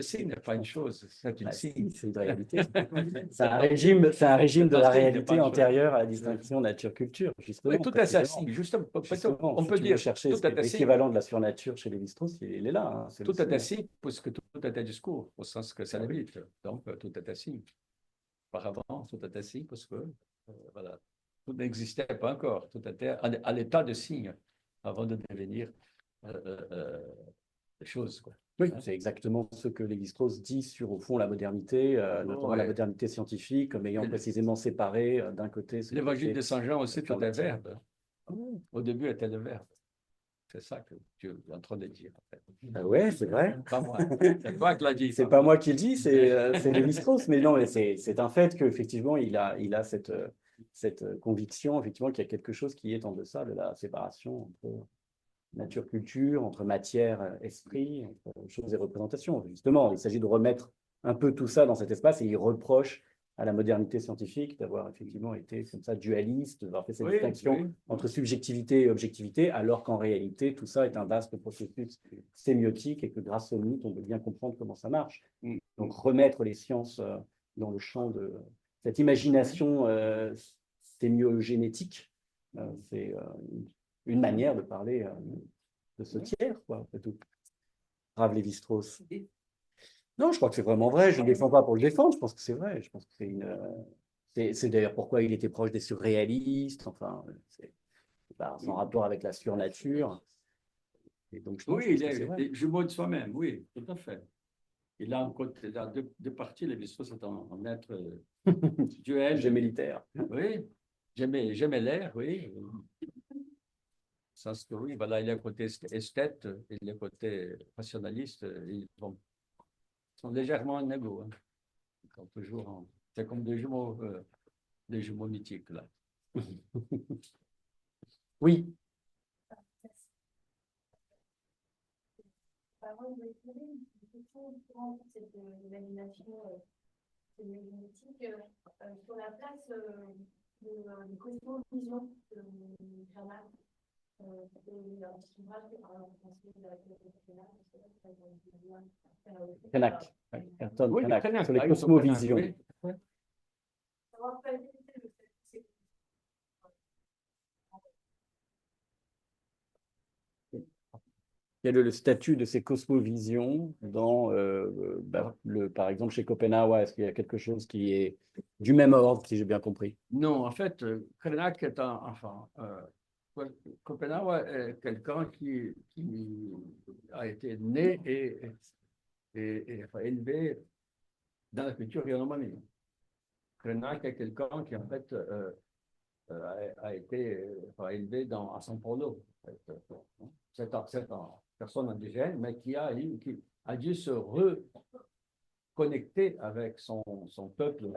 signe n'est pas une chose, c'est une signe. c'est une réalité. C'est un régime de la réalité antérieure à la distinction nature-culture, justement. Oui, tout à fait précisément. signe. Justement, Justement, on si peut tu veux dire chercher tout est signe. l'équivalent de la surnature chez Lévi-Strauss, il est là. Hein, c'est Tout le est signe. signe, puisque tout est discours, au sens que ça limite. Donc, tout est signe. Auparavant, tout était signe, parce que voilà, tout n'existait pas encore. Tout était à l'état de signe avant de devenir des choses, quoi. Oui, c'est exactement ce que Lévi-Strauss dit sur, au fond, la modernité, notamment la modernité scientifique, comme ayant précisément séparé d'un côté... L'évangile de Saint Jean aussi, tout est matière. verbe. Au début était le verbe. C'est ça que tu es en train de dire. En fait. Oui, c'est vrai. Pas moi. C'est toi qui l'as dit. C'est pas moi qui le dis, c'est Lévi-Strauss. Mais non, mais c'est un fait qu'effectivement, il a cette conviction, effectivement, qu'il y a quelque chose qui est en deçà de la séparation entre nature-culture, entre matière-esprit, entre choses et représentations. Justement, il s'agit de remettre un peu tout ça dans cet espace et il reproche à la modernité scientifique d'avoir effectivement été comme ça dualiste, d'avoir fait cette distinction entre subjectivité et objectivité, alors qu'en réalité, tout ça est un vaste processus sémiotique et que grâce au mythe, on peut bien comprendre comment ça marche. Donc, remettre les sciences dans le champ de cette imagination sémiogénétique, c'est une manière de parler de ce tiers, quoi, après tout. Brave Lévi-Strauss. Non, je crois que c'est vraiment vrai. Je ne le défends pas pour le défendre. Je pense que c'est vrai. Je pense que c'est d'ailleurs pourquoi il était proche des surréalistes. Enfin, c'est sans rapport avec la surnature. Et donc, oui, il est jumeau de soi-même. Oui, tout à fait. Il a deux parties. Lévi-Strauss est un être duel. Gémellitaire. Oui, j'aimais l'air, oui. Sens que oui, voilà, il y a le côté esthète et le côté rationaliste. Ils sont légèrement en égo. Hein. C'est comme des jumeaux mythiques, là. Oui, Avant, je voulais poser une question pour cette évaluation génétique sur la place de cosmovision de Cranach. Et un petit ouvrage que par exemple français de la Cranach. Ayrton Oui, Cranach, Cranach, sur les Ayrton cosmovisions. Cranach, oui. savoir quel était le fait. Quel est le statut de ces cosmovisions dans, par exemple, chez Schopenhauer? Est-ce qu'il y a quelque chose qui est du même ordre, si j'ai bien compris? Non, en fait, Krenak est Schopenhauer est quelqu'un qui a été né et enfin, élevé dans la culture yanomami. Krenak est quelqu'un qui, en fait, a été enfin, élevé à São Paulo. En fait. C'est une personne indigène, mais qui a dû se reconnecter avec son peuple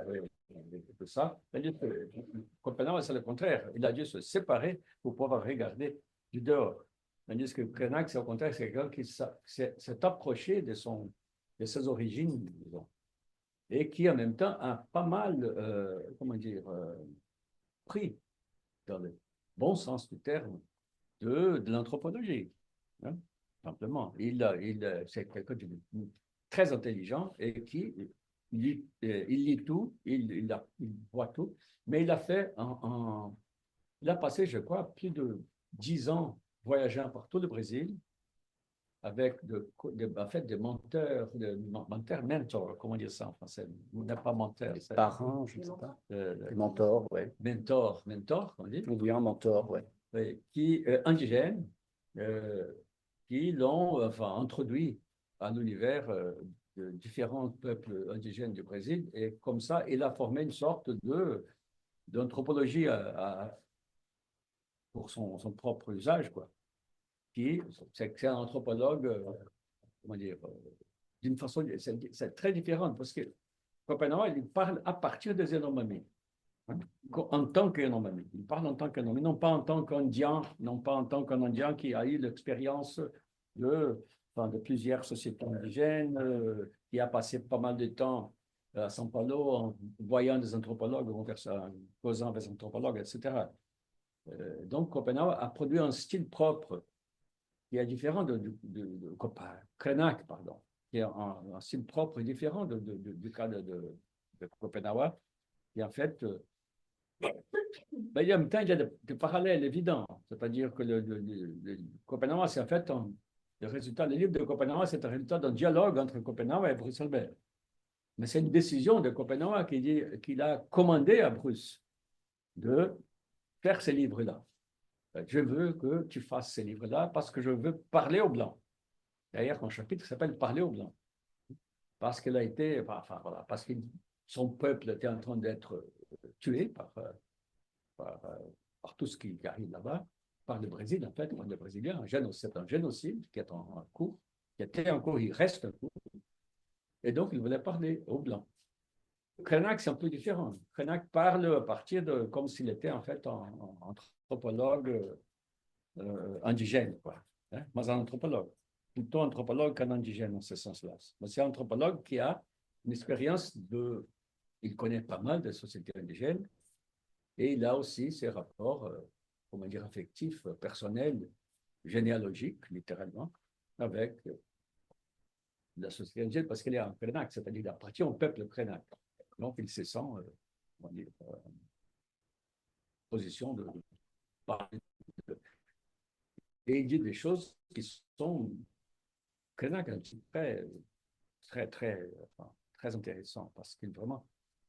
et tout ça. Copenhague, c'est le contraire. Il a dû se séparer pour pouvoir regarder du dehors. Tandis que Krenak, c'est au contraire, c'est quelqu'un qui s'est approché de ses origines, disons, et qui en même temps a pas mal, comment dire, pris, dans le bon sens du terme, de l'anthropologie. Hein, simplement. C'est quelqu'un de très intelligent et qui il lit tout, il voit tout, mais il a fait il a passé, je crois, plus de 10 ans voyageant par tout le Brésil avec en fait, des menteurs, mentors, comment dire ça en français? N'est pas menteur, c'est Parrain, je ne sais pas. Des mentors, oui. mentor, on dit. On dit un mentor, oui. Oui, qui indigènes, qui l'ont enfin, introduit à l'univers de différents peuples indigènes du Brésil. Et comme ça, il a formé une sorte d'anthropologie pour son propre usage, quoi. C'est un anthropologue, comment dire, d'une façon, c'est très différent parce que Schopenhauer, il parle à partir des Yanomami. En tant qu'Yanomami. Il parle en tant qu'Yanomami, non pas en tant qu'Indien, non pas en tant qu'un Indien qui a eu l'expérience de plusieurs sociétés indigènes, qui a passé pas mal de temps à São Paulo en voyant des anthropologues, en causant avec des anthropologues, etc. Donc, Schopenhauer a produit un style propre qui est différent de Krenak, pardon, qui est un style propre et différent du cas de Schopenhauer, qui en fait ben, en même temps, il y a des parallèles évidents. C'est-à-dire que le Copenhague, c'est en fait le résultat, le livre de Copenhague, c'est un résultat d'un dialogue entre Copenhague et Bruce Albert. Mais c'est une décision de Copenhague qu'il a commandé à Bruce de faire ces livres-là. Je veux que tu fasses ces livres-là parce que je veux parler aux Blancs. D'ailleurs, un chapitre qui s'appelle Parler aux Blancs. Parce qu'il a été, enfin voilà, parce que son peuple était en train d'être tué par tout ce qui arrive là-bas, par le Brésil, en fait, par les Brésiliens. C'est un génocide qui est en cours, qui était en cours, il reste en cours. Et donc, il voulait parler aux Blancs. Krenak, c'est un peu différent. Krenak parle à partir de, comme s'il était en fait un anthropologue indigène, quoi. Hein? Mais un anthropologue. Plutôt anthropologue qu'un indigène, dans ce sens-là. Mais c'est un anthropologue qui a une expérience il connaît pas mal de sociétés indigènes, et il a aussi ses rapports, comment dire, affectifs, personnels, généalogiques, littéralement, avec la société indigène, parce qu'elle est en Krenak, c'est-à-dire qu'il appartient au peuple Krenak. Donc, il se sent, comment dire, position de parler. Et il dit des choses qui sont Krenak, très intéressant, parce qu'il vraiment,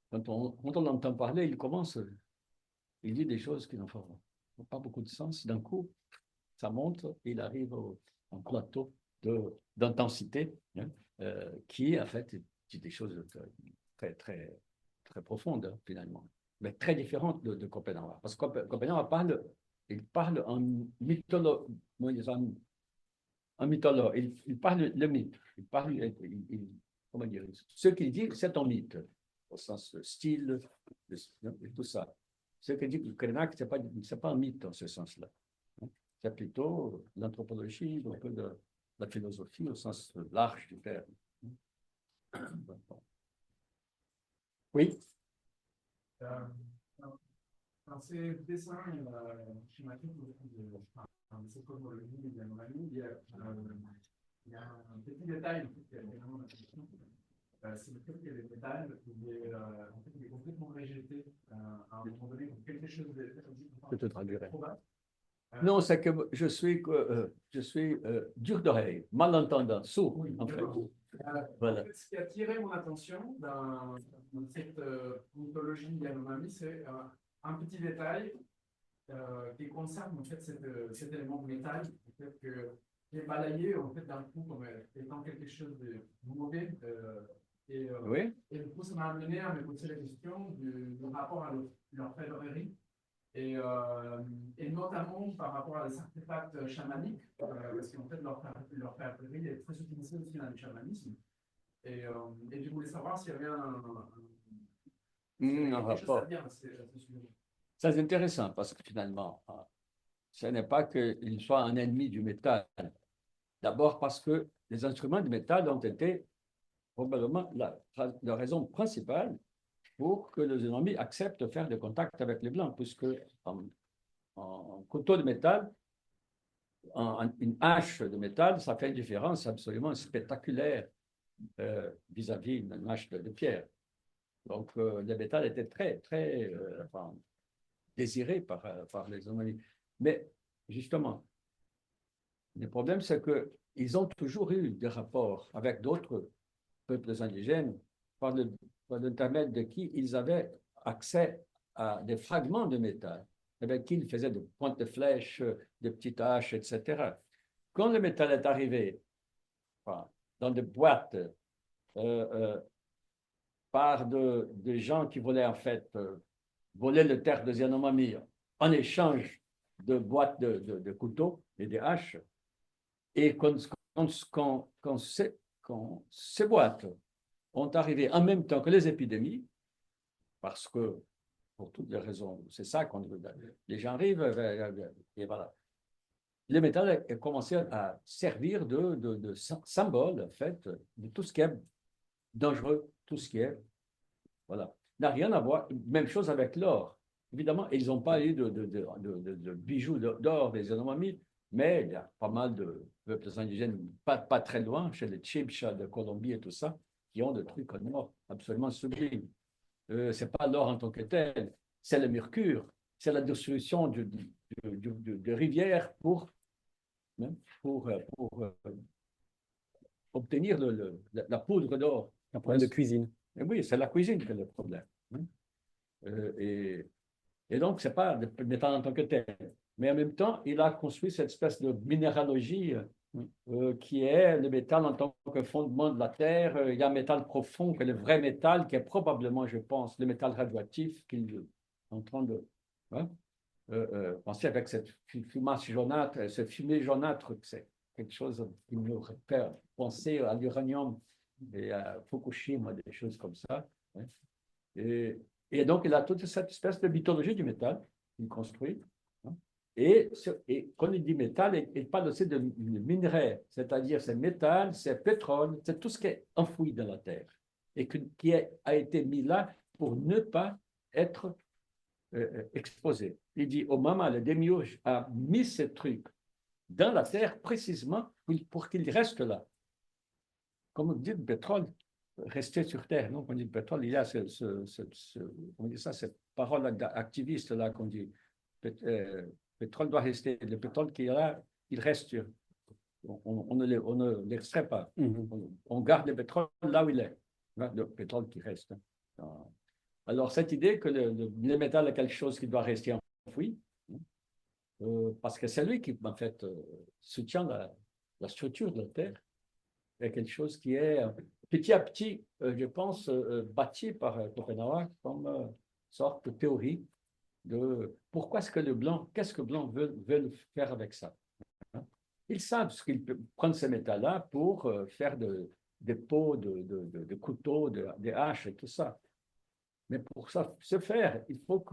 quand on l'entend parler, il dit des choses qui n'ont pas beaucoup de sens. D'un coup, ça monte, il arrive à un plateau d'intensité, hein, qui, en fait, dit des choses très, très, très profondes, hein, finalement, mais très différentes de Copenhague. Parce que Copenhague parle en mythologue, il parle le mythe, comment dire, ce qu'il dit, c'est un mythe, au sens style, et tout ça. Ce qu'il dit que Krenak, ce n'est pas un mythe dans ce sens-là. c'est plutôt l'anthropologie, un peu de la philosophie au sens large du terme. Oui. Dans ces dessins schématiques de cette cosmologie de l'anomanie, il y a un petit détail qui est vraiment intéressant. C'est le fait que les métal, il est complètement rejeté à un moment donné pour quelque chose de Je te traduirai. probable. Non, c'est que je suis dur d'oreille, malentendant, sourd, Oui, en fait. Voilà. En fait, ce qui a attiré mon attention dans cette mythologie Yanomami, c'est un petit détail qui concerne en fait cet élément de métal, peut-être qui est balayé en fait d'un coup comme étant quelque chose de mauvais. Oui. Et du coup, ça m'a amené à me poser la question du rapport à l'orfèvrerie. Et notamment par rapport à des artefacts chamaniques, parce qu'en fait, l'orfèvrerie est très utilisée aussi dans le chamanisme. Et je voulais savoir s'il y avait Un rapport. Ça, c'est intéressant parce que finalement, ce n'est pas qu'il soit un ennemi du métal. D'abord parce que les instruments du métal ont été probablement la raison principale pour que les ennemis acceptent de faire des contacts avec les Blancs, puisque en couteau de métal, une hache de métal, ça fait une différence absolument spectaculaire vis-à-vis d'une hache de pierre. Donc, le métal était très, très désiré par les ennemis. Mais justement, le problème, c'est qu'ils ont toujours eu des rapports avec d'autres peuples indigènes par l'intermédiaire de qui ils avaient accès à des fragments de métal, avec qui ils faisaient des pointes de flèches, des petites haches, etc. Quand le métal est arrivé dans des boîtes par des gens qui voulaient en fait voler le terre de Yanomami en échange de boîtes de couteaux et de haches, et quand ces boîtes ont arrivé en même temps que les épidémies, parce que, pour toutes les raisons, c'est ça qu'on les gens arrivent, et voilà. Le métal a commencé à servir de symbole, en fait, de tout ce qui est dangereux, tout ce qui est, voilà. N'a rien à voir, même chose avec l'or. Évidemment, ils n'ont pas eu de bijoux d'or des Yanomami, mais il y a pas mal de peuples indigènes, pas très loin, chez les Chibcha de Colombie et tout ça, qui ont des trucs en or absolument sublimes. Ce n'est pas l'or en tant que tel, c'est le mercure, c'est la dissolution de rivières pour obtenir la poudre d'or. Un problème de cuisine. Et oui, c'est la cuisine qui est le problème. Et donc, ce n'est pas le métal en tant que tel. Mais en même temps, il a construit cette espèce de minéralogie qui est le métal en tant que fondement de la Terre. Il y a un métal profond, que le vrai métal, qui est probablement, je pense, le métal radioactif qu'il est en train de penser avec cette fumée jaunâtre, ce fumée jaunâtre, c'est quelque chose qui nous fait penser à l'uranium et à Fukushima, des choses comme ça. Et donc, il a toute cette espèce de mythologie du métal qu'il construit. Et quand il dit métal, il parle aussi de minerai, c'est-à-dire c'est métal, c'est pétrole, c'est tout ce qui est enfoui dans la terre et qui a été mis là pour ne pas être exposé. Il dit, au moment, le démiurge a mis ces trucs dans la terre précisément pour qu'il reste là. Comme on dit, le pétrole, rester sur terre. Non, quand on dit pétrole, il y a on dit ça, cette parole activiste là qu'on dit. Pétrole doit rester. Le pétrole qui est là, il reste. On ne l'extrait pas. On garde le pétrole là où il est. Le pétrole qui reste. Alors, cette idée que le métal est quelque chose qui doit rester enfoui, parce que c'est lui qui, en fait, soutient la structure de la Terre, est quelque chose qui est petit à petit, je pense, bâti par Schopenhauer comme sorte de théorie de pourquoi est-ce que le blanc, qu'est-ce que blanc veut faire avec ça. Ils savent ce qu'ils peuvent prendre ces métals-là pour faire des pots, de couteaux, des haches et tout ça. Mais pour ça se faire, il faut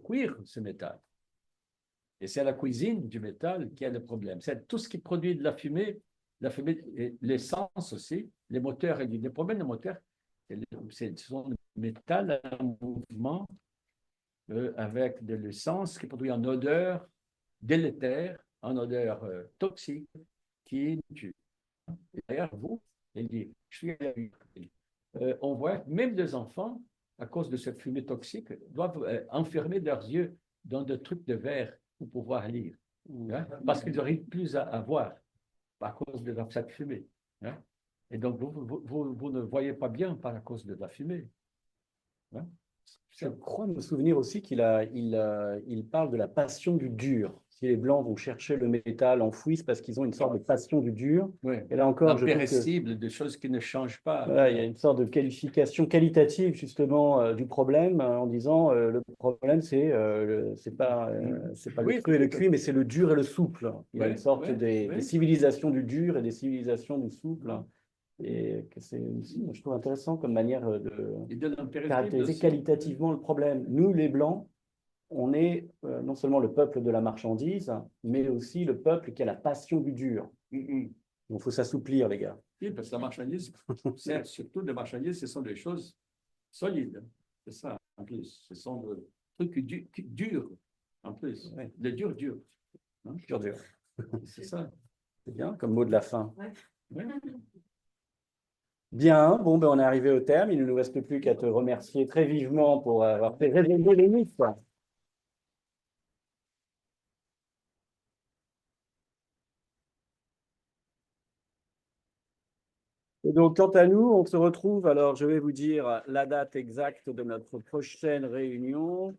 cuire ce métal. Et c'est la cuisine du métal qui a le problème. C'est tout ce qui produit de la fumée, l'essence aussi, les moteurs, et les problèmes de moteurs, ce sont des métal en mouvement avec de l'essence qui produit en odeur délétère, en odeur toxique qui tue. D'ailleurs, vous, on voit que même des enfants, à cause de cette fumée toxique, doivent enfermer leurs yeux dans des trucs de verre pour pouvoir lire, hein, parce qu'ils n'arrivent plus à voir à cause de cette fumée. Hein. Et donc, vous ne voyez pas bien par cause de la fumée. Hein. Je crois me souvenir aussi il parle de la passion du dur. Si les Blancs vont chercher le métal enfoui, c'est parce qu'ils ont une sorte de passion du dur. Oui. Et là encore, je trouve que impéressible, des choses qui ne changent pas. voilà, il y a une sorte de qualification qualitative justement du problème en disant le problème c'est pas Oui, le cru et le cuit, mais c'est le dur et le souple. Il y a Ouais, une sorte ouais, des ouais. civilisations du dur et des civilisations du souple. Et que c'est aussi, je trouve intéressant comme manière de Et de l'impéressible caractériser aussi. qualitativement le problème. Nous, les Blancs, on est non seulement le peuple de la marchandise, mais aussi le peuple qui a la passion du dur. Donc, il faut s'assouplir, les gars. Oui, parce que la marchandise, c'est surtout des marchandises, ce sont des choses solides. C'est ça, en plus. Ce sont des trucs durs, en plus. Ouais. Des dur. Hein? Dur, dur. C'est ça. C'est bien, comme mot de la fin. Ouais. Bien, bon, ben, on est arrivé au terme. Il ne nous reste plus qu'à te remercier très vivement pour avoir fait réveiller les mythes. Et donc, quant à nous, on se retrouve. Alors, je vais vous dire la date exacte de notre prochaine réunion.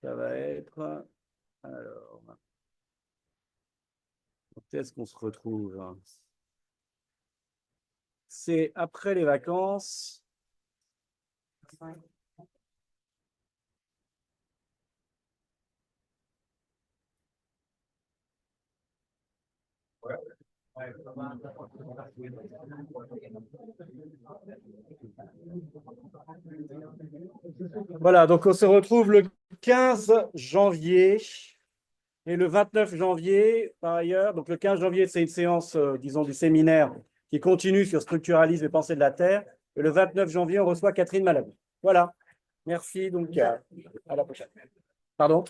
Ça va être. Alors. Quand est-ce qu'on se retrouve? C'est après les vacances. Voilà, donc on se retrouve le 15 janvier et le 29 janvier, par ailleurs. Donc le 15 janvier, c'est une séance, disons, du séminaire qui continue sur structuralisme et pensée de la Terre. Et le 29 janvier, on reçoit Catherine Malabou. Voilà. Merci, donc à la prochaine. Pardon?